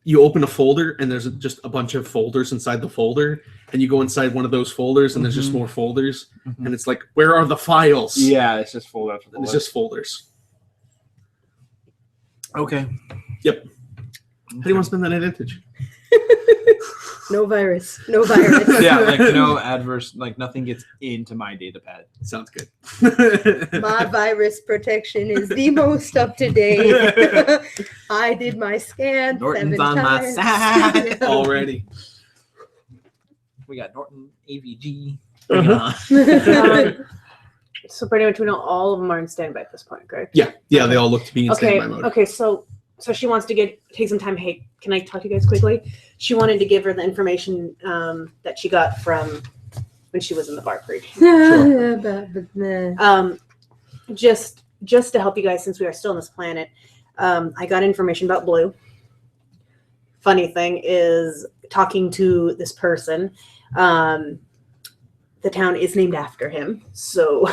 Speaker 1: you open a folder, and there's just a bunch of folders inside the folder, and you go inside one of those folders, and there's just more folders, and it's like, where are the files?
Speaker 2: Yeah, it's just fold after
Speaker 1: And it's just folders.
Speaker 2: okay.
Speaker 1: Yep. How do you want to spend that advantage?
Speaker 3: No virus. No virus.
Speaker 2: Yeah, like no adverse, like nothing gets into my data pad.
Speaker 1: Sounds good.
Speaker 3: My virus protection is the most up to date. I did my scan.
Speaker 2: Norton's
Speaker 3: 7
Speaker 2: on my
Speaker 3: times.
Speaker 2: side.
Speaker 1: Already.
Speaker 2: We got Norton AVG.
Speaker 4: So pretty much we know all of them are in standby at this point, correct?
Speaker 1: Yeah, they all look to be in
Speaker 4: Okay.
Speaker 1: standby mode.
Speaker 4: Okay. So she wants to take some time. Hey, can I talk to you guys quickly? She wanted to give her the information that she got from when she was in the bar creek. Just to help you guys, since we are still on this planet, I got information about Blue. Funny thing is, talking to this person, the town is named after him, so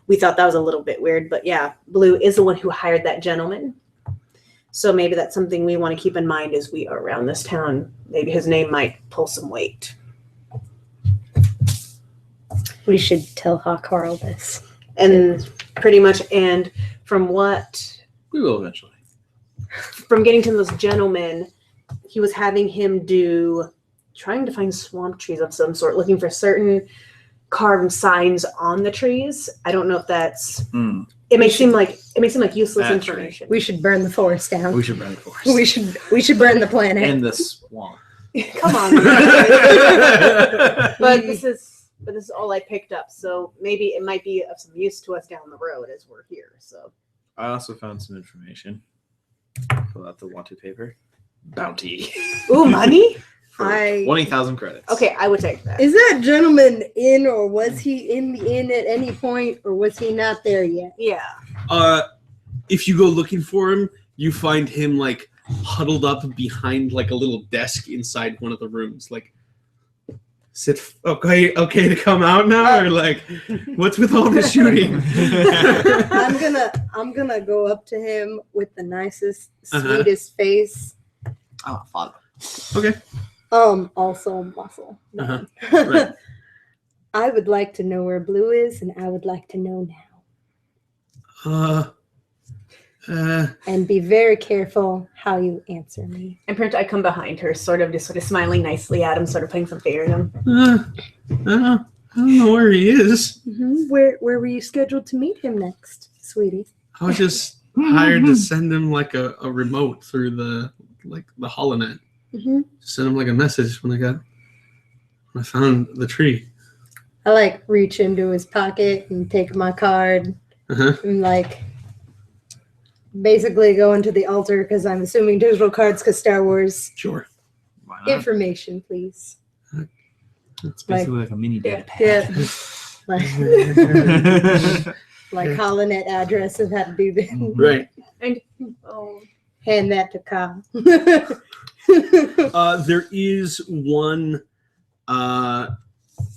Speaker 4: we thought that was a little bit weird. But yeah, Blue is the one who hired that gentleman. So maybe that's something we want to keep in mind as we are around this town. Maybe his name might pull some weight.
Speaker 3: We should tell Hawkcarl this.
Speaker 4: And pretty much, and from
Speaker 2: We will eventually.
Speaker 4: from getting to this gentleman, he was having him trying to find swamp trees of some sort, looking for certain carved signs on the trees. I don't know if that's. It may seem like useless
Speaker 2: Actually,
Speaker 4: information.
Speaker 3: We should burn the forest down.
Speaker 2: We should run the forest.
Speaker 3: We should burn the planet.
Speaker 2: And the swamp.
Speaker 4: Come on. But this is all I picked up, so maybe it might be of some use to us down the road as we're here. So
Speaker 2: I also found some information. Pull out the wanted paper. Bounty.
Speaker 4: ooh, money?
Speaker 2: For 20,000 credits.
Speaker 4: Okay, I would take that.
Speaker 3: Is that gentleman in, or was he in the inn at any point, or was he not there yet?
Speaker 4: Yeah.
Speaker 1: If you go looking for him, you find him like huddled up behind like a little desk inside one of the rooms. Like, okay to come out now, or like, what's with all this shooting?
Speaker 3: I'm gonna go up to him with the nicest, sweetest face.
Speaker 2: Oh, father.
Speaker 1: Okay.
Speaker 3: Also muscle.
Speaker 1: Right.
Speaker 3: I would like to know where Blue is, and I would like to know now. And be very careful how you answer me.
Speaker 4: And pretty much I come behind her, sort of smiling nicely at him, sort of putting some fear in him.
Speaker 1: I don't know where he is.
Speaker 3: Where were you scheduled to meet him next, sweetie?
Speaker 1: I was just hired to send him like a remote through the holonet. Send him like a message when I found the tree.
Speaker 3: I like reach into his pocket and take my card and like basically go into the altar, because I'm assuming digital cards because Star Wars.
Speaker 1: Sure.
Speaker 2: Why not?
Speaker 3: Information, please.
Speaker 2: It's basically like a mini data pad.
Speaker 3: Yeah. Like holonet address and how to do that.
Speaker 1: Right.
Speaker 4: And
Speaker 3: Hand that to Kyle.
Speaker 1: There is one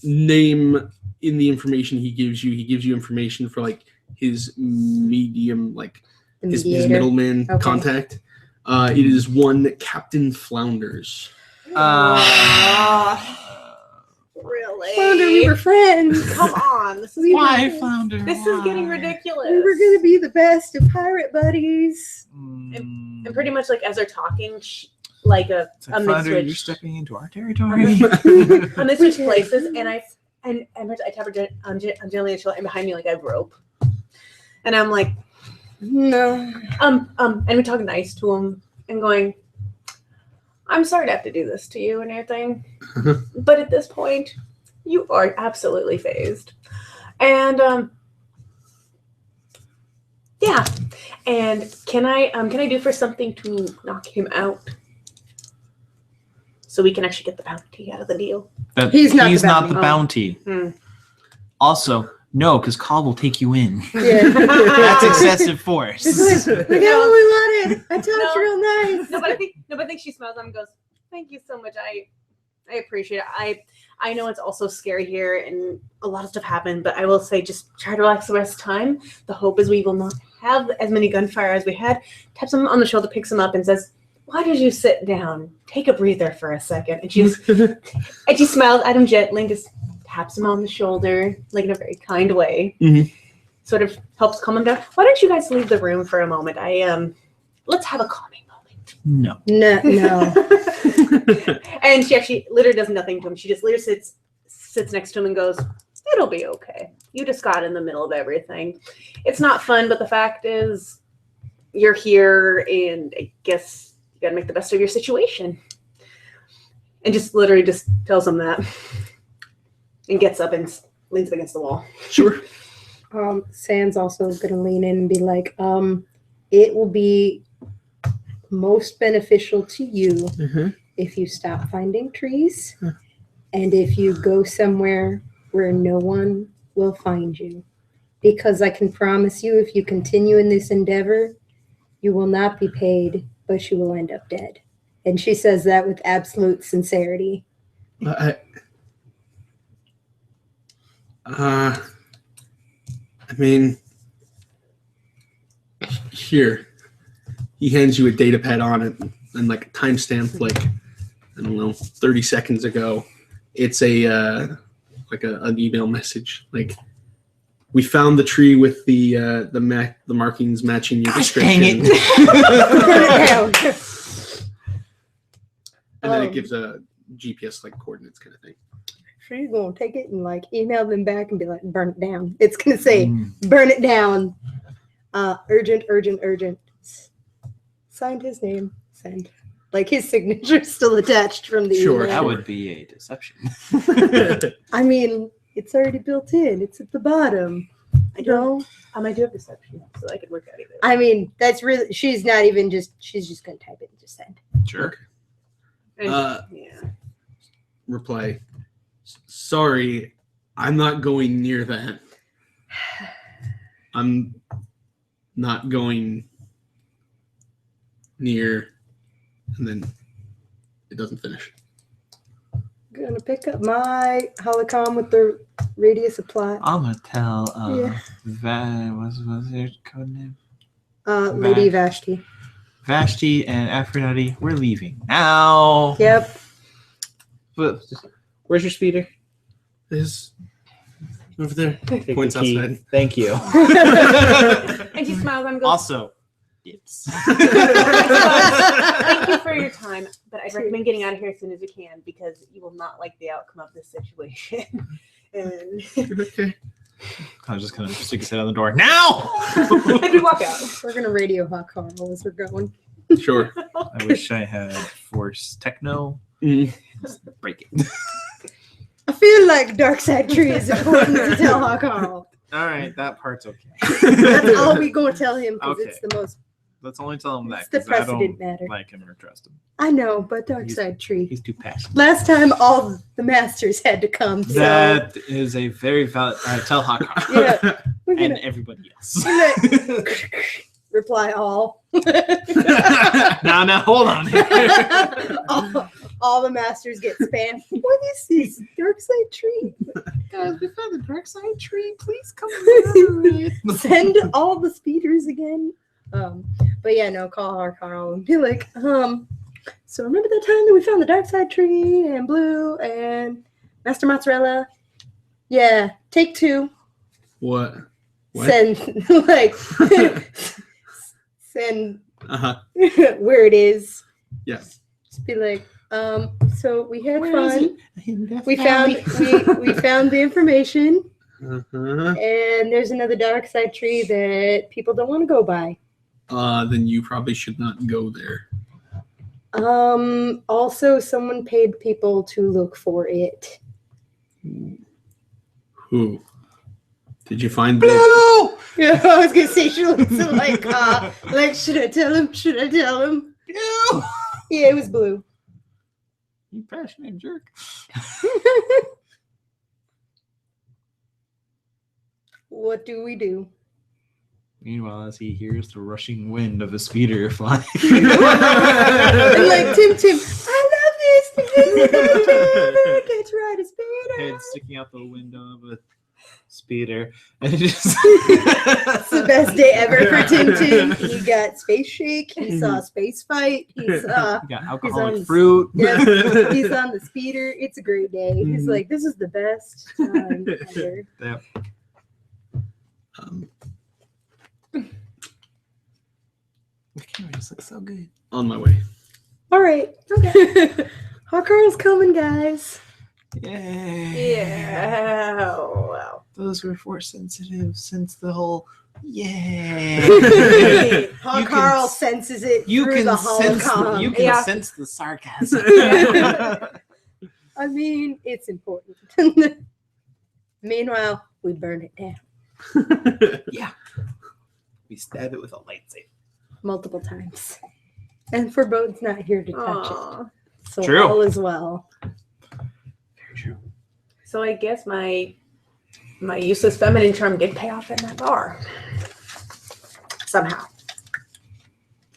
Speaker 1: name in the information he gives you. He gives you information for like his medium, like his middleman contact. It is one Captain Flounders.
Speaker 2: Oh,
Speaker 3: We were friends.
Speaker 4: Come on. This is
Speaker 2: Why,
Speaker 4: getting,
Speaker 2: Flounder?
Speaker 4: this is getting ridiculous.
Speaker 3: We were gonna be the best of pirate buddies.
Speaker 4: And pretty much like as they're talking, like a
Speaker 2: Flounder, you're
Speaker 4: switch.
Speaker 2: stepping into our territory.
Speaker 4: And they switch places, and I tap her gently on the shoulder, and behind me like I have rope, and I'm like,
Speaker 3: No.
Speaker 4: and we talk nice to him, and going, I'm sorry to have to do this to you and everything, but at this point, you are absolutely phased, and yeah, and can I do for something to knock him out? So we can actually get the bounty out of the deal.
Speaker 3: He's not the
Speaker 2: the bounty. Also, no, because Cobb will take you in.
Speaker 3: Yeah.
Speaker 2: That's excessive force.
Speaker 3: It's like, we got what we wanted. I talked real nice.
Speaker 4: No, but I think she smiles at him and goes, "Thank you so much. I appreciate it. I know it's also scary here and a lot of stuff happened, but I will say just try to relax the rest of the time. The hope is we will not have as many gunfire as we had." Taps him on the shoulder, picks him up, and says, "Why did you sit down? Take a breather for a second." And she smiles at him gently and just taps him on the shoulder, like in a very kind way.
Speaker 1: Mhm.
Speaker 4: Sort of helps calm him down. Why don't you guys leave the room for a moment? Let's have a calming moment.
Speaker 2: No.
Speaker 3: No.
Speaker 4: And she actually literally does nothing to him. She just literally sits next to him and goes, "It'll be okay. You just got in the middle of everything. It's not fun, but the fact is you're here and I guess you gotta make the best of your situation." And just literally just tells him that. And gets up and leans up against the wall.
Speaker 1: Sure.
Speaker 3: Sand's also gonna lean in and be like, it will be most beneficial to you if you stop finding trees and if you go somewhere where no one will find you. Because I can promise you, if you continue in this endeavor, you will not be paid, but you will end up dead. And she says that with absolute sincerity.
Speaker 1: I mean, here, he hands you a data pad on it and like a timestamp, like, I don't know, 30 seconds ago. It's an email message. Like, we found the tree with the markings matching your description.
Speaker 2: Dang it.
Speaker 1: And then it gives a GPS like coordinates kind of thing.
Speaker 3: She's gonna take it and like email them back and be like, burn it down. It's gonna say, burn it down. Urgent. Signed his name. Send. Like his signature's still attached from the
Speaker 1: Sure,
Speaker 3: email.
Speaker 2: That would be a deception.
Speaker 3: I mean, it's already built in. It's at the bottom. I do have deception, so I could work out either. I mean, that's really. She's just gonna type it and just send.
Speaker 2: Sure.
Speaker 4: Yeah.
Speaker 1: Reply. Sorry, I'm not going near that. I'm not going near, and then it doesn't finish.
Speaker 3: Gonna pick up my holocom with the radius applied.
Speaker 2: I'm gonna tell what's your code name?
Speaker 3: Lady Vashti.
Speaker 2: Vashti and Aphrodite, we're leaving now.
Speaker 3: Yep.
Speaker 2: But where's your speeder?
Speaker 1: Is over there.
Speaker 2: Take
Speaker 1: Points
Speaker 2: the key.
Speaker 1: outside.
Speaker 2: Thank you.
Speaker 4: And she smiles and goes,
Speaker 2: Also, yes.
Speaker 4: "Thank you for your time, but I'd recommend getting out of here as soon as you can because you will not like the outcome of this situation." And
Speaker 1: Okay.
Speaker 2: I was just gonna stick his head on the door now.
Speaker 4: we walk out.
Speaker 3: We're gonna radio hot Carl as we're going.
Speaker 1: Sure.
Speaker 2: I wish I had Force Techno. Break it.
Speaker 3: I feel like Dark Side Tree is important to tell hot Carl.
Speaker 2: All right, that part's okay.
Speaker 3: That's all we gonna tell him because
Speaker 2: Okay.
Speaker 3: it's the most.
Speaker 2: Let's only tell him that
Speaker 3: It's the
Speaker 2: because I
Speaker 3: precedent
Speaker 2: don't
Speaker 3: matter.
Speaker 2: like him or trust him.
Speaker 3: I know, but Dark
Speaker 2: He's-
Speaker 3: Side Tree.
Speaker 2: He's too passionate.
Speaker 3: Last time, all the masters had to come. So
Speaker 2: That is a very valid. Tell Hawkeye
Speaker 3: yeah, we're
Speaker 2: and
Speaker 3: gonna
Speaker 2: everybody else.
Speaker 3: reply all.
Speaker 2: Now, hold on.
Speaker 3: all the masters get spammed. What is this Dark Side Tree?
Speaker 2: Guys, we found the dark side tree. Please come.
Speaker 3: Send all the speeders again. But yeah, no, call our Carl and be like, so remember that time that we found the Dark Side Tree and Blue and Master Mozzarella? Yeah, take 2.
Speaker 1: What?
Speaker 3: Send send
Speaker 1: Uh-huh.
Speaker 3: where it is.
Speaker 1: Yes.
Speaker 3: Just be like, so we had
Speaker 2: Where
Speaker 3: fun.
Speaker 2: is
Speaker 3: We found we found the information,
Speaker 1: Uh-huh.
Speaker 3: and there's another dark side tree that people don't want to go by.
Speaker 1: Then you probably should not go there.
Speaker 3: Also, someone paid people to look for it.
Speaker 1: Who? Did you find the...
Speaker 2: Blue!
Speaker 3: Yeah, I was gonna say she looks like should I tell him? Should I tell him?
Speaker 2: Blue!
Speaker 3: Yeah, it was blue.
Speaker 2: You passionate jerk.
Speaker 3: What do we do?
Speaker 2: Meanwhile, as he hears the rushing wind of a speeder flying.
Speaker 3: I'm like, Tim, I love this. I get to ride a speeder.
Speaker 2: Head sticking out the window of a speeder. And it just...
Speaker 3: It's the best day ever for Tim. He got space shake. He saw a space fight. He saw.
Speaker 2: You got
Speaker 3: on
Speaker 2: alcoholic
Speaker 3: the-
Speaker 2: fruit.
Speaker 3: Yes, he's on the speeder. It's a great day. He's like, this is the best time ever.
Speaker 2: Yep. The camera just looks so good.
Speaker 1: On my way.
Speaker 3: All right. Okay. Hot Carl's coming, guys.
Speaker 2: Yay.
Speaker 4: Yeah. Wow.
Speaker 2: Those were force sensitive since the whole yeah.
Speaker 3: Hot
Speaker 2: You
Speaker 3: Carl
Speaker 2: can-
Speaker 3: senses it
Speaker 2: You
Speaker 3: through
Speaker 2: can
Speaker 3: the
Speaker 2: sense
Speaker 3: holocron.
Speaker 2: you can
Speaker 4: Yeah.
Speaker 2: sense the sarcasm.
Speaker 3: I mean, it's important. Meanwhile, we burn it down
Speaker 2: Yeah. We stab it with a lightsaber.
Speaker 3: multiple times. And Forebod's not here to touch
Speaker 4: Aw.
Speaker 3: it. So
Speaker 2: True.
Speaker 3: all is well.
Speaker 2: Very true.
Speaker 4: So I guess my useless feminine charm did pay off in that bar. Somehow.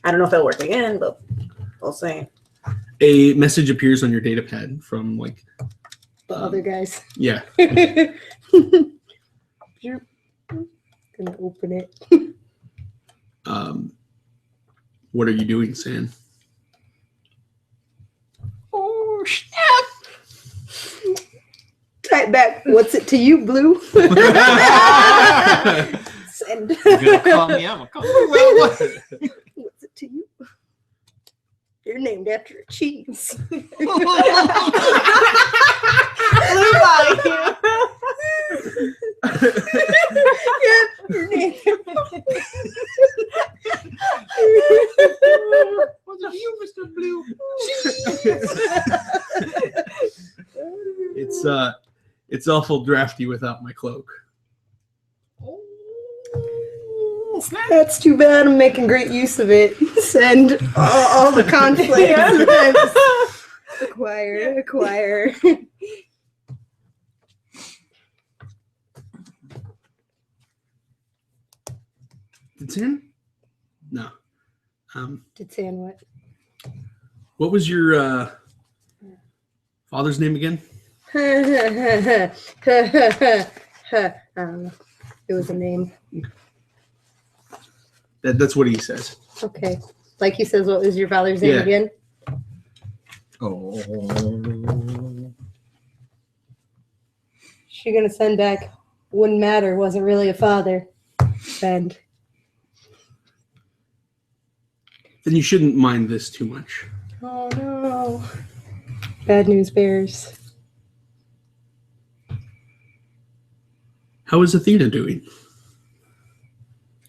Speaker 4: I don't know if it'll work again, but we'll see.
Speaker 1: A message appears on your data pad from like
Speaker 3: The other guys.
Speaker 1: yeah.
Speaker 3: Gonna open it.
Speaker 1: What are you doing, San?
Speaker 2: Oh snap!
Speaker 3: Type back. What's it to you, Blue? Send.
Speaker 2: You're gonna call me out. Call me. Well, what?
Speaker 3: What's it to you? You're named after a cheese. Yeah, you're named.
Speaker 2: What's it you, Mr. Blue?
Speaker 1: It's awful drafty without my cloak.
Speaker 2: Oh, snap.
Speaker 3: That's too bad. I'm making great use of it. Send all the conflicts. Acquire.
Speaker 1: Did San? No.
Speaker 3: Did San what?
Speaker 1: What was your father's name again?
Speaker 3: I don't know. It was a name.
Speaker 1: That's what he says.
Speaker 3: Okay. Like he says, what was your father's name
Speaker 1: Yeah.
Speaker 3: again?
Speaker 2: Oh.
Speaker 3: She gonna send back. Wouldn't matter. Wasn't really a father. Send.
Speaker 1: Then you shouldn't mind this too much.
Speaker 3: Oh no. Bad news bears.
Speaker 1: How is Athena doing?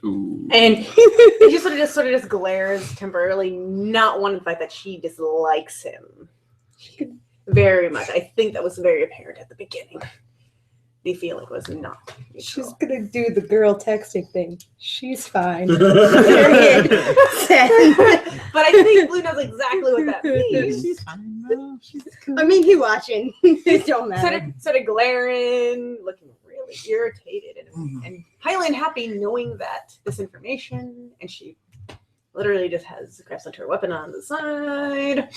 Speaker 2: Ooh.
Speaker 4: And he sort of just glares temporarily, not wanting the fact that she dislikes him. Very much. I think that was very apparent at the beginning. The feeling was not
Speaker 3: She's
Speaker 4: mutual.
Speaker 3: gonna do the girl texting thing. She's fine. Period. Send.
Speaker 4: But I think Blue knows exactly what that means.
Speaker 2: She's fine though. She's cool.
Speaker 3: I mean, he watching. It don't matter.
Speaker 4: Sort of glaring, looking really irritated and highly unhappy knowing that this information, and she literally just has grabs onto her weapon on the side.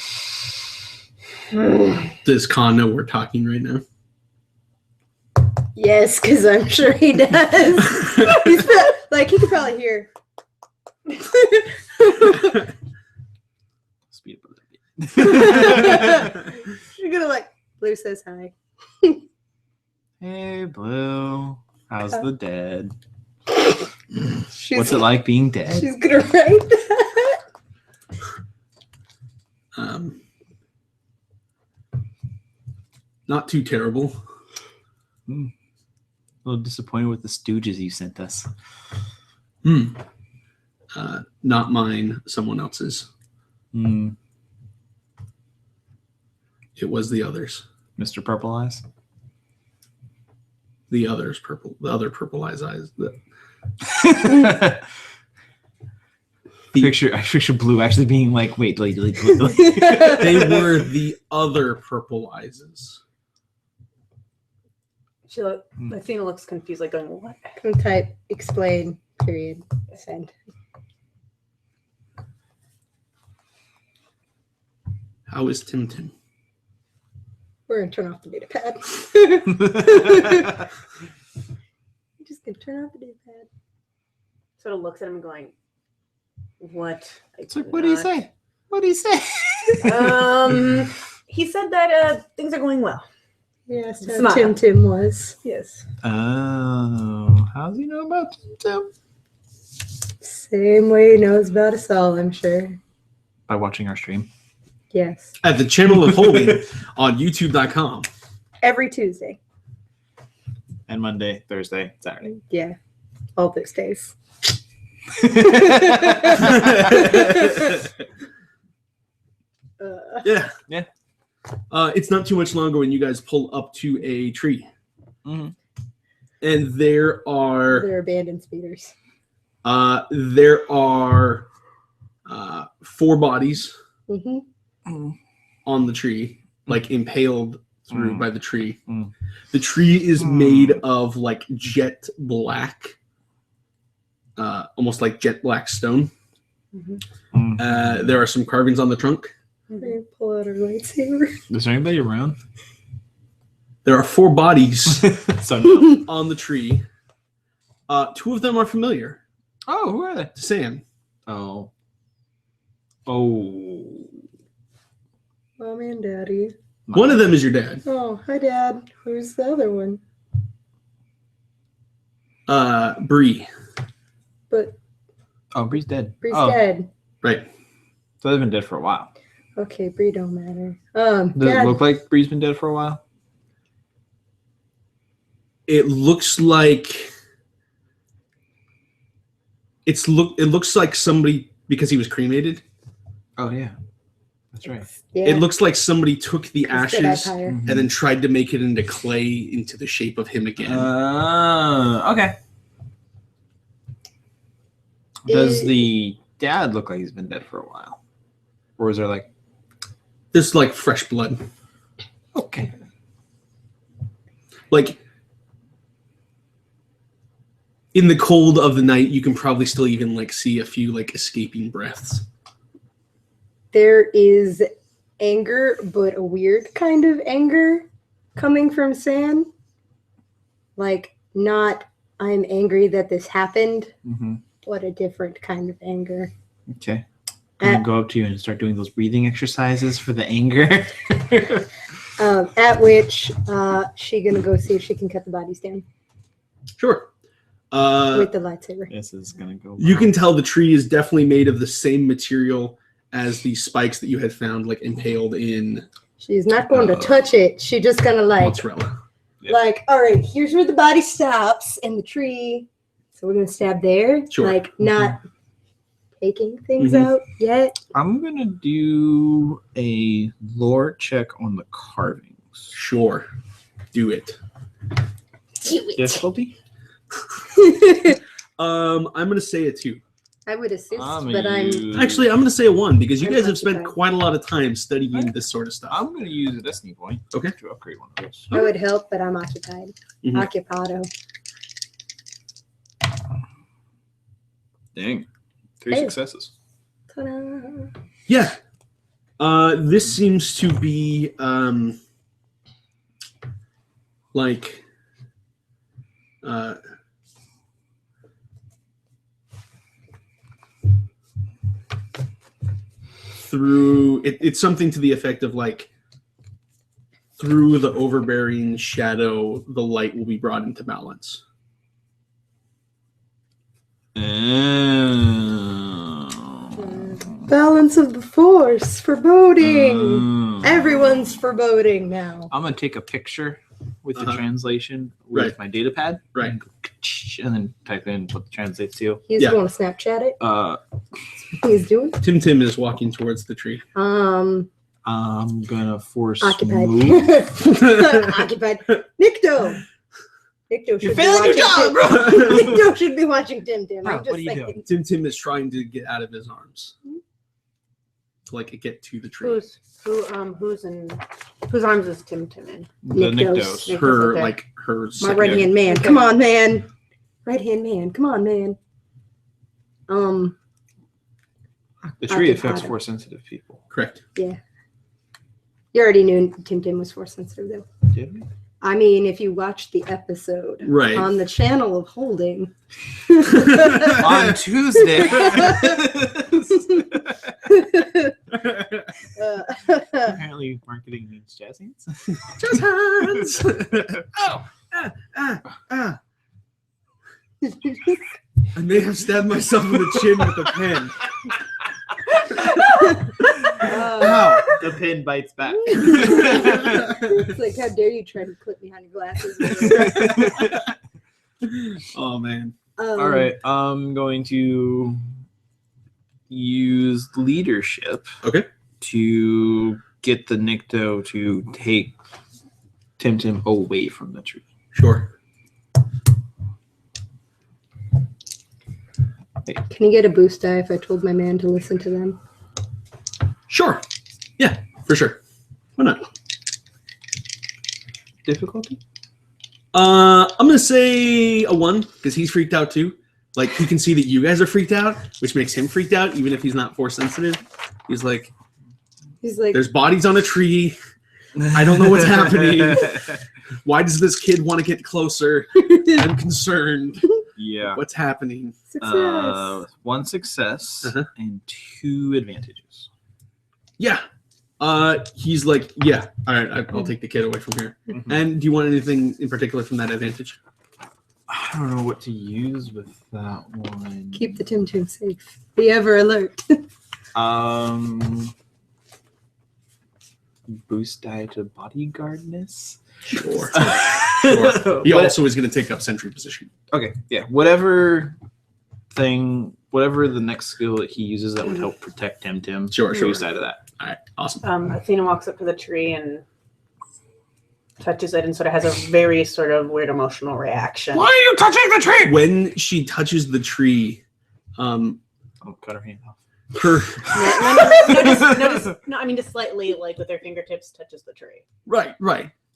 Speaker 1: Does Khan know we're talking right now?
Speaker 3: Yes, because I'm sure he does. He's like, he could probably hear.
Speaker 2: Speed up a little bit.
Speaker 3: She's gonna like, Blue says hi.
Speaker 2: Hey, Blue. How's the dead?
Speaker 3: She's
Speaker 2: What's it like being dead?
Speaker 3: She's gonna write that.
Speaker 1: Not too terrible.
Speaker 2: A little disappointed with the stooges you sent us.
Speaker 1: Not mine, someone else's.
Speaker 2: Hmm.
Speaker 1: It was the others.
Speaker 2: Mr. Purple Eyes?
Speaker 1: The other purple eyes.
Speaker 2: I picture Blue actually being like, wait.
Speaker 1: They were the other purple eyes.
Speaker 4: Athena looks confused, like going, what?
Speaker 3: Come type, explain, period, send.
Speaker 1: How is Tim?
Speaker 3: We're gonna turn off the data pad. I'm just gonna turn off the data pad.
Speaker 4: Sort of looks at him going, what?
Speaker 2: It's like, what do you say? What do you say?
Speaker 4: He said that things are going well.
Speaker 3: Yes,
Speaker 4: Smile.
Speaker 3: how Tim was.
Speaker 4: Yes.
Speaker 2: Oh, how does he know about Tim?
Speaker 3: Same way he knows about us all, I'm sure.
Speaker 2: By watching our stream.
Speaker 3: Yes.
Speaker 1: At the channel of holding on youtube.com.
Speaker 3: Every Tuesday.
Speaker 2: And Monday, Thursday, Saturday.
Speaker 3: Yeah. All those days.
Speaker 1: Yeah.
Speaker 2: Yeah.
Speaker 1: It's not too much longer when you guys pull up to a tree.
Speaker 2: Mm-hmm.
Speaker 1: And there are
Speaker 3: They're abandoned speeders.
Speaker 1: there are 4 bodies
Speaker 3: Mm-hmm.
Speaker 1: on the tree, like impaled through by the tree.
Speaker 2: Mm.
Speaker 1: The tree is made of like jet black, almost like jet black stone.
Speaker 3: Mm-hmm.
Speaker 1: There are some carvings on the trunk.
Speaker 3: They pull out our lightsaber.
Speaker 2: Is there anybody around?
Speaker 1: There are 4 bodies
Speaker 2: So no.
Speaker 1: on the tree. 2 of them are familiar
Speaker 2: Oh, who are they?
Speaker 1: to Sam.
Speaker 2: Oh.
Speaker 3: Mommy and Daddy.
Speaker 1: One of them is your dad.
Speaker 3: Oh, hi, Dad. Who's the other one?
Speaker 1: Bree.
Speaker 3: But
Speaker 2: Oh, Bree's dead.
Speaker 3: Bree's
Speaker 2: Oh,
Speaker 3: dead.
Speaker 1: Right.
Speaker 2: so they've been dead for a while.
Speaker 3: Okay, Bree don't matter.
Speaker 2: Does
Speaker 3: Dad,
Speaker 2: it look like Bree's been dead for a while?
Speaker 1: It looks like it looks like somebody, because he was cremated.
Speaker 2: Oh, yeah. That's right.
Speaker 3: yeah,
Speaker 1: It looks like somebody took the
Speaker 3: it's Jedi
Speaker 1: ashes
Speaker 3: Pyre.
Speaker 1: and then tried to make it into clay into the shape of him again.
Speaker 2: Okay. Does the dad look like he's been dead for a while? Or is there like...
Speaker 1: This is like fresh blood.
Speaker 2: Okay.
Speaker 1: Like in the cold of the night, you can probably still even like see a few like escaping breaths.
Speaker 3: There is anger, but a weird kind of anger coming from San. Like, not I'm angry that this happened,
Speaker 2: Mm-hmm.
Speaker 3: but a different kind of anger.
Speaker 2: Okay. I'm going to go up to you and start doing those breathing exercises for the anger.
Speaker 3: At which she gonna go see if she can cut the bodies down
Speaker 1: Sure.
Speaker 3: with the lightsaber.
Speaker 2: This is going to go...
Speaker 1: You can tell the tree is definitely made of the same material as the spikes that you had found like impaled in
Speaker 3: She's not going to touch it. She's just gonna
Speaker 1: mozzarella.
Speaker 2: Yeah.
Speaker 3: like, all right, here's where the body stops in the tree. So we're gonna stab there.
Speaker 1: Sure.
Speaker 3: Like, not taking things
Speaker 1: Mhm.
Speaker 3: out yet.
Speaker 2: I'm going to do a lore check on the carvings.
Speaker 1: Sure. Do it.
Speaker 3: Do
Speaker 2: Difficulty?
Speaker 1: I'm gonna say a 2.
Speaker 3: I would assist,
Speaker 2: I'm
Speaker 3: but I'm
Speaker 1: Actually, I'm gonna say a 1 because you
Speaker 3: I'm
Speaker 1: guys have spent
Speaker 3: occupied.
Speaker 1: quite a lot of time studying this sort of stuff.
Speaker 2: I'm going to use a destiny point
Speaker 1: Okay.
Speaker 2: to upgrade one of those.
Speaker 3: I would help, but I'm occupied.
Speaker 1: Mhm.
Speaker 3: Occupado.
Speaker 2: Dang. 3
Speaker 3: Hey.
Speaker 2: successes.
Speaker 3: Ta-da.
Speaker 1: Yeah. This seems to be like through it's something to the effect of like through the overbearing shadow, the light will be brought into balance.
Speaker 3: Balance of the Force. Foreboding. Everyone's foreboding now.
Speaker 2: I'm gonna take a picture with the
Speaker 1: Uh-huh.
Speaker 2: translation with
Speaker 1: Right.
Speaker 2: my data pad,
Speaker 1: Right.
Speaker 2: and then type in what it translates to.
Speaker 3: He's
Speaker 1: Yeah.
Speaker 3: going to Snapchat it. He's doing.
Speaker 1: Tim is walking towards the tree.
Speaker 2: I'm gonna force
Speaker 3: Occupied.
Speaker 2: move.
Speaker 3: Occupied. Nikto. Nikto should
Speaker 2: You're
Speaker 3: be
Speaker 2: failing your
Speaker 3: watching
Speaker 2: job,
Speaker 3: Tim.
Speaker 2: bro.
Speaker 3: Nikto should be watching Tim.
Speaker 2: Bro,
Speaker 3: I'm just
Speaker 2: what are you
Speaker 3: saying.
Speaker 2: doing?
Speaker 1: Tim is trying to get out of his arms. To like get to the tree.
Speaker 4: Whose arms is Tim in?
Speaker 2: The
Speaker 3: Nikto's.
Speaker 2: Niktos.
Speaker 1: Her
Speaker 4: Okay.
Speaker 1: like her
Speaker 3: My
Speaker 1: second-
Speaker 3: right hand man. Come on, man. Right hand man. Come on, man.
Speaker 2: The tree
Speaker 3: Occupied.
Speaker 2: affects force sensitive people.
Speaker 1: Correct.
Speaker 3: You already knew Tim was force sensitive, though.
Speaker 2: Did we?
Speaker 3: I mean, if you watched the episode
Speaker 1: Right.
Speaker 3: on the channel of Holding,
Speaker 2: On Tuesday. Apparently, marketing means jazz hands.
Speaker 1: Just hands. Oh. Ah. I may have stabbed myself in the chin with a pen. Ow.
Speaker 2: The pin bites back.
Speaker 3: it's like, how dare you try to clip behind your glasses?
Speaker 1: Oh man.
Speaker 2: All right, I'm going to use leadership.
Speaker 1: Okay.
Speaker 2: To get the Nikto to take Tim away from the tree.
Speaker 1: Sure.
Speaker 3: Can you get a boost die if I told my man to listen to them?
Speaker 1: Sure. Yeah, for sure. Why not?
Speaker 2: Difficulty?
Speaker 1: I'm gonna say a 1 because he's freaked out too. Like he can see that you guys are freaked out, which makes him freaked out, even if he's not force sensitive. He's like, "There's bodies on a tree. I don't know what's happening. Why does this kid want to get closer? I'm concerned.
Speaker 2: Yeah.
Speaker 1: What's happening?"
Speaker 3: Success.
Speaker 2: 1 success
Speaker 1: Uh-huh.
Speaker 2: and 2 advantages.
Speaker 1: Yeah. He's like, yeah. All right, I'll take the kid away from here.
Speaker 2: Mhm.
Speaker 1: And do you want anything in particular from that advantage?
Speaker 2: I don't know what to use with that one.
Speaker 3: Keep the Tim safe. Be ever alert.
Speaker 2: Boost die to bodyguardness.
Speaker 1: Sure. Sure. He also is going to take up sentry position.
Speaker 2: Okay, yeah. Whatever the next skill that he uses that would help protect Tim.
Speaker 1: Sure.
Speaker 2: Boost die to that.
Speaker 1: All right, awesome.
Speaker 4: Athena walks up to the tree and touches it and sort of has a very sort of weird emotional reaction.
Speaker 2: Why are you touching the tree?
Speaker 1: When she touches the tree,
Speaker 2: I'll cut her hand off.
Speaker 1: her
Speaker 4: No, I mean just slightly, like with her fingertips, touches the tree.
Speaker 1: right.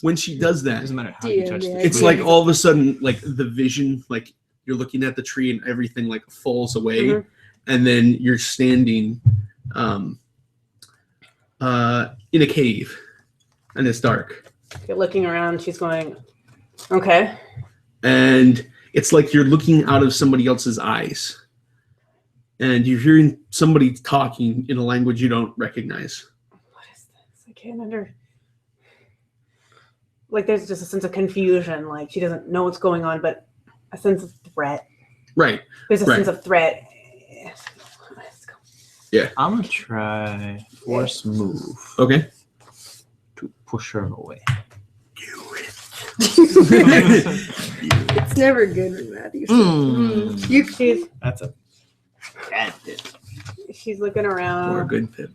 Speaker 1: When she does
Speaker 2: It
Speaker 1: that,
Speaker 2: doesn't matter how you
Speaker 3: Yeah,
Speaker 2: touch the
Speaker 3: yeah,
Speaker 2: tree.
Speaker 1: it's like all of a sudden, like the vision, like you're looking at the tree and everything like falls away,
Speaker 4: Mhm.
Speaker 1: and then you're standing, in a cave, and it's dark,
Speaker 4: You're looking around, she's going, okay.
Speaker 1: and it's like you're looking out of somebody else's eyes, and you're hearing somebody talking in a language you don't recognize.
Speaker 4: What is this? I can't like there's just a sense of confusion, like she doesn't know what's going on, but a sense of threat.
Speaker 1: Right.
Speaker 4: There's a
Speaker 1: Right.
Speaker 4: sense of threat. Let's go.
Speaker 2: I'm gonna try force move
Speaker 1: Okay.
Speaker 2: to push her away.
Speaker 3: It's never good when Matthew says,
Speaker 4: She's
Speaker 2: That's a bad bit.
Speaker 4: she's looking
Speaker 1: Or a
Speaker 4: around.
Speaker 1: good pip.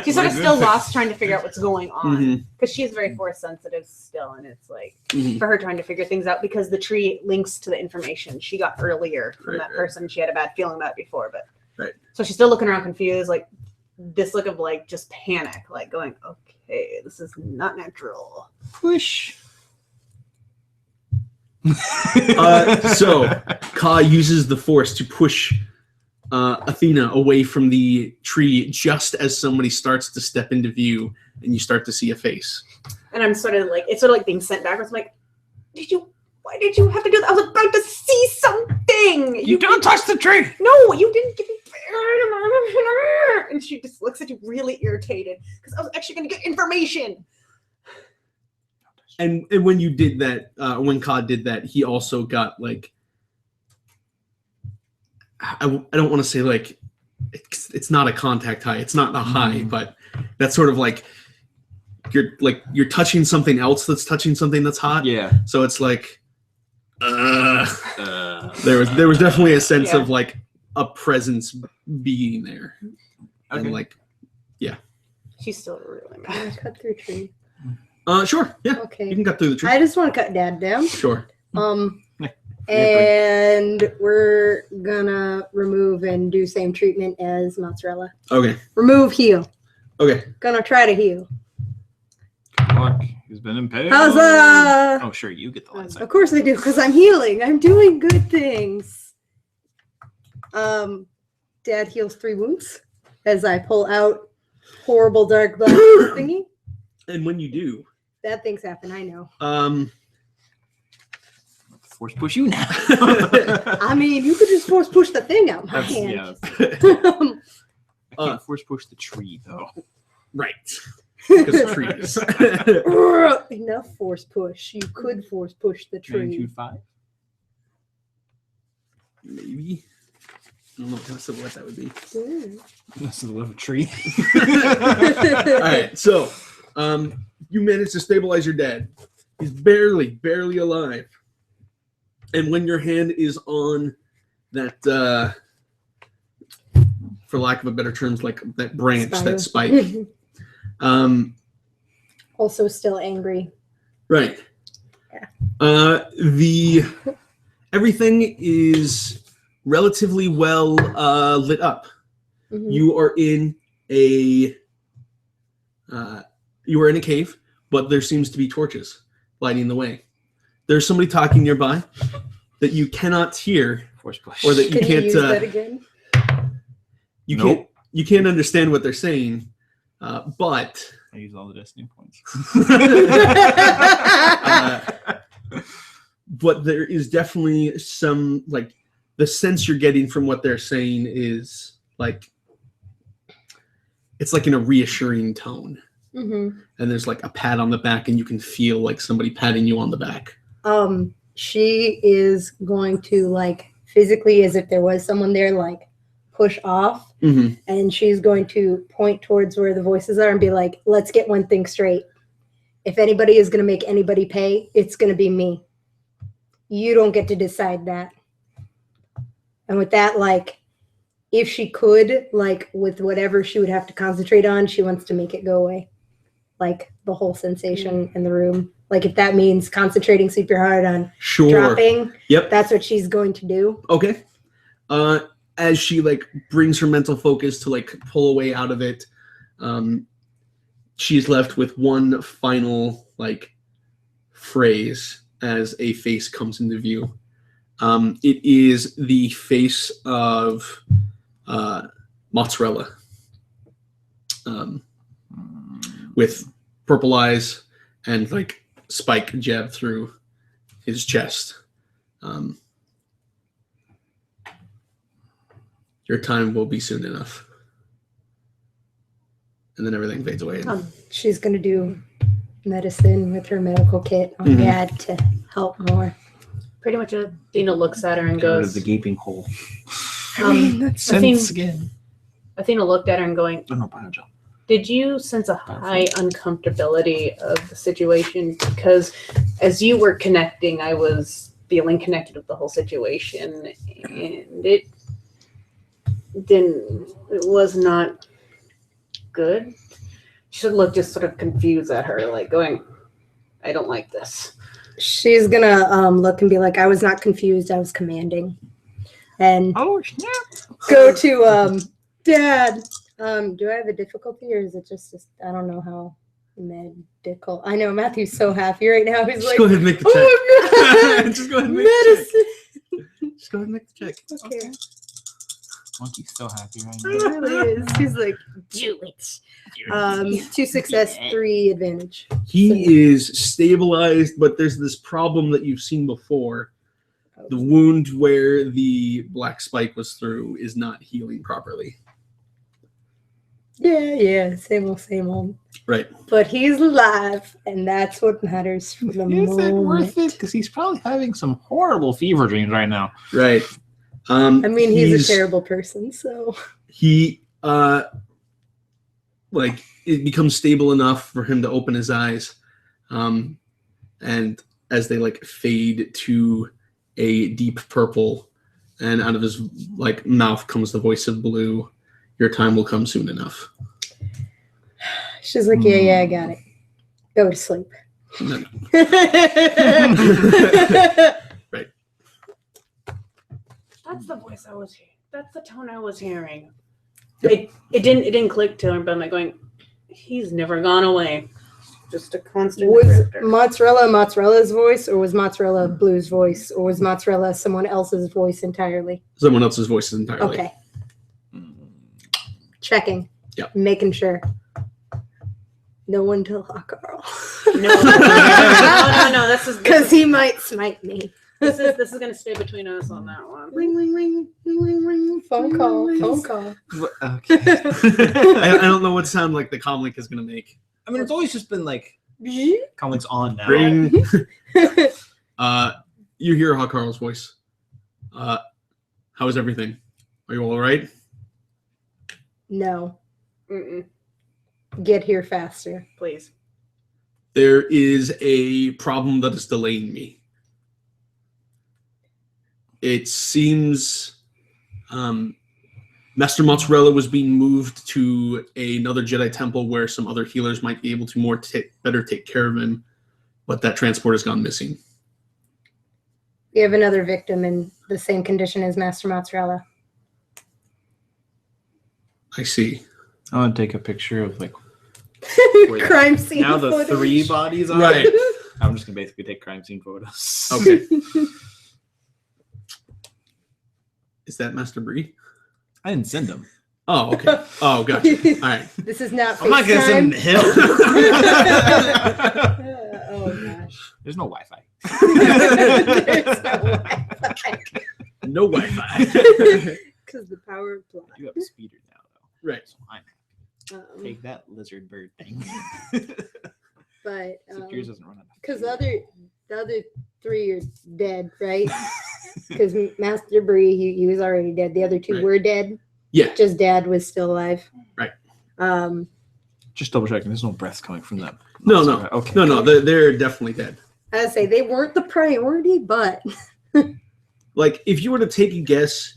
Speaker 4: She's sort of still lost trying to figure out what's going on.
Speaker 1: Mhm.
Speaker 4: Because she's very force sensitive still, and it's like
Speaker 1: Mhm.
Speaker 4: for her trying to figure things out because the tree links to the information she got earlier from
Speaker 1: Right,
Speaker 4: that
Speaker 1: right.
Speaker 4: person she had a bad feeling about before. But
Speaker 1: Right.
Speaker 4: so she's still looking around confused, like this look of like just panic, like going, okay, this is not natural.
Speaker 2: Push.
Speaker 1: So Ka uses the force to push Athena away from the tree just as somebody starts to step into view, and you start to see a face.
Speaker 4: And I'm sort of like, it's sort of like being sent backwards. I'm like, why did you have to do that? I was about to see something.
Speaker 2: You don't touch the tree.
Speaker 4: No, you didn't give me and she just looks at you really irritated because I was actually going to get information.
Speaker 1: And when you did that, when Cod did that, he also got like, I don't want to say like, it's not a contact high. It's not a high, but that's sort of like you're touching something else that's touching something that's hot.
Speaker 2: Yeah.
Speaker 1: So it's like, there was definitely a sense of like a presence being there.
Speaker 2: Okay.
Speaker 1: And like, yeah.
Speaker 4: She's still really
Speaker 3: Can I
Speaker 4: mad.
Speaker 3: cut through tree?
Speaker 1: Sure. Yeah. You
Speaker 3: Okay.
Speaker 1: can cut through the tree.
Speaker 3: I just want to cut Dad down.
Speaker 1: Sure.
Speaker 3: And we're gonna remove and do same treatment as mozzarella.
Speaker 1: Okay.
Speaker 3: Remove, heal.
Speaker 1: Okay.
Speaker 3: Gonna try to heal.
Speaker 2: Good luck. He's been impaled.
Speaker 3: Huzzah!
Speaker 2: Oh, sure. You get the last.
Speaker 3: Of course I do, because I'm healing. I'm doing good things. Dad heals 3 wounds as I pull out horrible dark black thingy.
Speaker 1: And when you do,
Speaker 3: Bad things happen, I know.
Speaker 2: Force push you now.
Speaker 3: I mean, you could just force push the thing out my hand.
Speaker 2: Yeah. I can't force push the tree though.
Speaker 1: right. Because trees.
Speaker 3: Enough force push. You could force push the tree.
Speaker 2: Magnitude 5.
Speaker 1: Maybe. I don't know what that would be.
Speaker 2: This is a little tree.
Speaker 1: All right. So, you managed to stabilize your dad. He's barely alive. And when your hand is on that, for lack of a better terms, like that branch, that spike.
Speaker 3: Also still angry.
Speaker 1: Right.
Speaker 3: Yeah.
Speaker 1: Everything is relatively well lit up.
Speaker 3: Mhm.
Speaker 1: You are in a cave, but there seems to be torches lighting the way. There's somebody talking nearby that you cannot hear,
Speaker 2: Force push.
Speaker 1: or that you
Speaker 3: Can
Speaker 1: can't.
Speaker 3: you use that again?
Speaker 1: You can't understand what they're saying, but
Speaker 2: I use all the destiny points.
Speaker 1: but there is definitely some, like, the sense you're getting from what they're saying is like, it's like in a reassuring tone.
Speaker 3: Mm-hmm.
Speaker 1: And there's like a pat on the back, and you can feel like somebody patting you on the back.
Speaker 3: She is going to, like, physically, as if there was someone there, like, push off, and she's going to point towards where the voices are and be like, let's get one thing straight. If anybody is going to make anybody pay, it's going to be me. You don't get to decide that. And with that, like, if she could, like, with whatever she would have to concentrate on, she wants to make it go away. Like, the whole sensation in the room. Like, if that means concentrating super hard on dropping, that's what she's going to do.
Speaker 1: Okay. As she, like, brings her mental focus to, like, pull away out of it, she's left with one final, like, phrase as a face comes into view. It is the face of Mozzarella, with purple eyes and, like, spike jabbed through his chest. Your time will be soon enough. And then everything fades away.
Speaker 3: She's going to do medicine with her medical kit on Dad to help more.
Speaker 4: Pretty much Athena looks at her and
Speaker 2: Get rid
Speaker 4: goes,
Speaker 2: of the gaping hole.
Speaker 4: Athena,
Speaker 2: again.
Speaker 4: Athena looked at her and going,
Speaker 2: Oh, no, bio jump.
Speaker 4: did you sense a high uncomfortability of the situation? Because as you were connecting, I was feeling connected with the whole situation, and it was not good. She looked just sort of confused at her, like going, I don't like this.
Speaker 3: She's going to look and be like, I was not confused, I was commanding. And go to Dad. Do I have a difficulty, or is it just I don't know how medical? I know Matthew's so happy right now. He's
Speaker 1: Just
Speaker 3: like,
Speaker 1: go ahead and make the check.
Speaker 3: oh no,
Speaker 1: Just go ahead and make the
Speaker 3: medicine.
Speaker 1: check. Just go ahead and make the check.
Speaker 3: Okay.
Speaker 2: Monkey's so happy right
Speaker 3: He
Speaker 2: now.
Speaker 3: really is. He's like, do it. 2 success, 3 advantage.
Speaker 1: He is stabilized, but there's this problem that you've seen before. The wound where the black spike was through is not healing properly.
Speaker 3: Yeah, same old.
Speaker 1: Right.
Speaker 3: But he's alive, and that's what matters for the
Speaker 2: Is it
Speaker 3: moment.
Speaker 2: worth it? Because he's probably having some horrible fever dreams right now.
Speaker 1: Right.
Speaker 3: I mean, he's a terrible person, so
Speaker 1: He it becomes stable enough for him to open his eyes, and as they fade to a deep purple, and out of his mouth comes the voice of Blue. Your time will come soon enough.
Speaker 3: she's like, yeah, I got it. Go to sleep.
Speaker 1: No. Right.
Speaker 4: That's the voice I was hearing. That's the tone I was hearing. It didn't click to him, but I'm going, he's never gone away. Just a constant
Speaker 3: Was
Speaker 4: character.
Speaker 3: Mozzarella's voice, or was Mozzarella Blue's voice, or was Mozzarella someone else's voice entirely?
Speaker 1: Someone else's voice entirely.
Speaker 3: Okay. Checking.
Speaker 1: Yep.
Speaker 3: Making sure. No one tell Carl.
Speaker 4: No. This is
Speaker 3: Because he might smite me.
Speaker 4: This is gonna stay between us on that one.
Speaker 1: Ring, ring, ring, ring, ring, ring.
Speaker 3: Phone call.
Speaker 2: Okay.
Speaker 1: I don't know what sound the comlink is going to make.
Speaker 2: I mean, it's always just been comics on now.
Speaker 1: Ring. You hear Hakarl's voice. How is everything? Are you all right?
Speaker 3: No.
Speaker 4: Mm-mm,
Speaker 3: Get here faster.
Speaker 4: please.
Speaker 1: There is a problem that is delaying me. It seems Master Mozzarella was being moved to another Jedi temple where some other healers might be able to better take care of him, but that transport has gone missing.
Speaker 3: We have another victim in the same condition as Master Mozzarella.
Speaker 1: I see.
Speaker 2: I want to take a picture of
Speaker 3: Crime scene.
Speaker 2: now the
Speaker 3: footage.
Speaker 2: 3 bodies are
Speaker 1: Right.
Speaker 2: I'm just gonna basically take crime scene photos.
Speaker 1: Okay. Is that Master Bree?
Speaker 2: I didn't send them.
Speaker 1: Oh, okay. Oh, gotcha. All right.
Speaker 3: This is not
Speaker 2: I'm not gonna send them
Speaker 3: FaceTime.
Speaker 2: to him.
Speaker 3: Oh gosh.
Speaker 2: There's no Wi-Fi.
Speaker 3: There's no Wi-Fi.
Speaker 1: No Wi-Fi.
Speaker 3: Because the power of blood.
Speaker 2: You have a speeder now, though.
Speaker 1: Right.
Speaker 2: So I'm take that lizard bird thing.
Speaker 3: But
Speaker 2: Except yours doesn't run out.
Speaker 3: because the other 3 are dead, right? Because Master Bree, he was already dead. The other 2
Speaker 1: Right.
Speaker 3: were dead.
Speaker 1: Yeah.
Speaker 3: Just Dad was still alive.
Speaker 1: Right.
Speaker 2: Just double checking. There's no breath coming from them.
Speaker 1: No.
Speaker 2: Okay.
Speaker 1: No. They're definitely dead.
Speaker 3: I would say they weren't the priority, but
Speaker 1: If you were to take a guess,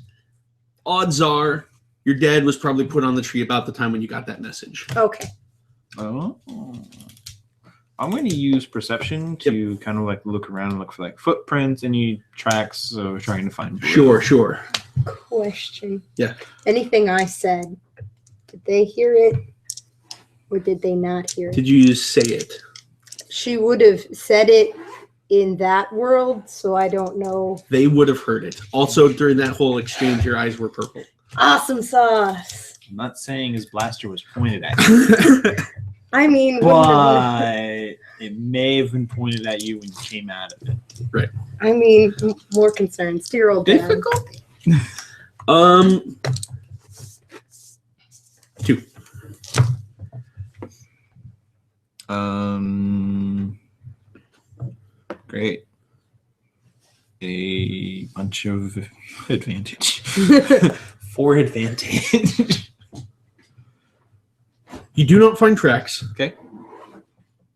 Speaker 1: odds are your dad was probably put on the tree about the time when you got that message.
Speaker 3: okay.
Speaker 2: Oh. I'm going to use perception to kind of look around and look for footprints, any tracks, so trying to find.
Speaker 1: Sure.
Speaker 3: Question.
Speaker 1: Yeah.
Speaker 3: Anything I said, did they hear it or did they not hear it?
Speaker 1: Did you say it?
Speaker 3: She would have said it in that world, so I don't know.
Speaker 1: They would have heard it. Also, during that whole exchange, your eyes were purple.
Speaker 3: Awesome sauce.
Speaker 2: I'm not saying his blaster was pointed at you,
Speaker 3: I mean,
Speaker 2: but it may have been pointed at you when you came out of it.
Speaker 3: I mean, more concerns. Dear old dad.
Speaker 2: Difficult?
Speaker 1: 2.
Speaker 2: Great. A bunch of advantage. 4 advantage.
Speaker 1: You do not find tracks.
Speaker 2: Okay.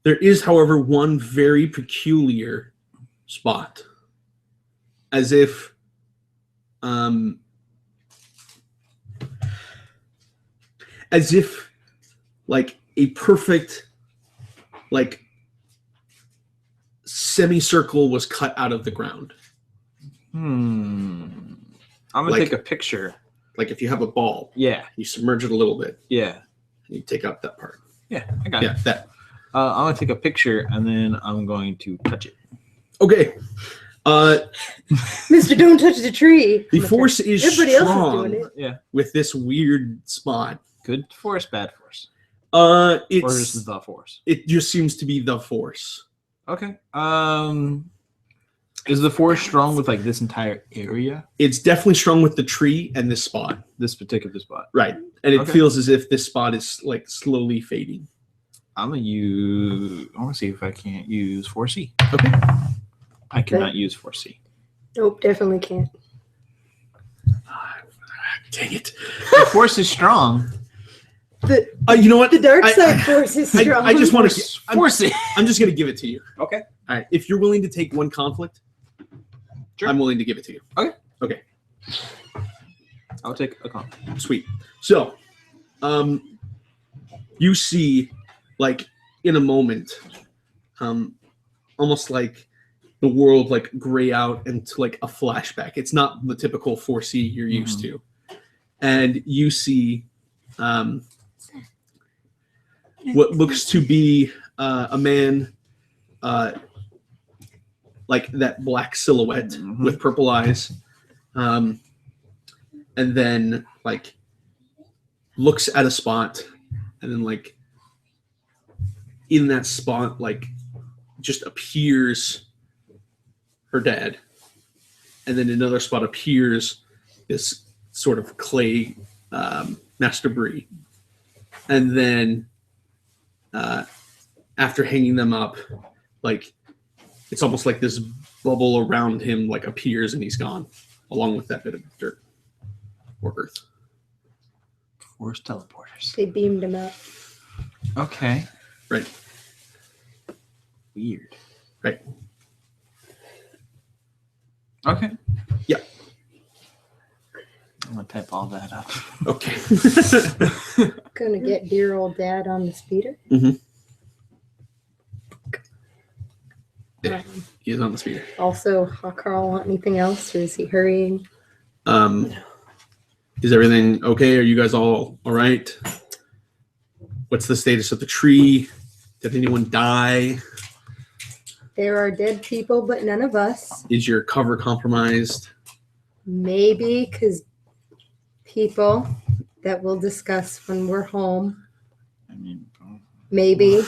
Speaker 1: There is, however, one very peculiar spot. As if a perfect semicircle was cut out of the ground.
Speaker 2: I'm gonna take a picture.
Speaker 1: Like if you have a ball,
Speaker 2: Yeah.
Speaker 1: you submerge it a little bit,
Speaker 2: Yeah.
Speaker 1: and you take out that part.
Speaker 2: Yeah. I got it.
Speaker 1: Yeah, that.
Speaker 2: I'm gonna take a picture and then I'm going to touch it.
Speaker 1: Okay.
Speaker 3: Mr. Don't touch the tree.
Speaker 1: The force is
Speaker 3: Everybody else is
Speaker 1: strong
Speaker 3: doing it.
Speaker 2: Yeah.
Speaker 1: with this weird spot.
Speaker 2: Good force, bad force, or
Speaker 1: It's
Speaker 2: just the force.
Speaker 1: it just seems to be the force.
Speaker 2: Okay. Is the force strong with like this entire area?
Speaker 1: It's definitely strong with the tree and this spot.
Speaker 2: This particular spot.
Speaker 1: Right. And it
Speaker 2: Okay.
Speaker 1: feels as if this spot is like slowly fading.
Speaker 2: I want to see if I can't use 4C.
Speaker 1: Okay.
Speaker 2: I cannot use 4C.
Speaker 3: Nope, definitely can't.
Speaker 1: Dang it.
Speaker 2: The force is strong.
Speaker 1: You know what?
Speaker 3: The dark side force is strong.
Speaker 1: I just want to
Speaker 2: Force it.
Speaker 1: I'm just going to give it to you.
Speaker 2: Okay.
Speaker 1: All right. If you're willing to take one conflict,
Speaker 2: Sure.
Speaker 1: I'm willing to give it to you.
Speaker 2: Okay. I'll take a con.
Speaker 1: Sweet. So, you see, like, in a moment, almost like the world like gray out into like a flashback. It's not the typical 4C you're used to. And you see what looks to be a man like that black silhouette with purple eyes. And then like looks at a spot and then like in that spot like just appears her dad, and then another spot appears this sort of clay Master Brie, and then after hanging them up, like it's almost like this bubble around him like appears and he's gone along with that bit of dirt or earth.
Speaker 2: Force teleporters.
Speaker 3: They beamed him up.
Speaker 2: Okay.
Speaker 1: Right.
Speaker 2: Weird.
Speaker 1: Right.
Speaker 2: Okay.
Speaker 1: Yeah.
Speaker 2: I'm gonna type all that up.
Speaker 1: Okay.
Speaker 3: Gonna get dear old dad on the speeder.
Speaker 1: Yeah, he is on the speeder.
Speaker 3: Also, Carl want anything else, or is he hurrying?
Speaker 1: Is everything okay? Are you guys all right? What's the status of the tree? Did anyone die?
Speaker 3: There are dead people, but none of us.
Speaker 1: Is your cover compromised?
Speaker 3: Maybe because people that we'll discuss when we're home.
Speaker 2: I mean,
Speaker 3: Maybe.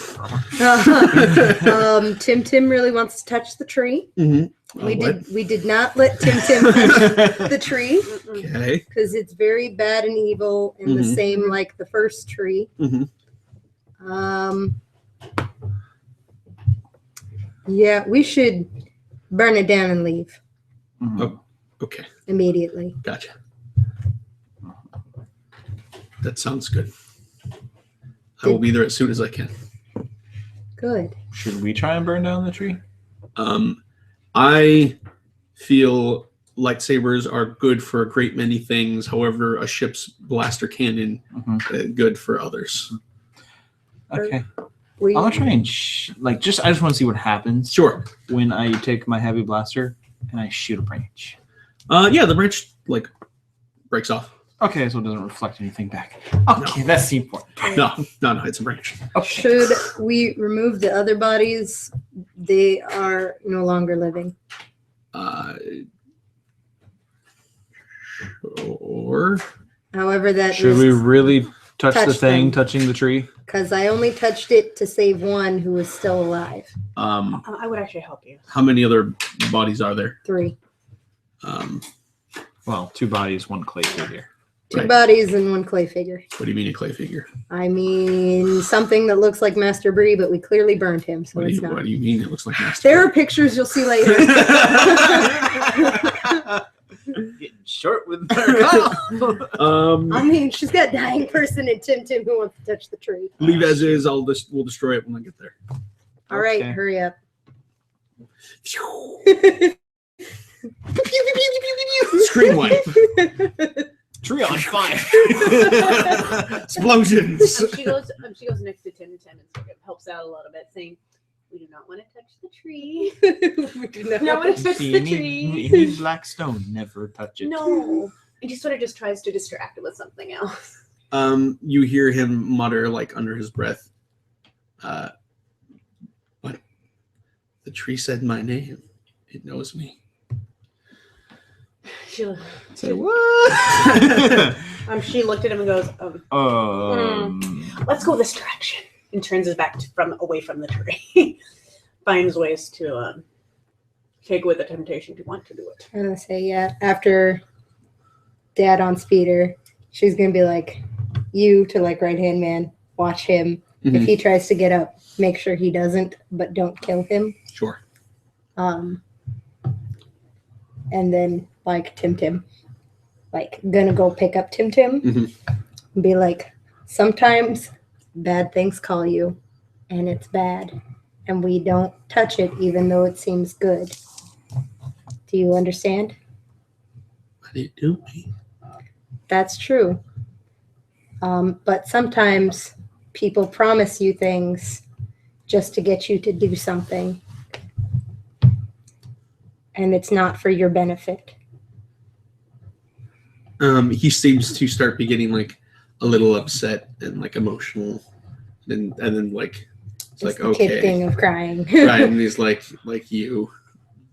Speaker 3: Tim really wants to touch the tree. We did not let Tim touch the tree
Speaker 1: Okay.
Speaker 3: because it's very bad and evil in the same like the first tree. Yeah, we should burn it down and leave
Speaker 1: Okay.
Speaker 3: immediately.
Speaker 1: Gotcha. That sounds good. I will be there as soon as I can.
Speaker 3: Good.
Speaker 2: Should we try and burn down the tree?
Speaker 1: I feel lightsabers are good for a great many things. However, a ship's blaster cannon good for others.
Speaker 2: Okay.
Speaker 3: We,
Speaker 2: I'll try and I just want to see what happens.
Speaker 1: Sure.
Speaker 2: When I take my heavy blaster and I shoot a branch.
Speaker 1: Yeah, the branch like breaks off.
Speaker 2: Okay, so it doesn't reflect anything back. Okay, that's the important part.
Speaker 1: No, it's a branch.
Speaker 2: Okay.
Speaker 3: should we remove the other bodies? They are no longer living.
Speaker 1: Or
Speaker 3: However, that
Speaker 2: Should we really touch the
Speaker 3: Touch
Speaker 2: thing
Speaker 3: them.
Speaker 2: touching the tree?
Speaker 3: because I only touched it to save one who was still alive.
Speaker 4: I would actually help you.
Speaker 1: how many other bodies are there?
Speaker 3: 3.
Speaker 2: Well, 2 bodies, 1 clay figure.
Speaker 3: 2
Speaker 1: Right.
Speaker 3: bodies and 1 clay figure.
Speaker 1: What do you mean a clay figure?
Speaker 3: I mean, something that looks like Master Brie, but we clearly burned him, so it's not.
Speaker 1: What do you mean it looks like Master?
Speaker 3: There are pictures you'll see later.
Speaker 2: Getting short with her.
Speaker 3: I mean, she's got dying person and Tim who wants to touch the tree.
Speaker 1: Leave as is. We'll destroy it when I get there.
Speaker 3: All right,
Speaker 2: Okay.
Speaker 3: hurry up.
Speaker 1: Screen wipe.
Speaker 2: Tree on fire.
Speaker 1: Explosions.
Speaker 4: She goes next to Tim and sort of helps out a little bit, saying, "We do not want to touch the tree.
Speaker 3: We do not
Speaker 4: want to touch the
Speaker 2: Any
Speaker 4: tree.
Speaker 2: black stone, never touch it."
Speaker 4: No." And she sort of just tries to distract it with something else.
Speaker 1: You hear him mutter like under his breath, "What? The tree said my name. It knows me."
Speaker 2: Say what?
Speaker 4: She looked at him and goes, "Let's go this direction," and turns his back away from the tree. Finds ways to take away the temptation to want to do it.
Speaker 3: I'm gonna say, yeah, after Dad on speeder, she's gonna be like, you to like right hand man, watch him. If he tries to get up, make sure he doesn't, but don't kill him.
Speaker 1: Sure.
Speaker 3: And then like Tim, like gonna go pick up Tim and be like, sometimes bad things call you, and it's bad, and we don't touch it even though it seems good. Do you understand?
Speaker 1: What do you do?
Speaker 3: That's true. But sometimes people promise you things just to get you to do something, and it's not for your benefit.
Speaker 1: He seems to start beginning like a little upset and like emotional, and then like it's
Speaker 3: Just
Speaker 1: like
Speaker 3: the kid
Speaker 1: okay,
Speaker 3: thing of crying.
Speaker 1: right? And he's like you,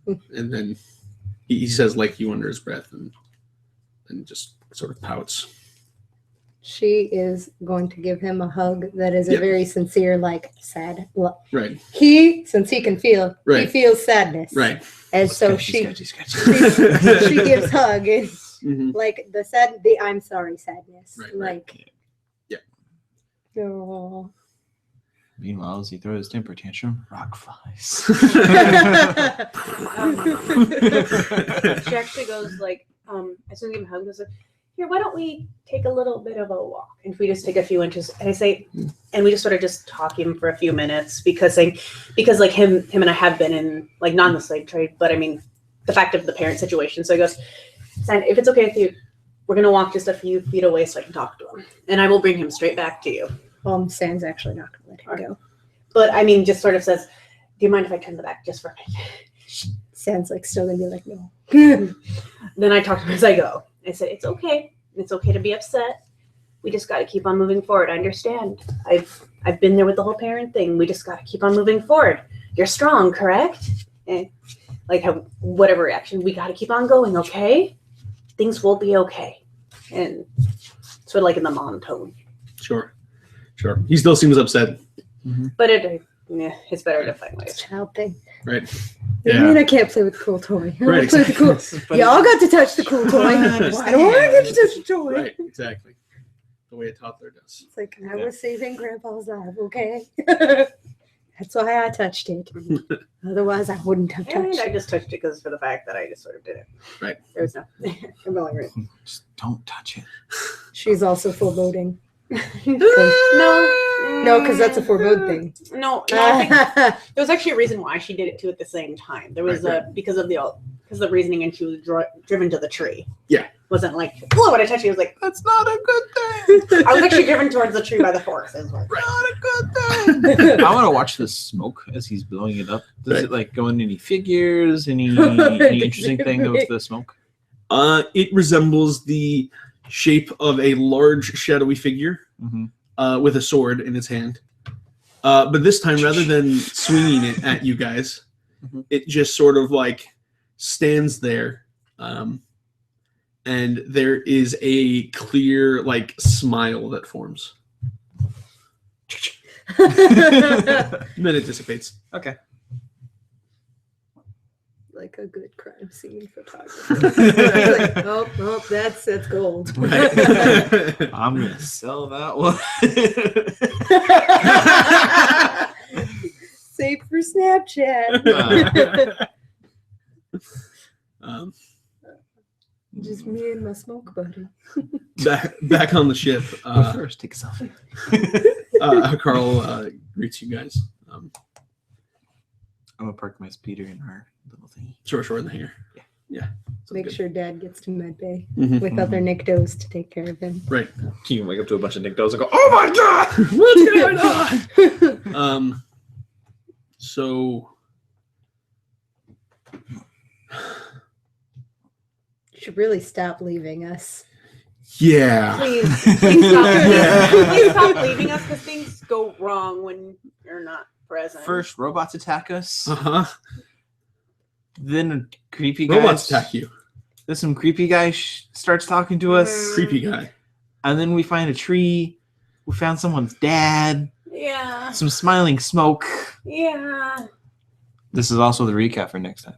Speaker 1: and then he says like you under his breath, and just sort of pouts.
Speaker 3: She is going to give him a hug that is a very sincere, like sad. Well,
Speaker 1: Right.
Speaker 3: since he can feel, he feels sadness.
Speaker 1: Right.
Speaker 3: And so
Speaker 2: Sketchy.
Speaker 3: she gives hug and like the I'm sorry sadness.
Speaker 1: Right.
Speaker 3: Like,
Speaker 1: yeah.
Speaker 3: Oh.
Speaker 2: Meanwhile, as he throws his temper tantrum, rock flies.
Speaker 4: She actually goes like, as soon as we give him a hug, goes like, here, why don't we take a little bit of a walk? And if we just take a few inches, and I say, and we just sort of just talk him for a few minutes because like him and I have been in like not in the slave trade, but I mean the fact of the parent situation. So he goes, San, if it's okay with you, we're gonna walk just a few feet away so I can talk to him, and I will bring him straight back to you.
Speaker 3: San's actually not gonna let him go.
Speaker 4: But I mean, just sort of says, do you mind if I turn the back just for a minute?
Speaker 3: San's like still gonna be like, no.
Speaker 4: Then I talk to him as I go. I said, it's okay. It's okay to be upset. We just got to keep on moving forward. I understand. I've been there with the whole parent thing. We just got to keep on moving forward. You're strong, correct? And like whatever reaction, we got to keep on going, okay? Things will be okay. And sort of like in the mom tone.
Speaker 1: Sure. He still seems upset.
Speaker 4: But it's better to find ways.
Speaker 3: Child thing.
Speaker 1: Right.
Speaker 3: I mean, I can't play with the cool toy.
Speaker 1: Right, exactly.
Speaker 3: Y'all got to touch the cool toy. Why don't I get to touch the toy?
Speaker 1: Right, exactly. The way a toddler does.
Speaker 3: It's like, I was saving Grandpa's life, okay? That's why I touched it. Otherwise, I wouldn't have touched
Speaker 4: And I
Speaker 3: it.
Speaker 4: just touched it because for the fact that I just sort of did it.
Speaker 1: Right.
Speaker 4: There was no. I'm all right.
Speaker 2: Just don't touch it.
Speaker 3: She's also foreboding.
Speaker 4: No,
Speaker 3: because that's a forebode thing.
Speaker 4: No, I think there was actually a reason why she did it too at the same time. There was
Speaker 1: Right.
Speaker 4: because of the reasoning, and she was driven to the tree.
Speaker 1: Yeah,
Speaker 4: wasn't like, oh, when I touched you, I was like,
Speaker 2: That's not a good thing.
Speaker 4: I was actually driven towards the tree by the force. It was like,
Speaker 2: Not a good thing. I want to watch the smoke as he's blowing it up. Does it like go in any figures? Any interesting thing with the smoke?
Speaker 1: It resembles the shape of a large shadowy figure with a sword in its hand. But this time, rather than swinging it at you guys, it just sort of like stands there. And there is a clear like smile that forms. Then it dissipates.
Speaker 2: Okay.
Speaker 3: Like a good crime scene photographer. Like, oh, that's gold.
Speaker 1: Right.
Speaker 2: I'm gonna sell that one.
Speaker 3: Save for Snapchat. Just me and my smoke buddy.
Speaker 1: Back on the ship.
Speaker 2: First, take a selfie.
Speaker 1: Carl greets you guys.
Speaker 2: I'm gonna park my speeder in our little thing.
Speaker 1: Sure, in the hangar. Yeah.
Speaker 3: Make sure Dad gets to medbay
Speaker 1: Mhm.
Speaker 3: with other Nick Does to take care of him.
Speaker 1: Right.
Speaker 2: You can wake up to a bunch of Nick Does and go, "Oh my god,
Speaker 1: what's going on?" So
Speaker 3: You should really stop leaving us.
Speaker 1: yeah.
Speaker 4: please stop. Please stop leaving us because things go wrong when you're not present.
Speaker 2: First, robots attack us.
Speaker 1: Uh-huh.
Speaker 2: Then creepy guy.
Speaker 1: Robots attack you.
Speaker 2: Then some creepy guy starts talking to us.
Speaker 1: Creepy guy.
Speaker 2: And then we find a tree. We found someone's dad.
Speaker 4: Yeah.
Speaker 2: Some smiling smoke.
Speaker 4: Yeah.
Speaker 2: This is also the recap for next time.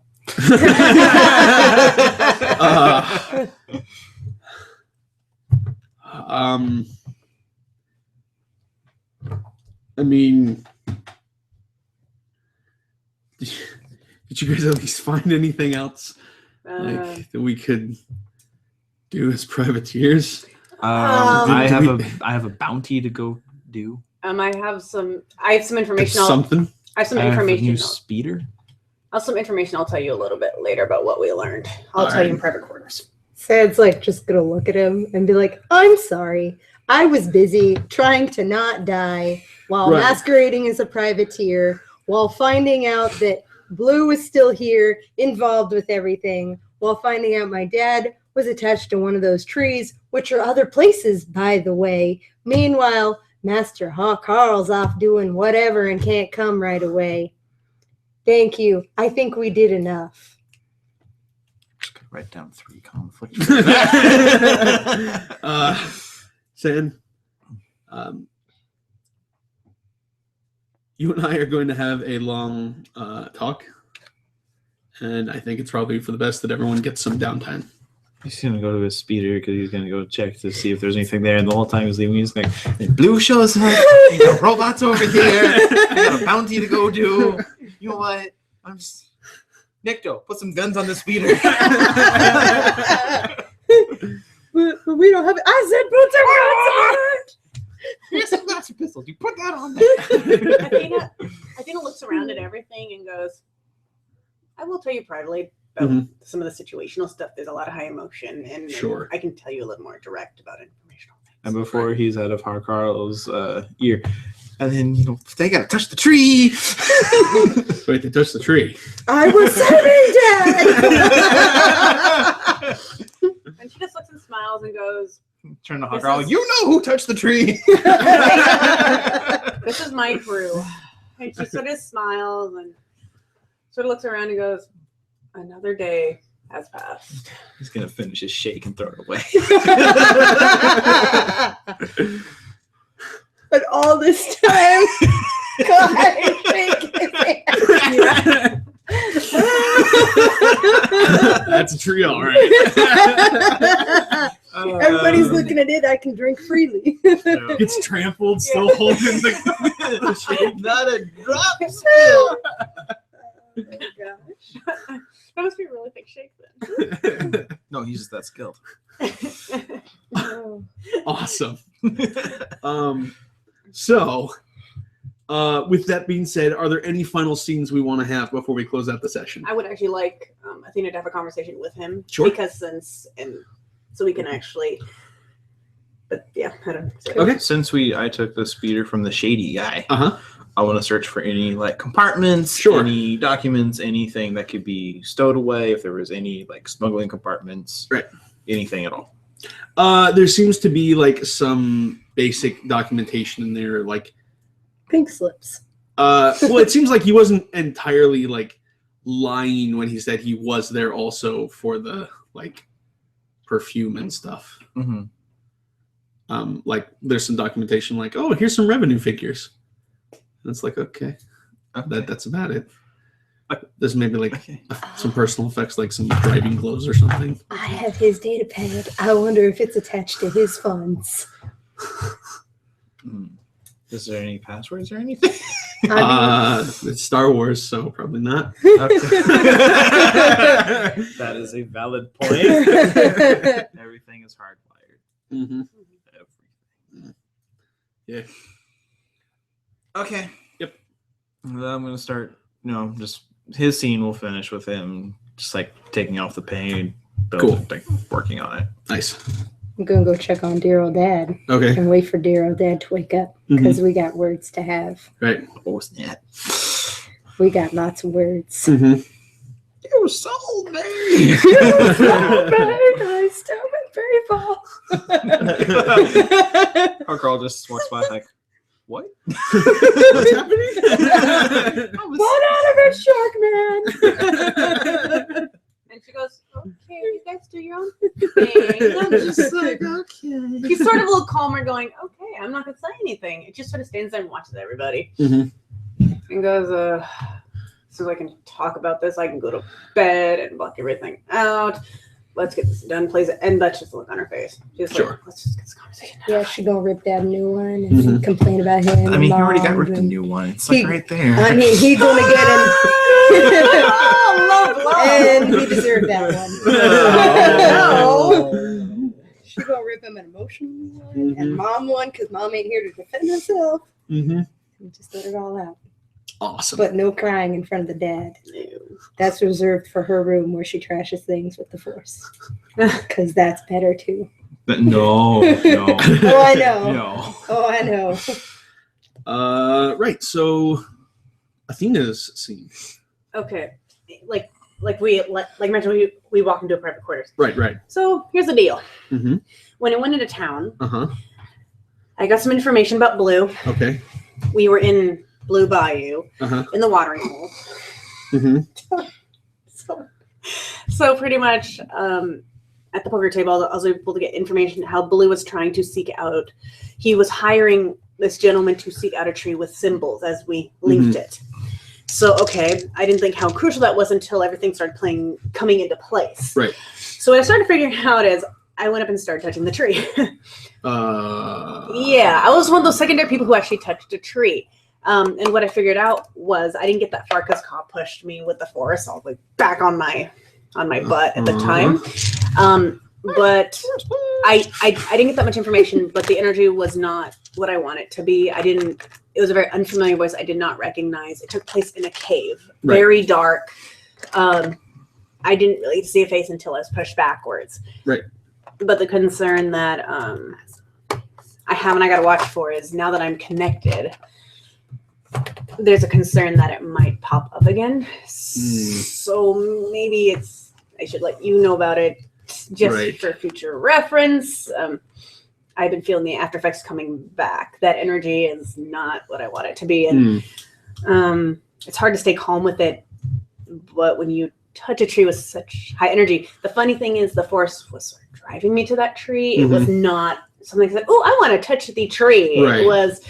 Speaker 1: I mean, did you guys at least find anything else that we could do as privateers?
Speaker 2: I have a bounty to go do.
Speaker 4: I have some information.
Speaker 1: Something.
Speaker 4: I have some information.
Speaker 2: New speeder.
Speaker 4: I'll tell you a little bit later about what we learned. I'll tell you in private quarters.
Speaker 3: Sad's like just gonna look at him and be like, I'm sorry. I was busy trying to not die while masquerading as a privateer, while finding out that Blue was still here, involved with everything, while finding out my dad was attached to one of those trees, which are other places, by the way. Meanwhile, Master Carl's off doing whatever and can't come right away. Thank you. I think we did enough.
Speaker 2: Just gonna write down 3 conflicts.
Speaker 1: San, you and I are going to have a long talk, and I think it's probably for the best that everyone gets some downtime.
Speaker 2: He's gonna go to his speeder because he's gonna go check to see if there's anything there. And the whole time he's leaving, he's like, "Blue shows up. You got robots over here. I got a bounty to go do. You know what? I'm just Nicto. Put some guns on the speeder."
Speaker 3: But we don't have it. I said put some guns on it.
Speaker 2: Here's some blaster pistols. You put that on there.
Speaker 4: Athena looks around at everything and goes, I will tell you privately about some of the situational stuff. There's a lot of high emotion, and I can tell you a little more direct about informational things.
Speaker 2: And before he's out of Harkarl's ear, and then, they gotta touch the tree.
Speaker 1: Wait, they touched the tree.
Speaker 3: I was serving Dad.
Speaker 4: And she just looks and smiles and goes,
Speaker 2: Turn to Harkarl, you know who touched the tree.
Speaker 4: This is my crew. And she sort of smiles and sort of looks around and goes, another day has passed.
Speaker 2: He's gonna finish his shake and throw it away.
Speaker 3: But all this time, God, shake his hand.
Speaker 1: That's a tree, all right.
Speaker 3: Everybody's looking at it. I can drink freely.
Speaker 1: Gets trampled, still holding the shake.
Speaker 2: Not a drop spill.
Speaker 4: Oh my gosh. That must be a really thick shake then.
Speaker 2: No, he's just that skilled.
Speaker 1: Awesome. So, with that being said, are there any final scenes we want to have before we close out the session?
Speaker 4: I would actually like Athena to have a conversation with him.
Speaker 1: Sure.
Speaker 4: Because so we can actually. But yeah, I don't know.
Speaker 1: Okay.
Speaker 2: Since I took the speeder from the shady guy,
Speaker 1: Uh-huh.
Speaker 2: I want to search for any compartments, any documents, anything that could be stowed away. If there was any smuggling compartments,
Speaker 1: right?
Speaker 2: Anything at all.
Speaker 1: There seems to be some basic documentation in there,
Speaker 3: pink slips.
Speaker 1: Well, it seems like he wasn't entirely lying when he said he was there also for the perfume and stuff.
Speaker 2: Mm-hmm.
Speaker 1: There's some documentation oh, here's some revenue figures. And it's okay. That's about it. There's maybe some personal effects, some driving gloves or something.
Speaker 3: I have his data pad. I wonder if it's attached to his funds.
Speaker 2: Is there any passwords or anything?
Speaker 1: It's Star Wars, so probably not.
Speaker 2: That is a valid point. Everything is hardwired.
Speaker 1: Mm-hmm.
Speaker 2: Everything.
Speaker 1: Yeah.
Speaker 2: Okay.
Speaker 1: Yep.
Speaker 2: And then I'm gonna start. Just his scene will finish with him just taking off the paint,
Speaker 1: cool.
Speaker 2: Working on it.
Speaker 1: Nice.
Speaker 3: I'm gonna go check on dear old dad.
Speaker 1: Okay.
Speaker 3: And wait for dear old dad to wake up because we got words to have.
Speaker 1: Right.
Speaker 2: What was that?
Speaker 3: We got lots of words.
Speaker 1: Mm-hmm.
Speaker 2: You were so bad.
Speaker 3: I still been very ball.
Speaker 2: Our girl just walks by what?
Speaker 1: What's happening?
Speaker 3: One out of it, Shark Man.
Speaker 4: And she goes, okay, you guys do your own thing. I'm just okay. He's sort of a little calmer going, okay, I'm not going to say anything. It just sort of stands there and watches everybody.
Speaker 1: Mm-hmm.
Speaker 4: And goes, so I can talk about this. I can go to bed and block everything out. Let's get this done, please. And that's just the look on her face. She's like, let's just get this conversation done.
Speaker 3: Yeah, she gonna rip that new one and complain about him.
Speaker 2: I mean, he already got ripped a new one. It's like right there.
Speaker 3: I mean, he's gonna get him.
Speaker 4: Oh, love.
Speaker 3: And he deserved that one. No. She gonna rip him an emotional one and mom one because mom ain't here to defend herself. And just let it all out.
Speaker 1: Awesome.
Speaker 3: But no crying in front of the dad. That's reserved for her room where she trashes things with the Force. Because that's better too.
Speaker 2: But no.
Speaker 3: Oh, I know.
Speaker 2: No.
Speaker 3: Oh, I know.
Speaker 1: Right. So Athena's scene.
Speaker 4: Okay. Like mentioned, we walk into a private quarters.
Speaker 1: Right.
Speaker 4: So here's the deal.
Speaker 1: Mm-hmm.
Speaker 4: When I went into town,
Speaker 1: Uh-huh.
Speaker 4: I got some information about Blue.
Speaker 1: Okay.
Speaker 4: We were in Blue Bayou
Speaker 1: Uh-huh.
Speaker 4: in the watering hole.
Speaker 1: Mm-hmm.
Speaker 4: So pretty much at the poker table, I was able to get information how Blue was trying to seek out. He was hiring this gentleman to seek out a tree with symbols as we linked it. So, okay, I didn't think how crucial that was until everything started coming into place.
Speaker 1: Right.
Speaker 4: So what I started figuring out is I went up and started touching the tree. Yeah, I was one of those secondary people who actually touched a tree. And what I figured out was I didn't get that far because Cobb pushed me with the Force. I was like back on my butt at the time. But I didn't get that much information, but the energy was not what I want it to be. It was a very unfamiliar voice I did not recognize. It took place in a cave, very dark. I didn't really see a face until I was pushed backwards.
Speaker 1: Right.
Speaker 4: But the concern that I have and I got to watch for is now that I'm connected, there's a concern that it might pop up again. So maybe I should let you know about it just for future reference. I've been feeling the after effects coming back. That energy is not what I want it to be. And it's hard to stay calm with it. But when you touch a tree with such high energy, the funny thing is the Force was sort of driving me to that tree. It was not something that, oh, I want to touch the tree.
Speaker 1: Right.
Speaker 4: It was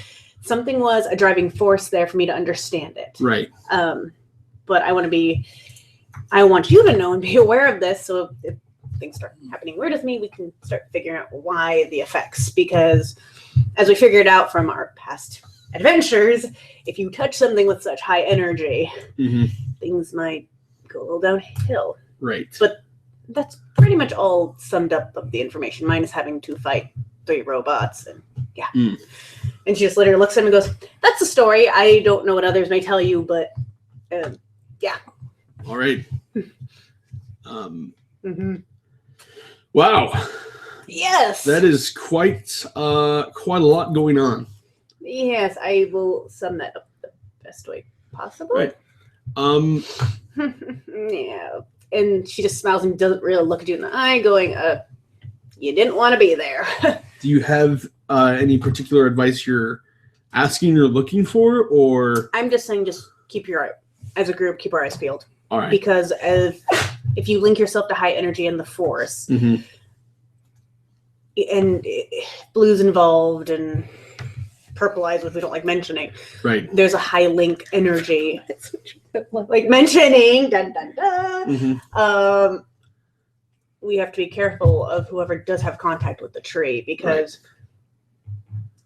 Speaker 4: something was a driving force there for me to understand it.
Speaker 1: Right.
Speaker 4: But I want you to know and be aware of this. So if things start happening weird with me, we can start figuring out why the effects, because as we figured out from our past adventures, if you touch something with such high energy, things might go a little downhill.
Speaker 1: Right.
Speaker 4: But that's pretty much all summed up of the information, minus having to fight 3 robots. And yeah. And she just literally looks at him and goes, that's the story. I don't know what others may tell you, but yeah.
Speaker 1: All right. Wow.
Speaker 4: Yes.
Speaker 1: That is quite a lot going on.
Speaker 4: Yes, I will sum that up the best way possible.
Speaker 1: Right.
Speaker 4: Yeah. And she just smiles and doesn't really look at you in the eye, going, you didn't want to be there.
Speaker 1: Do you have any particular advice you're asking or looking for, or?
Speaker 4: I'm just saying, just keep your eye, as a group, keep our eyes peeled.
Speaker 1: All right.
Speaker 4: Because if you link yourself to high energy in the Force, and Blue's involved and Purple Eyes, which we don't like mentioning,
Speaker 1: right?
Speaker 4: There's a high link energy, like mentioning. Dun, dun, dun. We have to be careful of whoever does have contact with the tree, because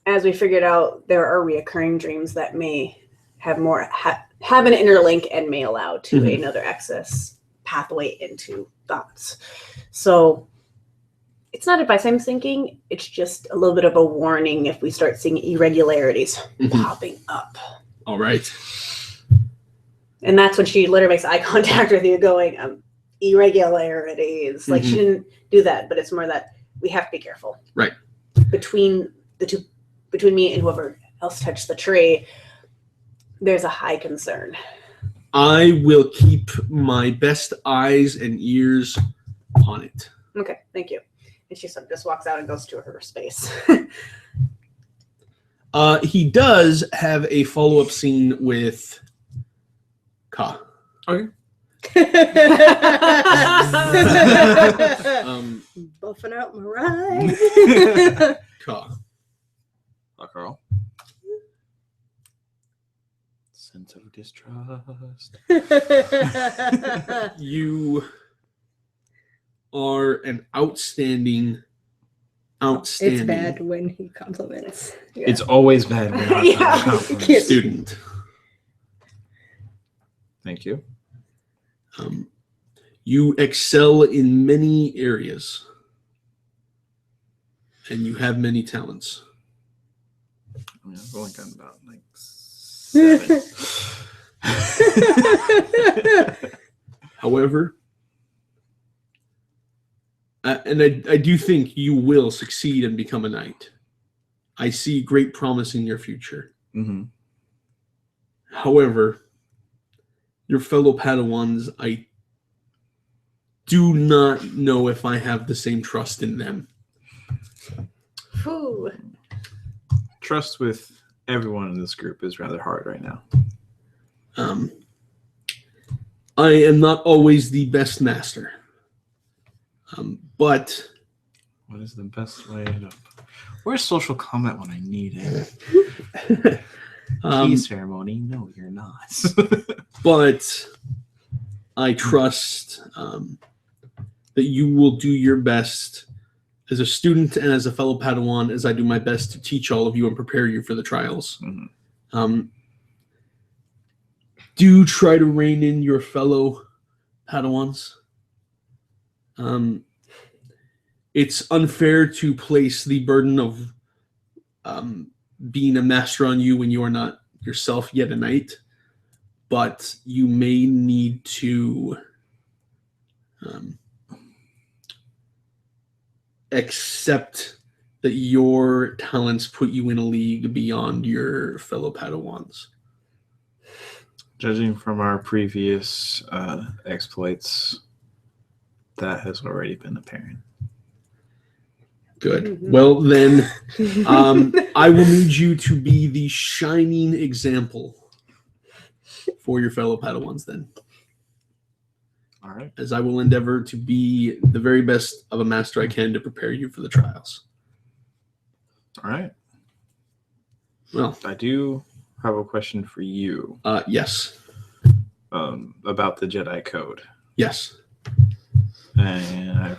Speaker 4: as we figured out, there are reoccurring dreams that may have more have an interlink and may allow to another access pathway into thoughts. So it's not advice I'm thinking, it's just a little bit of a warning if we start seeing irregularities popping up.
Speaker 1: All right.
Speaker 4: And that's when she literally makes eye contact with you, going, irregularities. Like, she didn't do that, but it's more that we have to be careful.
Speaker 1: Right.
Speaker 4: Between me and whoever else touched the tree, there's a high concern.
Speaker 1: I will keep my best eyes and ears on it.
Speaker 4: Okay, thank you. And she just walks out and goes to her space.
Speaker 1: He does have a follow-up scene with Ka.
Speaker 2: Okay.
Speaker 3: Buffing out my ride.
Speaker 1: Ka.
Speaker 2: Carl. sense of distrust.
Speaker 1: You are an outstanding
Speaker 3: It's bad when he compliments. Yeah.
Speaker 2: It's always bad when I
Speaker 4: Yeah.
Speaker 2: compliment.
Speaker 1: student.
Speaker 2: Thank you.
Speaker 1: You excel in many areas, and you have many talents.
Speaker 2: I mean, I've only gotten about like 7.
Speaker 1: However, and I do think you will succeed and become a knight. I see great promise in your future.
Speaker 2: Mm-hmm.
Speaker 1: However, your fellow Padawans, I do not know if I have the same trust in them.
Speaker 3: Whew.
Speaker 2: Trust with everyone in this group is rather hard right now.
Speaker 1: I am not always the best master. But
Speaker 2: What is the best way to... Where's social comment when I need it? Tea ceremony? No, you're not.
Speaker 1: but I trust that you will do your best as a student and as a fellow Padawan, as I do my best to teach all of you and prepare you for the trials.
Speaker 2: Mm-hmm.
Speaker 1: Do try to rein in your fellow Padawans. It's unfair to place the burden of being a master on you when you are not yourself yet a knight, but you may need to accept that your talents put you in a league beyond your fellow Padawans.
Speaker 2: Judging from our previous exploits, that has already been apparent.
Speaker 1: Good. Well, then, I will need you to be the shining example for your fellow Padawans then.
Speaker 2: All right.
Speaker 1: As I will endeavor to be the very best of a master I can to prepare you for the trials.
Speaker 2: All right.
Speaker 1: Well,
Speaker 2: I do have a question for you.
Speaker 1: Yes.
Speaker 2: About the Jedi Code.
Speaker 1: Yes.
Speaker 2: And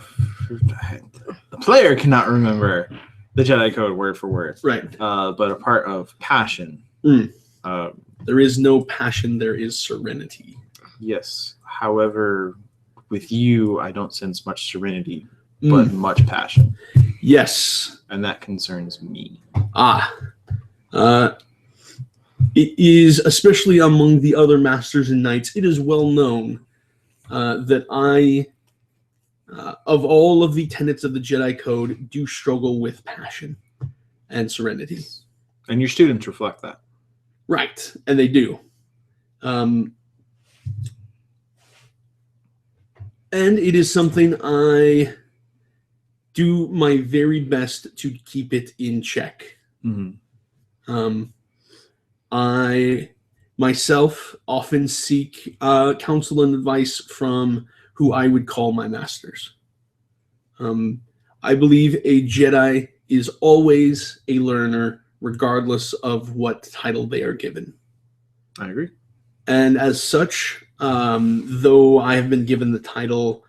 Speaker 2: the player cannot remember the Jedi Code word for word.
Speaker 1: Right.
Speaker 2: But a part of passion.
Speaker 1: There is no passion, there is serenity.
Speaker 2: Yes. However, with you, I don't sense much serenity, but much passion.
Speaker 1: Yes.
Speaker 2: And that concerns me.
Speaker 1: It is, especially among the other masters and knights, it is well known that I, of all of the tenets of the Jedi Code, do struggle with passion and serenity.
Speaker 2: And your students reflect that.
Speaker 1: Right, and they do. And it is something I do my very best to keep it in check.
Speaker 2: Mm-hmm.
Speaker 1: I myself often seek counsel and advice from who I would call my masters. I believe a Jedi is always a learner, regardless of what title they are given.
Speaker 2: I agree.
Speaker 1: And as such, though I have been given the title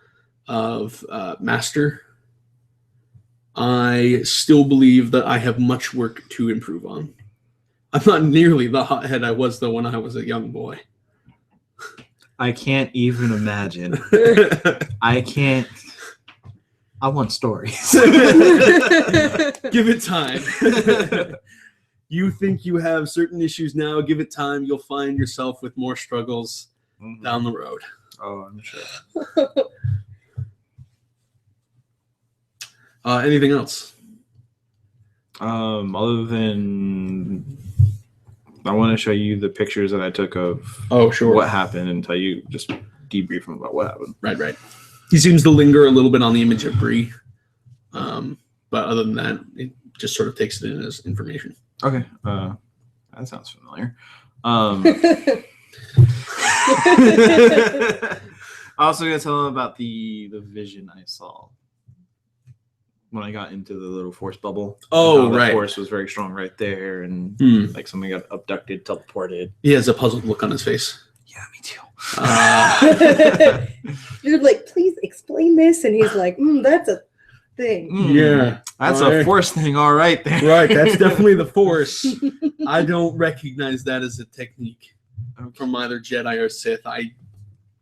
Speaker 1: of master, I still believe that I have much work to improve on. I'm not nearly the hothead I was, though, when I was a young boy.
Speaker 2: I can't even imagine. I can't. I want stories.
Speaker 1: Give it time. You think you have certain issues now, give it time. You'll find yourself with more struggles down the road.
Speaker 2: Oh, I'm sure.
Speaker 1: Anything else?
Speaker 2: Other than I want to show you the pictures that I took of what happened and tell you, just debrief them about what happened.
Speaker 1: Right. He seems to linger a little bit on the image of Bree. But other than that, it just sort of takes it in as information.
Speaker 2: Okay. That sounds familiar. I also got to tell him about the vision I saw. when I got into the little force bubble.
Speaker 1: Oh,
Speaker 2: the
Speaker 1: right.
Speaker 2: force was very strong right there, and like somebody got abducted, teleported.
Speaker 1: He has a puzzled look on his face.
Speaker 2: Yeah, me too.
Speaker 3: You're like, please explain this, and he's like, that's a thing.
Speaker 1: Yeah,
Speaker 2: that's a force thing, all right. There.
Speaker 1: Right, that's definitely the force. I don't recognize that as a technique from either Jedi or Sith. I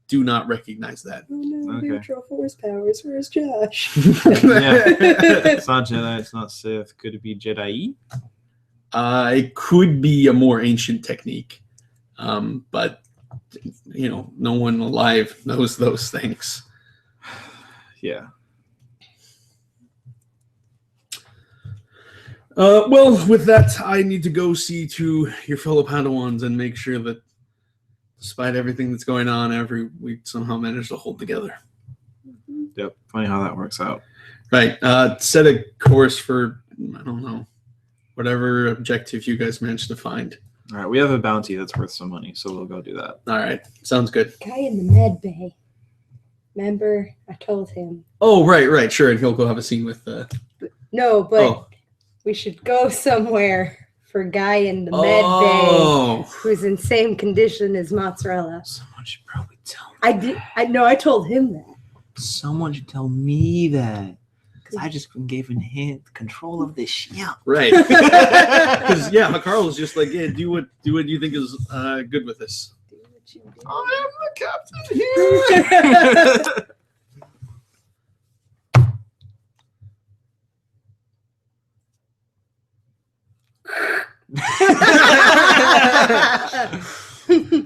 Speaker 1: do not recognize that.
Speaker 3: Oh no,
Speaker 2: Okay.
Speaker 3: neutral force powers. Where's Josh?
Speaker 2: Yeah. It's not Jedi, it's not Sith. Could it be Jedi?
Speaker 1: It could be a more ancient technique, but no one alive knows those things.
Speaker 2: Yeah.
Speaker 1: Well, with that, I need to go see to your fellow Padawans and make sure that, despite everything that's going on, we somehow manage to hold together.
Speaker 2: Yep. Funny how that works out.
Speaker 1: Right. Set a course for, I don't know, whatever objective you guys managed to find.
Speaker 2: All right. We have a bounty that's worth some money, so we'll go do that.
Speaker 1: All right. Sounds good.
Speaker 3: Guy in the med bay. Remember, I told him.
Speaker 1: Oh, right. Sure. And he'll go have a scene with
Speaker 3: No, but
Speaker 1: Oh.
Speaker 3: we should go somewhere for guy in the med bay who's in same condition as Mozzarella.
Speaker 2: Someone should probably tell me.
Speaker 3: I told him that.
Speaker 2: Someone should tell me that. Because I just gave a hint. Control of this ship.
Speaker 1: Right. Because, Carl was just like, yeah, do what you think is good with this.
Speaker 3: Do what you do.
Speaker 2: I am the captain here.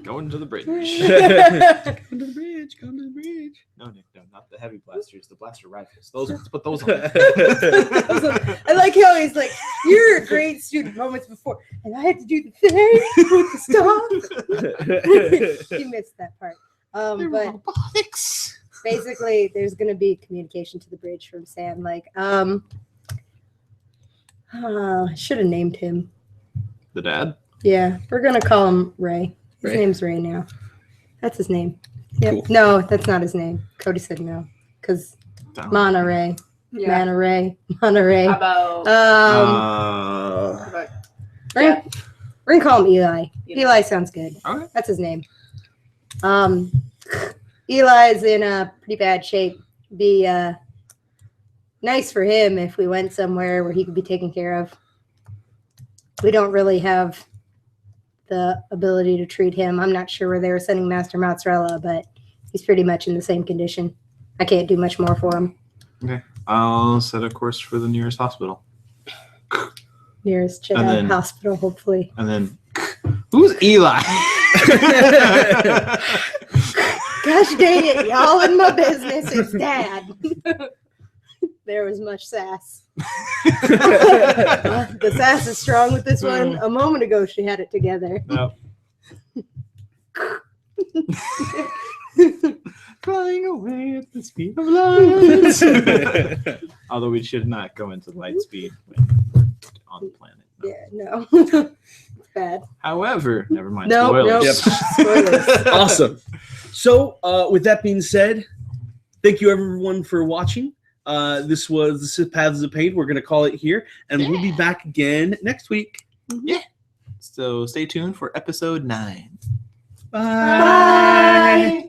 Speaker 2: Going to the bridge.
Speaker 1: Come to the bridge. Come to the bridge.
Speaker 2: No, Nick, no, not the heavy blasters, the blaster rifles. Let's put those on.
Speaker 3: I like how he's like, you're a great student moments before, and I had to do the thing with the stop. He missed that part. But
Speaker 2: robotics.
Speaker 3: basically, there's going to be communication to the bridge from Sam. Like, I should have named him.
Speaker 2: The dad?
Speaker 3: Yeah, we're going to call him Ray. His
Speaker 1: Ray.
Speaker 3: name's Ray now. That's his name. Yep.
Speaker 1: Cool.
Speaker 3: No, that's not his name. Cody said no. Because Mana Ray.
Speaker 4: Yeah.
Speaker 3: Mana Ray. Mana Ray.
Speaker 4: How about
Speaker 3: We're gonna call him Eli.
Speaker 4: Eli.
Speaker 3: Eli sounds good.
Speaker 2: Okay.
Speaker 3: That's his name. Eli's in a pretty bad shape. Be nice for him if we went somewhere where he could be taken care of. We don't really have the ability to treat him. I'm not sure where they were sending Master Mozzarella, but he's pretty much in the same condition. I can't do much more for him.
Speaker 2: Okay. I'll set a course for the nearest hospital.
Speaker 3: Nearest
Speaker 2: And
Speaker 3: Jedi
Speaker 2: then-
Speaker 3: hospital, hopefully.
Speaker 2: And then, who's Eli?
Speaker 3: Gosh dang it, y'all in my business. It's Dad. There was much sass. The sass is strong with this one. A moment ago, she had it together.
Speaker 2: No. Flying away at the speed of light. Although we should not go into light speed when on the planet. No.
Speaker 3: Yeah, no. It's bad.
Speaker 2: However, never mind.
Speaker 3: No,
Speaker 2: Spoilers.
Speaker 3: no. Spoilers.
Speaker 1: Awesome. So, with that being said, thank you everyone for watching. This was the Sith Paths of Pain. We're going to call it here, and we'll be back again next week.
Speaker 2: So stay tuned for episode 9.
Speaker 1: Bye.
Speaker 3: Bye.